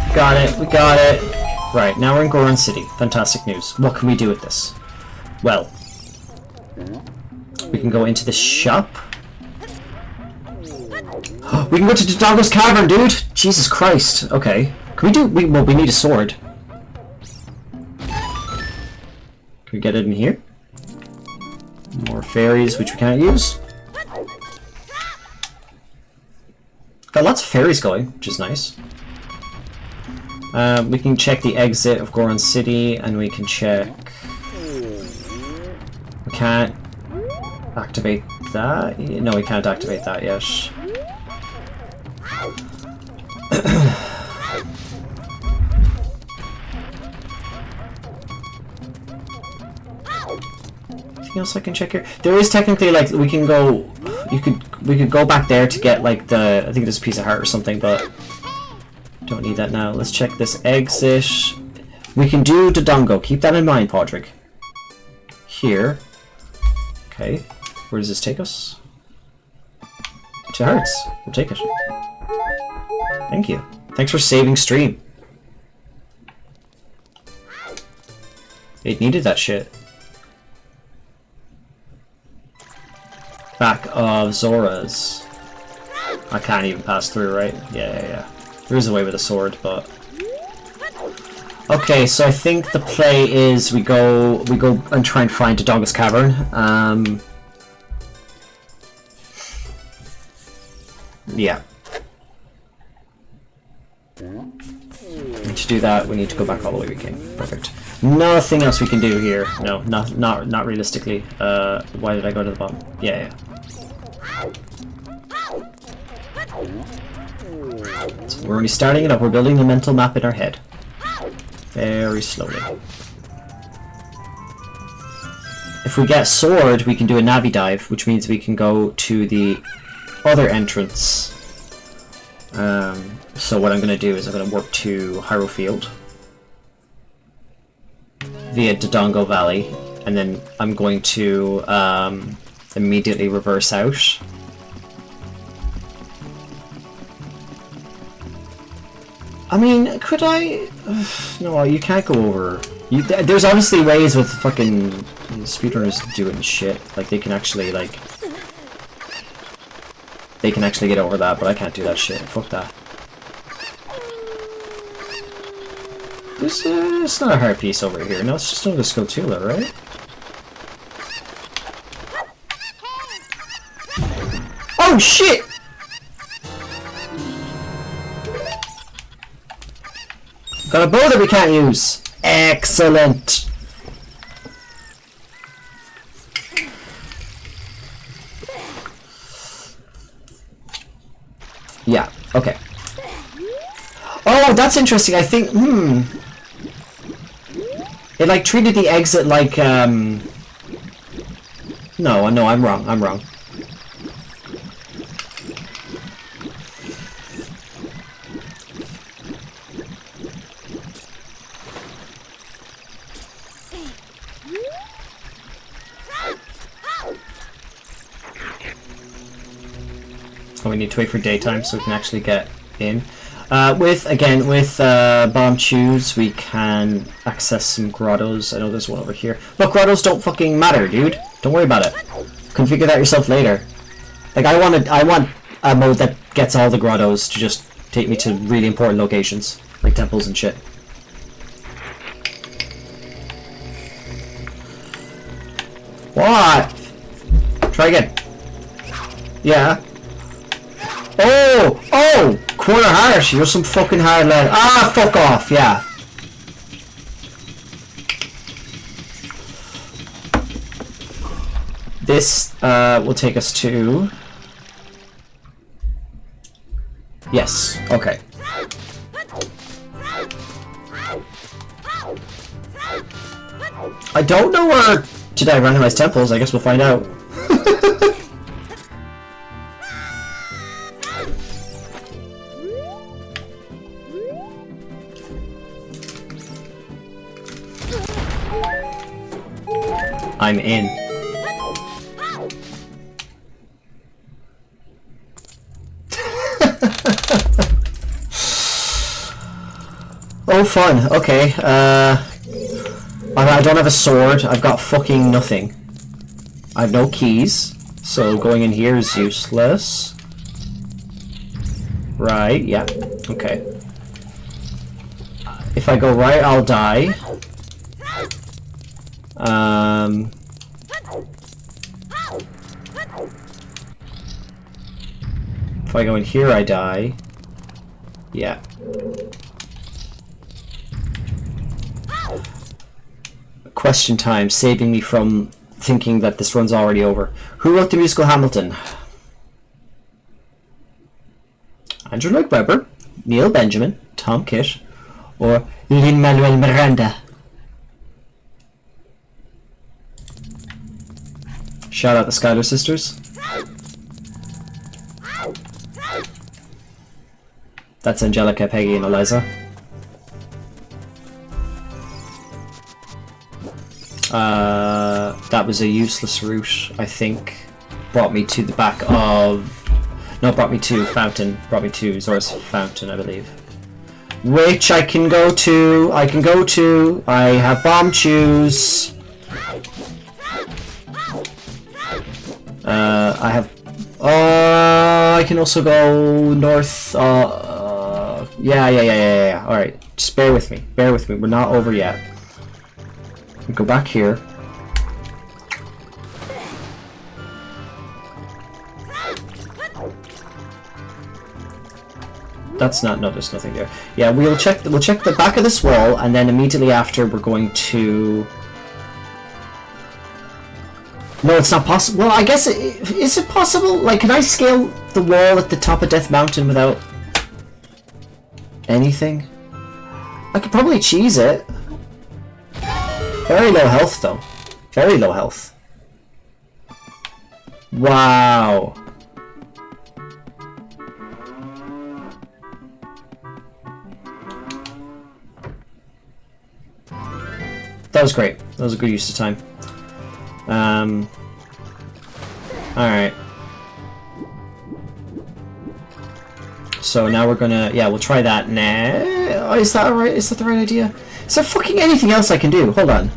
We got it. Right, now we're in Goron City. Fantastic news. What can we do with this? Well... We can go into the shop. We can go to Dodongo's Cavern, dude! Jesus Christ. Okay. Can we do... well, we need a sword. Can we get it in here? More fairies, which we can't use. Got lots of fairies going, which is nice. We can check the exit of Goron City, and we can check... We can't activate that? No, we can't activate that yet. Anything else I can check here? There is technically, like, we can go... we could go back there to get, like, the... I think there's a piece of heart or something, but... Don't need that now. Let's check this exit. We can do Dodongo. Keep that in mind, Podrick. Here. Okay. Where does this take us? To hearts. We'll take it. Thank you. Thanks for saving stream. It needed that shit. Back of Zora's. I can't even pass through, right? Yeah. There is a way with a sword, but... Okay, so I think the play is we go and try and find Dodongo's Cavern. Yeah. To do that, we need to go back all the way we came. Perfect. Nothing else we can do here. No, not realistically. Why did I go to the bottom? Yeah. So we're only starting it up. We're building the mental map in our head. Very slowly. If we get sword, we can do a Navi dive, which means we can go to the other entrance. So what I'm going to do is I'm going to warp to Hyrule Field via Dodongo Valley, and then I'm going to immediately reverse out. I mean, could I? No, you can't go over. There's obviously ways with fucking speedrunners doing shit. Like they can actually get over that, but I can't do that shit. Fuck that. It's not a hard piece over here. No, it's just another Scotula, right? Oh shit! Got a bow that we can't use. Excellent. Yeah. Okay. Oh, that's interesting. I think. It like treated the exit like. No, I'm wrong. We need to wait for daytime so we can actually get in. With Bomb Chews, we can access some grottos. I know there's one over here. Look, grottos don't fucking matter, dude. Don't worry about it. Configure that yourself later. Like, I want a mode that gets all the grottos to just take me to really important locations, like temples and shit. What? Try again. Yeah. Oh! Quarter heart! You're some fucking hard lad. Ah, fuck off, yeah. This will take us to... Yes, okay. I don't know where to die randomized temples, I guess we'll find out. I'm in. Oh, fun. Okay. I don't have a sword. I've got fucking nothing. I have no keys, so going in here is useless. Right, yeah. Okay. If I go right, I'll die. If I go in here, I die. Yeah. Question time, saving me from thinking that this run's already over. Who wrote the musical Hamilton? Andrew Lloyd Webber, Neil Benjamin, Tom Kitt, or Lin-Manuel Miranda? Shout out the Schuyler sisters. That's Angelica, Peggy, and Eliza. That was a useless route, I think. Brought me to the back of... No, brought me to Fountain. Brought me to Zora's Fountain, I believe. Which I can go to. I have bomb shoes. I have... I can also go north. Yeah. Alright, just bear with me. Bear with me. We're not over yet. Go back here. That's not... No, there's nothing there. Yeah, we'll check the back of this wall, and then immediately after we're going to... No, it's not possible. Well, I guess... Is it possible? Like, can I scale the wall at the top of Death Mountain without... anything? I could probably cheese it. Very low health, though. Very low health. Wow. That was great. That was a good use of time. Alright. So now we're gonna... Yeah, we'll try that now. Oh, is that right? Is that the right idea? Is there fucking anything else I can do? Hold on.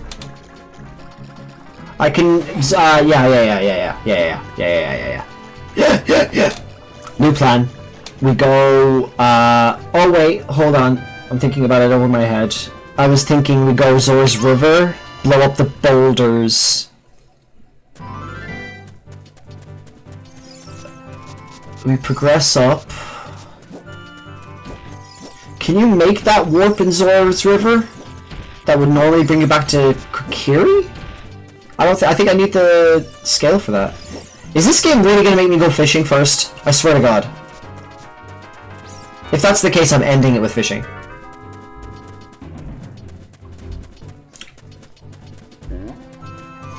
I can... Yeah. New plan. We go... Oh, wait. Hold on. I'm thinking about it over my head. I was thinking we go Zora's River, blow up the boulders. We progress up. Can you make that warp in Zora's River? That would normally bring you back to Kokiri? I think I need the scale for that. Is this game really gonna make me go fishing first? I swear to God. If that's the case, I'm ending it with fishing.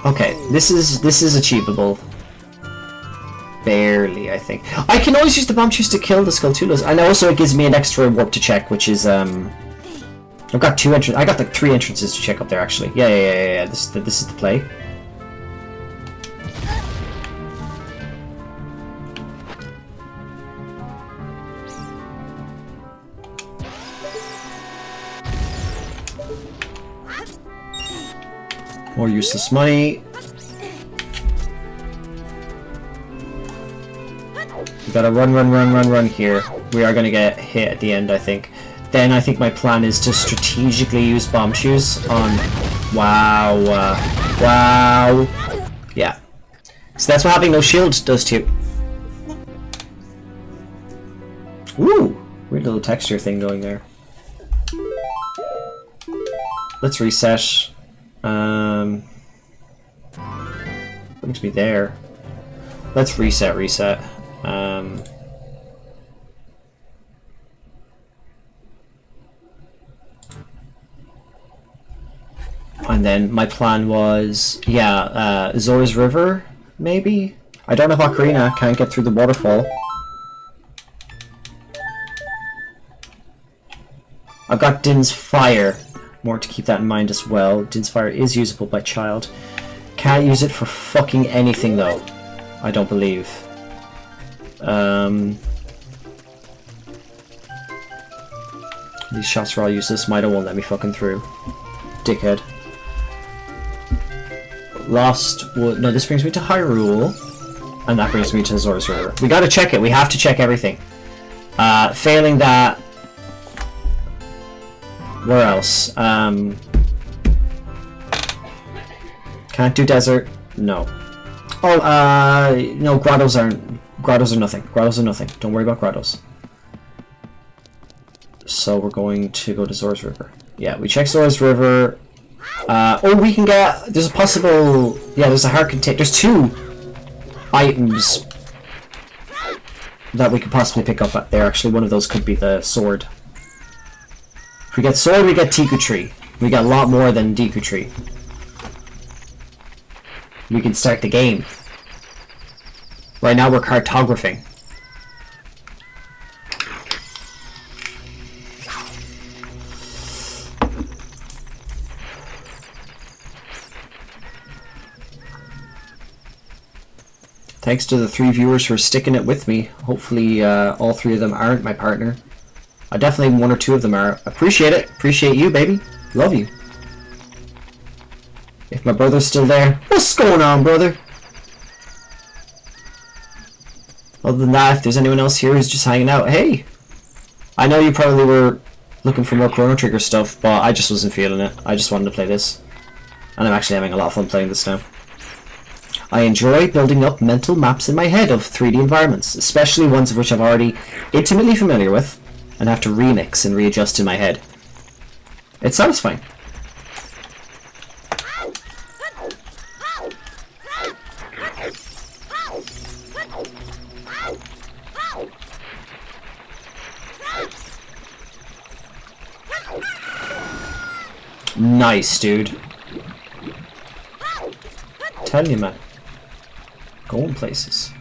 Okay, this is achievable. Barely, I think. I can always use the bomb shoes to kill the Skulltulas, and also it gives me an extra warp to check, which is I've got 2 entrances. I got like 3 entrances to check up there actually. Yeah. This is the play. More useless money. We gotta run here. We are gonna get hit at the end, I think. Then I think my plan is to strategically use bomb shoes on... Wow. Wow. Yeah. So that's what having no shield does to you. Ooh! Weird little texture thing going there. Let's reset. Brings me there. Let's reset. And then my plan was, yeah, Zora's River, maybe? I don't have Ocarina, can't get through the waterfall. I've got Din's Fire. More to keep that in mind as well. Din's Fire is usable by child. Can't use it for fucking anything though. I don't believe. These shots are all useless. Mida won't let me fucking through. Dickhead. Lost Wood. No, this brings me to Hyrule. And that brings me to Zora's River. We gotta check it. We have to check everything. Failing that... Where else? Can't do desert. No. Oh, no, grottos are nothing. Grottos are nothing. Don't worry about grottos. So we're going to go to Zora's River. Yeah, we check Zora's River. Oh, we can get... There's a possible... Yeah, there's a heart container. There's 2 items that we could possibly pick up there. Actually, one of those could be the sword. If we get sword, we get Tiku Tree. We got a lot more than Deku Tree. We can start the game. Right now we're cartographing. Thanks to the 3 viewers who are sticking it with me. Hopefully all 3 of them aren't my partner. Definitely 1 or 2 of them are. Appreciate it. Appreciate you, baby. Love you. If my brother's still there. What's going on, brother? Other than that, if there's anyone else here who's just hanging out, hey! I know you probably were looking for more Chrono Trigger stuff, but I just wasn't feeling it. I just wanted to play this. And I'm actually having a lot of fun playing this now. I enjoy building up mental maps in my head of 3D environments, especially ones of which I'm already intimately familiar with, and have to remix and readjust in my head. It's satisfying. Nice, dude. Tell you, man. Going places.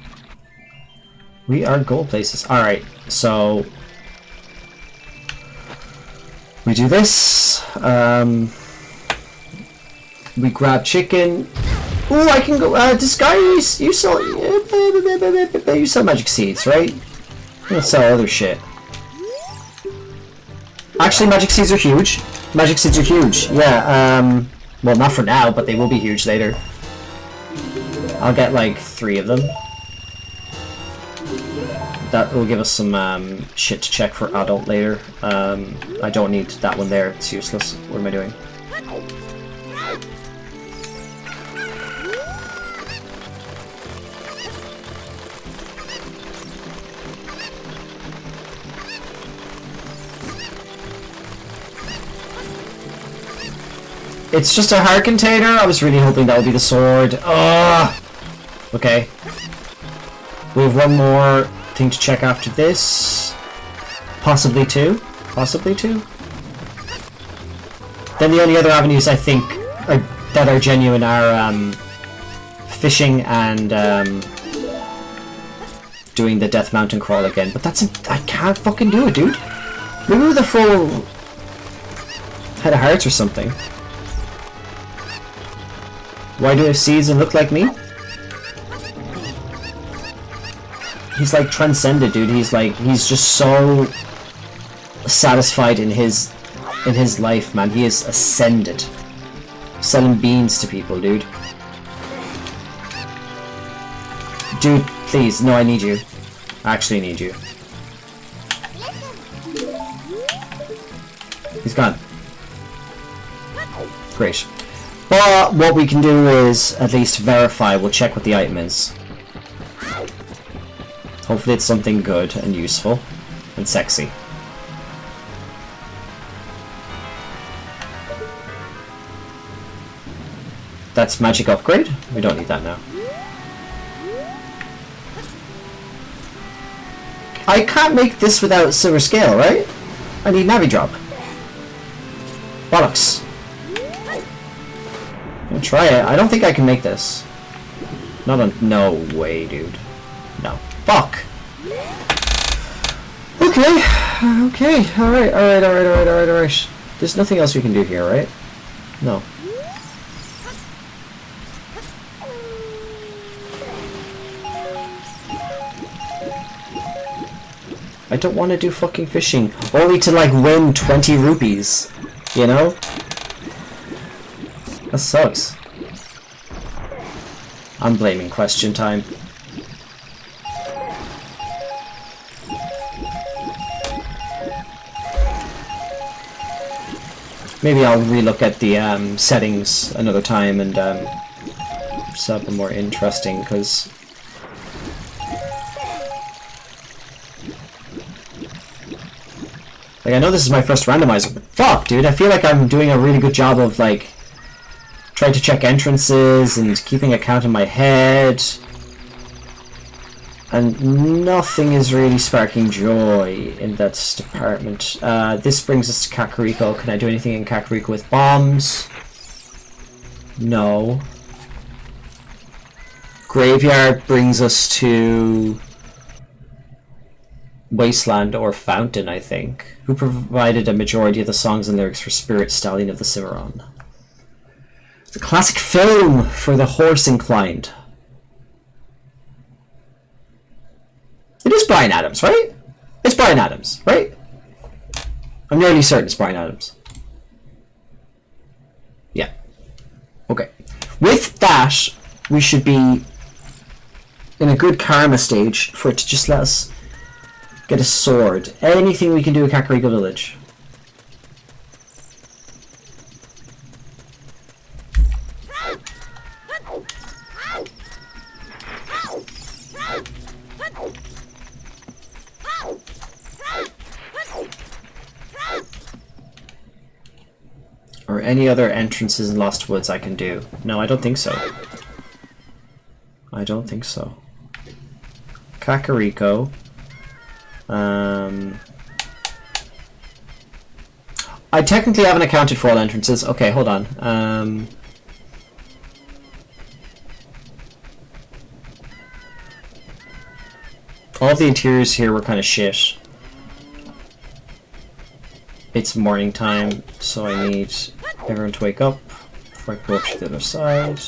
We are going places. Alright, so... we do this. We grab chicken. Oh, I can go... this guy, you sell... you sell magic seeds, right? I'm gonna sell other shit. Actually, magic seeds are huge. Magic seeds are huge. Yeah, well, not for now, but they will be huge later. I'll get like 3 of them. That will give us some shit to check for adult later. I don't need that one there, it's useless. What am I doing? It's just a heart container? I was really hoping that would be the sword. Ugh! Okay. We have 1 more thing to check after this. Possibly 2. Possibly 2. Then the only other avenues I think that are genuine are fishing and doing the Death Mountain crawl again. But that's I can't fucking do it, dude. Maybe with a full head of hearts or something. Why do I have seeds and look like me? He's like transcended, dude. He's just so satisfied in his life, man. He is ascended. Selling beans to people, dude. Dude, please, no, I need you. I actually need you. He's gone. Great. But what we can do is at least verify. We'll check what the item is. Hopefully it's something good and useful and sexy. That's magic upgrade? We don't need that now. I can't make this without silver scale, right? I need Navi drop. Bollocks. I'll try it. I don't think I can make this. No way, dude. No. Fuck! Okay. Okay. Alright. There's nothing else we can do here, right? No. I don't want to do fucking fishing. Only to, like, win 20 rupees. You know? That sucks. I'm blaming question time. Maybe I'll relook at the settings another time and set up a more interesting, because like, I know this is my first randomizer, but fuck, dude, I feel like I'm doing a really good job of, like, trying to check entrances and keeping a count in my head. And nothing is really sparking joy in that department. This brings us to Kakariko. Can I do anything in Kakariko with bombs? No. Graveyard brings us to Wasteland or Fountain, I think. Who provided a majority of the songs and lyrics for Spirit Stallion of the Cimarron? It's a classic film for the horse inclined. It is Bryan Adams, right? It's Bryan Adams, right? I'm nearly certain it's Bryan Adams. Yeah. Okay. With that, we should be in a good karma stage for it to just let us get a sword. Anything we can do at Kakariko Village. Or any other entrances in Lost Woods I can do. No, I don't think so. I don't think so. Kakariko. I technically haven't accounted for all entrances. Okay, hold on. All of the interiors here were kind of shit. It's morning time, so I need everyone to wake up before I go up to the other side.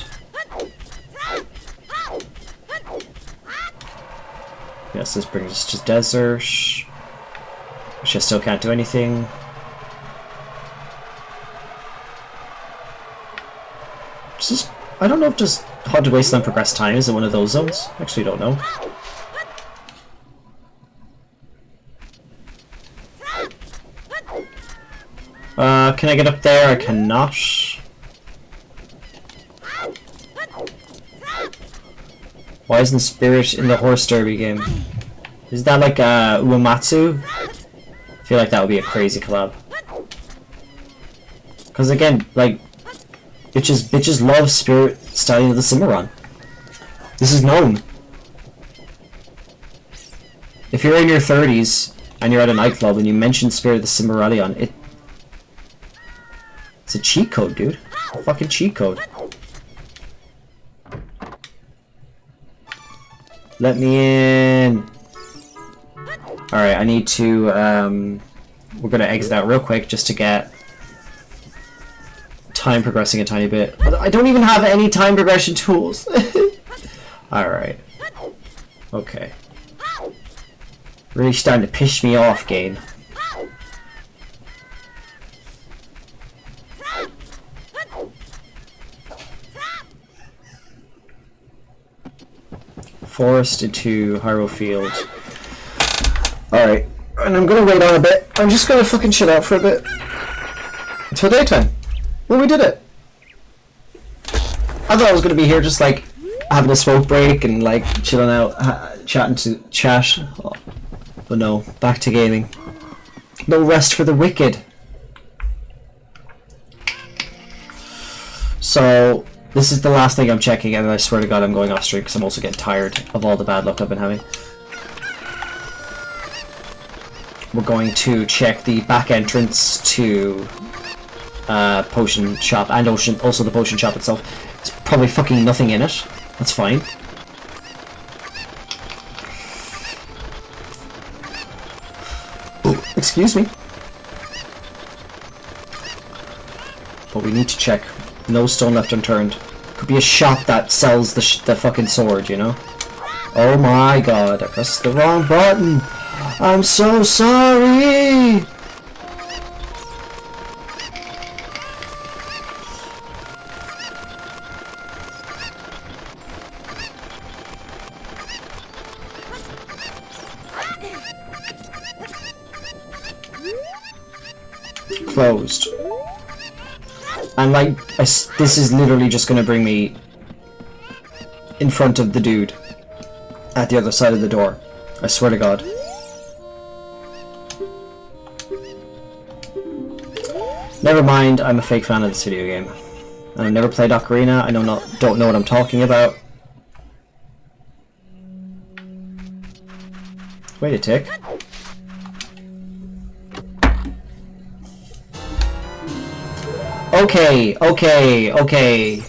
Yes, this brings us to desert, which I still can't do anything. Just, I don't know if just Haunted Wasteland Progress Time is in one of those zones. Actually, don't know. Can I get up there? I cannot. Why isn't Spirit in the horse derby game? Is that like Uematsu? I feel like that would be a crazy collab. Because again, like, bitches love Spirit Stallion of the Cimarron. This is known. If you're in your 30s and you're at a nightclub and you mention Spirit of the Cimarron, it's a cheat code, dude. A fucking cheat code. Let me in. Alright, I need to, we're gonna exit out real quick just to get time progressing a tiny bit. I don't even have any time progression tools. Alright. Okay. Really starting to piss me off, game. Forest into Hyrule Field. Alright, and I'm gonna wait on a bit. I'm just gonna fucking chill out for a bit. Until daytime. Well, we did it. I thought I was gonna be here just like having a smoke break and like chilling out, chatting to chat. Oh, but no, back to gaming. No rest for the wicked. So, this is the last thing I'm checking, and I swear to God I'm going off stream because I'm also getting tired of all the bad luck I've been having. We're going to check the back entrance to Potion Shop, and also the Potion Shop itself. There's probably fucking nothing in it. That's fine. Oh, excuse me. But we need to check. No stone left unturned. Could be a shop that sells the fucking sword, you know? Oh my god, I pressed the wrong button! I'm so sorry! Closed. And like, this is literally just gonna bring me in front of the dude at the other side of the door. I swear to God. Never mind, I'm a fake fan of this video game. And I've never played Ocarina, don't know what I'm talking about. Wait a tick. Okay, okay, okay.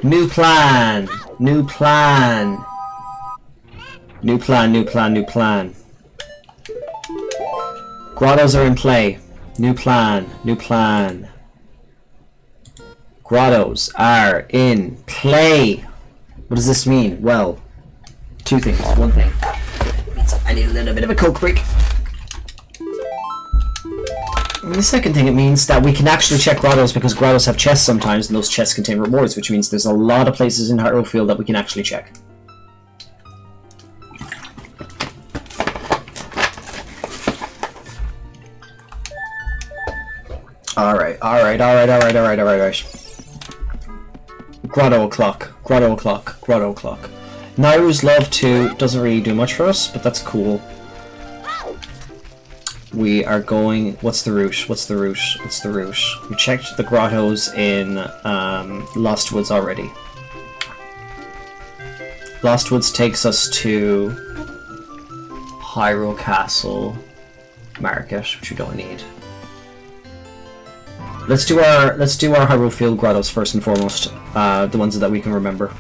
New plan. New plan. New plan, new plan, new plan. Grottos are in play. New plan, new plan. Grottos are in play. What does this mean? Well, two things. One thing. I need a little bit of a coke break. And the second thing, it means that we can actually check grottos because grottos have chests sometimes, and those chests contain rewards, which means there's a lot of places in Hyrule Field that we can actually check. Alright. Grotto o'clock. Grotto o'clock. Grotto o'clock. Nairu's Love 2 doesn't really do much for us, but that's cool. We are going... What's the route? What's the route? What's the route? We checked the grottos in Lost Woods already. Lost Woods takes us to Hyrule Castle Market, which we don't need. Let's do our Hyrule Field grottos first and foremost. The ones that we can remember.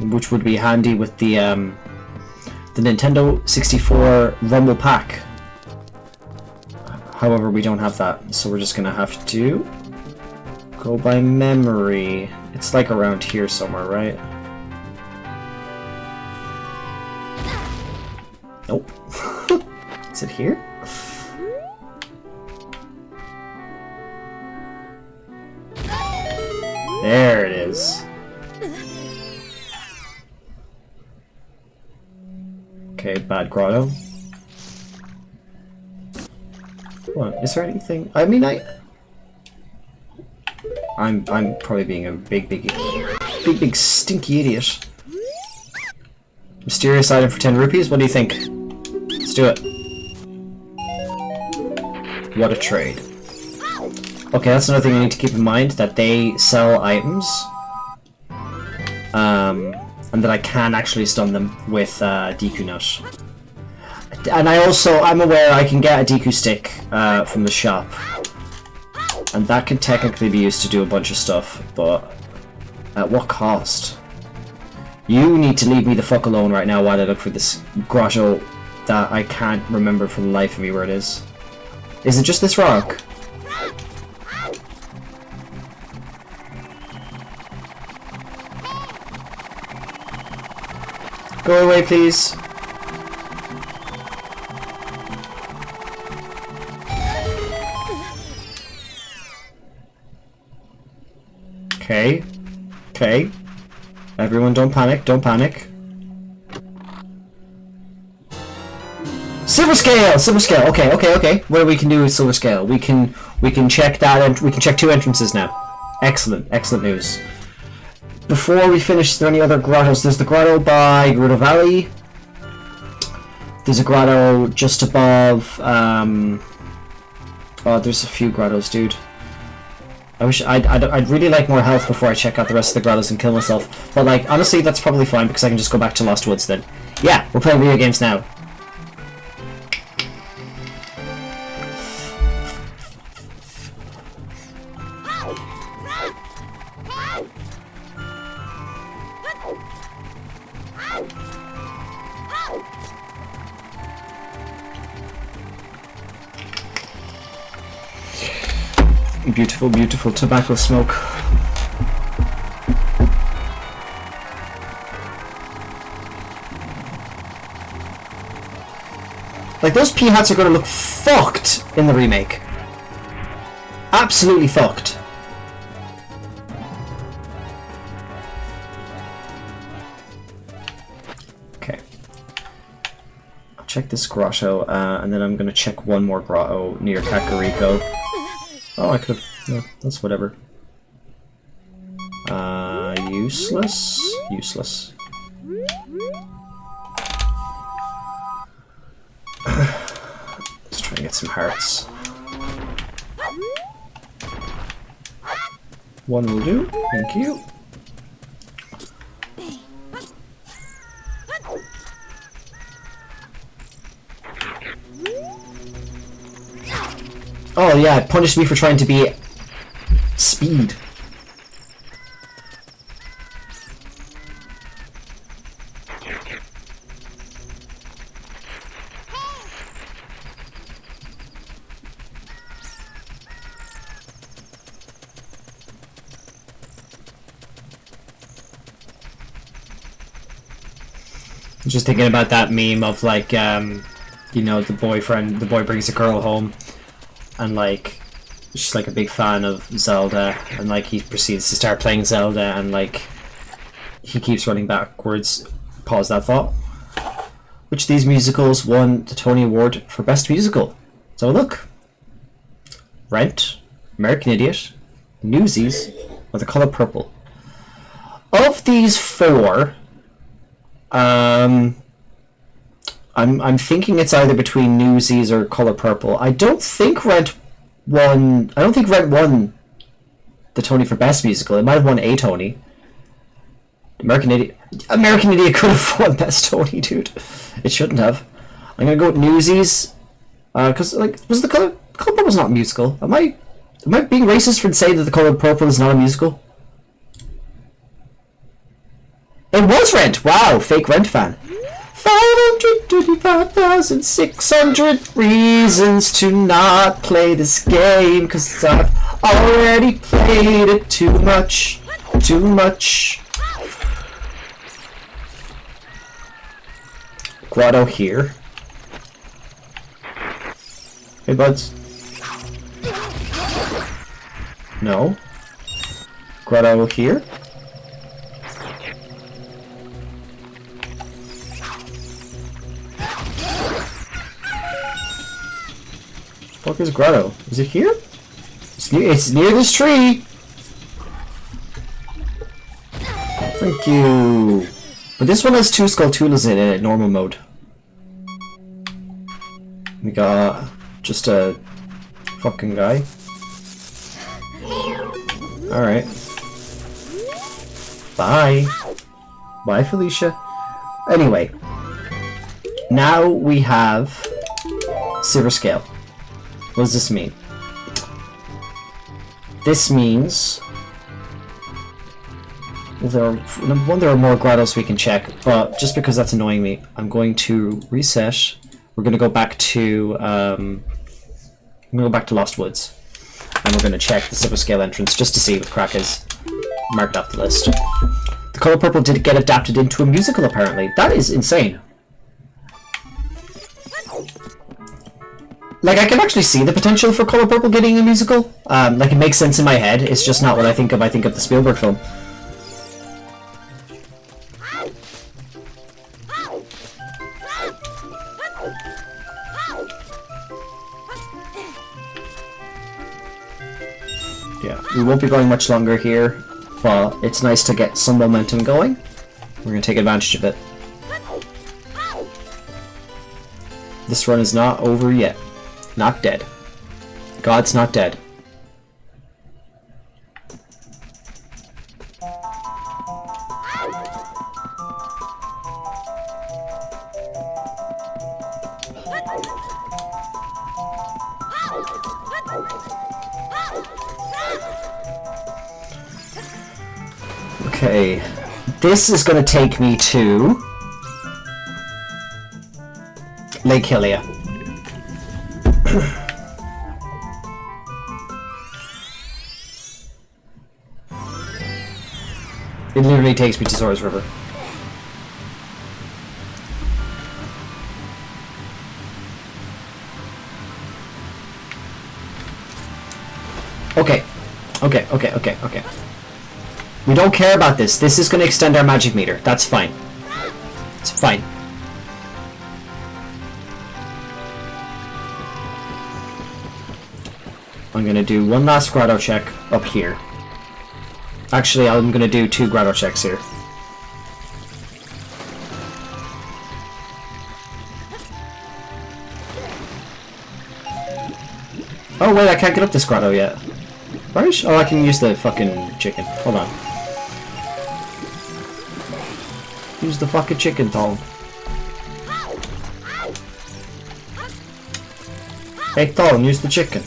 Which would be handy with the Nintendo 64 Rumble Pack. However, we don't have that, so we're just gonna have to go by memory. It's like around here somewhere, right? Nope. Is it here? There it is. Okay, bad grotto. What? Is there anything? I mean, I'm probably being a big stinky idiot. Mysterious item for 10 rupees? What do you think? Let's do it. What a trade. Okay, that's another thing you need to keep in mind, that they sell items. And that I can actually stun them with Deku Nut. And I'm aware I can get a Deku Stick from the shop. And that can technically be used to do a bunch of stuff, but at what cost? You need to leave me the fuck alone right now while I look for this grotto that I can't remember for the life of me where it is. Is it just this rock? Go away, please. Okay. Okay. Everyone don't panic, don't panic. Silver scale! Silver scale! Okay, okay, okay. What we can do with silver scale? We can check that, and we can check 2 entrances now. Excellent, excellent news. Before we finish, is there any other grottos? There's the grotto by Gerudo Valley. There's a grotto just above, oh, there's a few grottos, dude. I'd really like more health before I check out the rest of the grottos and kill myself. But, like, honestly, that's probably fine because I can just go back to Lost Woods then. Yeah, we're playing video games now. Beautiful, beautiful tobacco smoke. Like, those pea hats are gonna look fucked in the remake. Absolutely fucked. Okay. I'll check this grotto, and then I'm gonna check one more grotto near Kakariko. Oh, I could have... No, that's whatever. Useless. Useless. Let's try and get some hearts. One will do. Thank you. Oh yeah, it punished me for trying to be speed. Just thinking about that meme of like, you know, the boy brings a girl home, and like, she's like a big fan of Zelda, and like he proceeds to start playing Zelda, and like, he keeps running backwards. Pause that thought. Which of these musicals won the Tony Award for Best Musical? So look. Rent, American Idiot, Newsies, or The Color Purple. Of these four, I'm thinking it's either between Newsies or Color Purple. I don't think Rent won the Tony for Best Musical. It might have won a Tony. American Idiot could have won Best Tony, dude. It shouldn't have. I'm gonna go with Newsies, because like, was the Color Purple's not a musical? Am I being racist for saying that The Color Purple is not a musical? It was Rent! Wow, fake Rent fan. 525,600 reasons to not play this game, cause I've already played it too much. Too much. Grotto here. Hey, buds. No. Grotto here. What is Grotto? Is it here? It's near this tree! Thank you! But this one has two Skulltulas in it, normal mode. We got just a fucking guy. Alright. Bye! Bye, Felicia. Anyway. Now we have Silver Scale. What does this mean? This means... Well, there are more grottos we can check, but just because that's annoying me, I'm going to reset. We're going to go back to... I'm going to go back to Lost Woods. And we're going to check the Silver Scale entrance just to see what crack is. Marked off the list. The Color Purple did get adapted into a musical, apparently. That is insane. Like, I can actually see the potential for Color Purple getting a musical. Like, it makes sense in my head. It's just not what I think of. I think of the Spielberg film. Yeah, we won't be going much longer here, but it's nice to get some momentum going. We're going to take advantage of it. This run is not over yet. Not dead. God's not dead. Okay, this is going to take me to Lake Hylia. It literally takes me to Zora's River. Okay. Okay. We don't care about this. This is going to extend our magic meter. That's fine. It's fine. I'm I'm gonna do one last grotto check up here. Actually, I'm gonna do 2 grotto checks here. Oh wait, I can't get up this grotto yet. Right? Oh, I can use the fucking chicken. Hold on. Use the fucking chicken, Tom. Hey, Tom, use the chicken.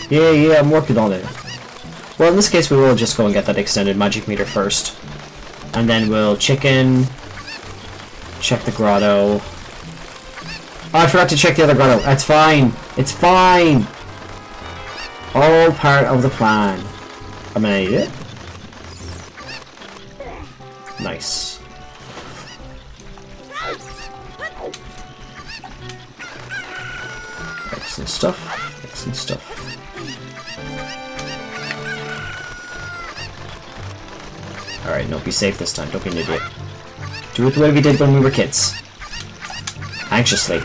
Yeah, I'm working on it. Well, in this case, we will just go and get that extended magic meter first. And then we'll chicken... check the grotto. Oh, I forgot to check the other grotto. That's fine. It's fine. All part of the plan. I'm gonna eat it. Nice. Excellent stuff. Excellent stuff. Alright, no, be safe this time. Don't be an idiot. Do it the way we did when we were kids. Anxiously.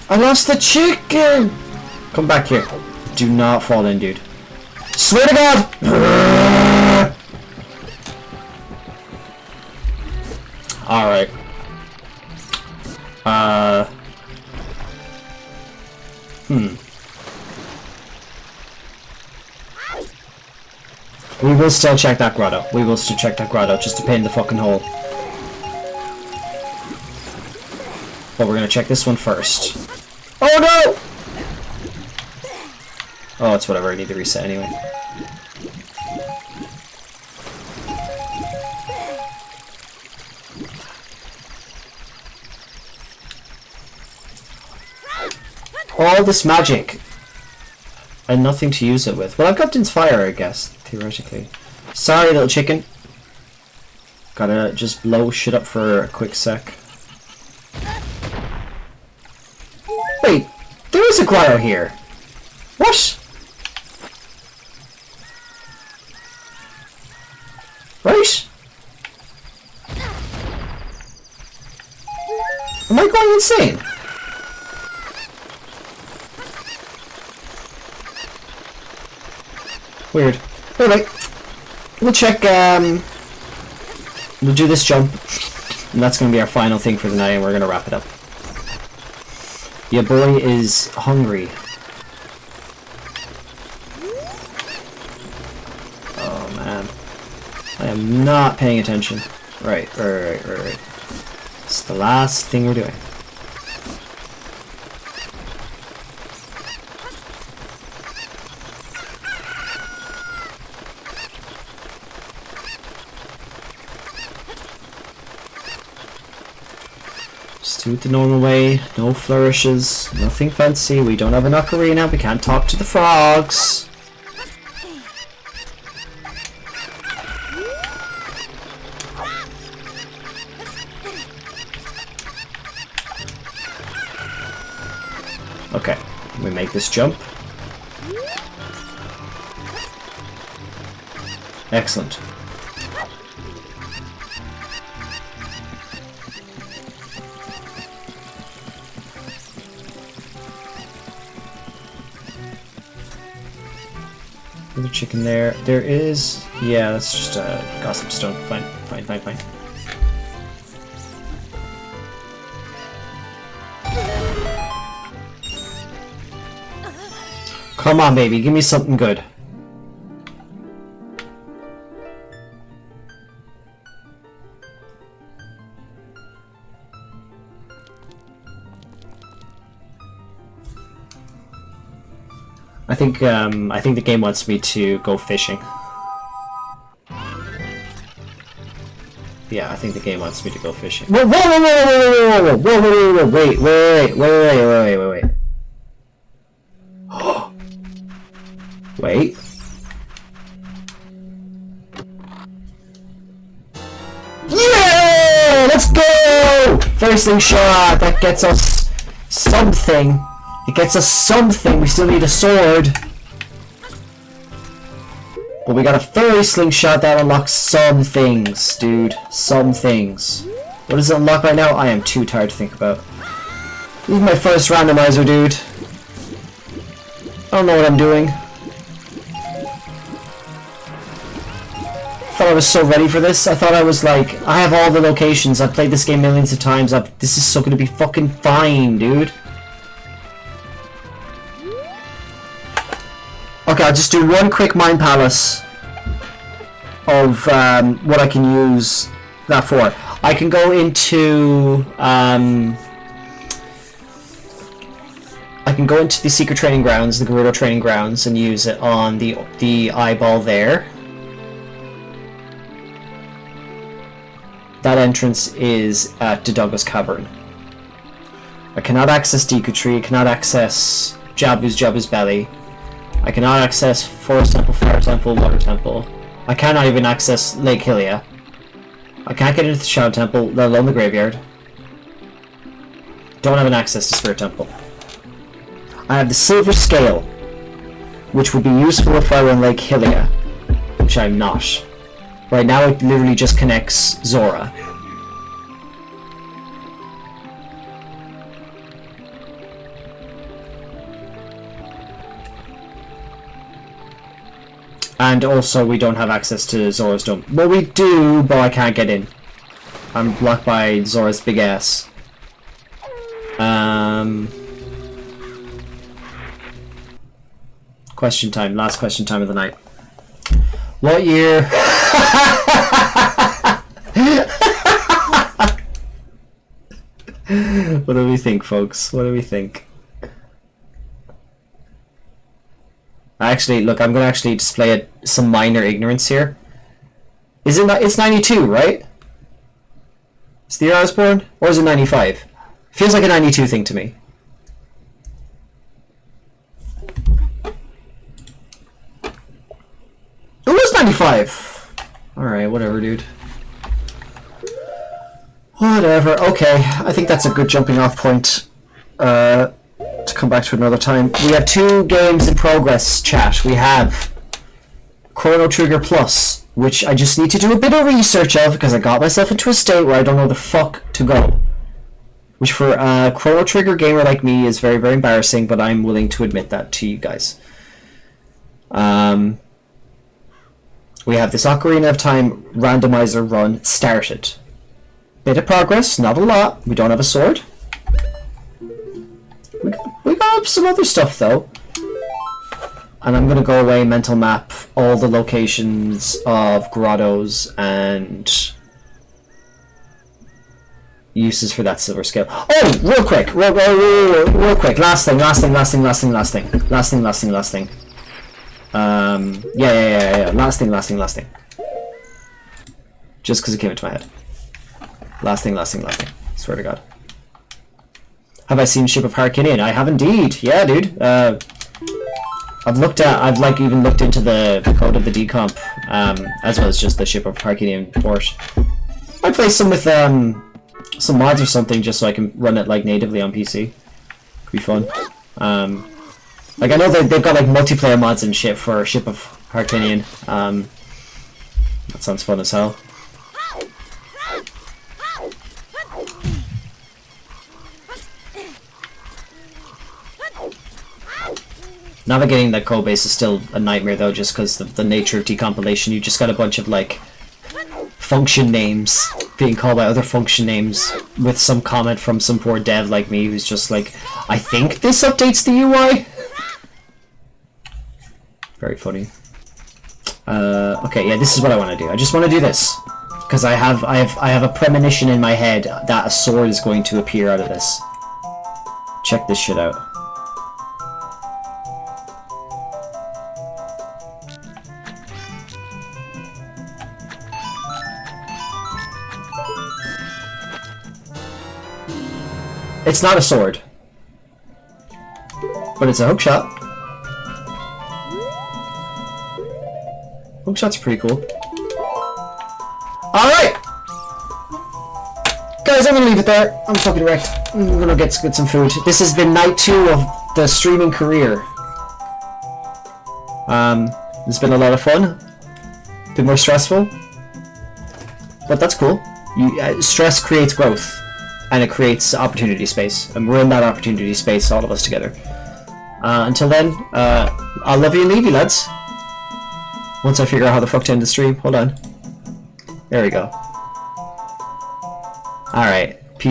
I lost the chicken! Come back here. Do not fall in, dude. Swear to God! Alright. We will still check that grotto. We will still check that grotto just to pay in the fucking hole. But we're gonna check this one first. Oh no! Oh, it's whatever. I need to reset anyway. All this magic and nothing to use it with. Well, I've got Inspire, I guess, theoretically. Sorry, little chicken. Gotta just blow shit up for a quick sec. Wait, there is a grotto here. What? Right? Am I going insane? Weird. Alright. We'll check, we'll do this jump. And that's gonna be our final thing for the night, and we're gonna wrap it up. Your boy is hungry. Oh man. I am not paying attention. Right. It's the last thing we're doing. Just do it the normal way. No flourishes. Nothing fancy. We don't have an ocarina. We can't talk to the frogs. Okay, we make this jump. Excellent. Another chicken there. There is... yeah, that's just a gossip stone. Fine. Come on, baby, give me something good. I think the game wants me to go fishing. Yeah, I think the game wants me to go fishing. Whoa, wait. Wait. Fairy slingshot! That gets us something. It gets us something. We still need a sword. But we got a fairy slingshot that unlocks some things, dude. Some things. What does it unlock right now? I am too tired to think about. This is my first randomizer, dude. I don't know what I'm doing. I thought I was so ready for this. I thought I was like, I have all the locations. I've played this game millions of times. This is so gonna be fucking fine, dude. Okay, I'll just do one quick mind palace of what I can use that for. I can go into the secret training grounds, the Gerudo training grounds, and use it on the eyeball there. That entrance is at Dodongo's Cavern. I cannot access Deku Tree. I cannot access Jabu's belly. I cannot access Forest Temple, Fire Temple, Water Temple. I cannot even access Lake Hylia. I can't get into the Shadow Temple, let alone the Graveyard. Don't have an access to Spirit Temple. I have the Silver Scale, which would be useful if I were in Lake Hylia, which I'm not. Right now it literally just connects Zora. And also we don't have access to Zora's Dome. Well, we do, but I can't get in. I'm blocked by Zora's big ass. Question time. Last question time of the night. What year? What do we think, folks? What do we think? Actually, look, I'm gonna actually display some minor ignorance here. Is it not? It's 92, right? It's the year I was born, or is it 95? Feels like a 92 thing to me. It was 95. All right, whatever, dude. Whatever. Okay, I think that's a good jumping off point. To come back to another time. We have 2 games in progress, chat. We have Chrono Trigger Plus, which I just need to do a bit of research of because I got myself into a state where I don't know the fuck to go. Which for a Chrono Trigger gamer like me is very, very embarrassing, but I'm willing to admit that to you guys. We have this Ocarina of Time randomizer run started. Bit of progress, not a lot. We don't have a sword. We got some other stuff though. And I'm gonna go away, mental map all the locations of grottos and uses for that silver scale. Oh, real quick, real quick. Last thing. Yeah. Last thing. Just because it came into my head. Last thing. Swear to God. Have I seen Ship of Harkinian? I have indeed. Yeah, dude. I've even looked into the code of the decomp, as well as just the Ship of Harkinian port. I play some with some mods or something just so I can run it like natively on PC. Could be fun. Like I know they've got like multiplayer mods and shit for Ship of Harkinian. That sounds fun as hell. Navigating that code base is still a nightmare though, just because the nature of decompilation. You just got a bunch of like function names being called by other function names with some comment from some poor dev like me who's just like, I think this updates the UI. Very funny. Okay, yeah, this is what I want to do. I just want to do this because I have a premonition in my head that a sword is going to appear out of this. Check this shit out. It's not a sword, but it's a hookshot. Hookshot's pretty cool. Alright! anyways, I'm gonna leave it there. I'm fucking wrecked. I'm gonna get some food. This has been night 2 of the streaming career. It's been a lot of fun. A bit more stressful, but that's cool. Stress creates growth, and it creates opportunity space, and we're in that opportunity space, all of us together. Until then, I'll love you and leave you, lads. Once I figure out how the fuck to end the stream. Hold on. There we go. Alright.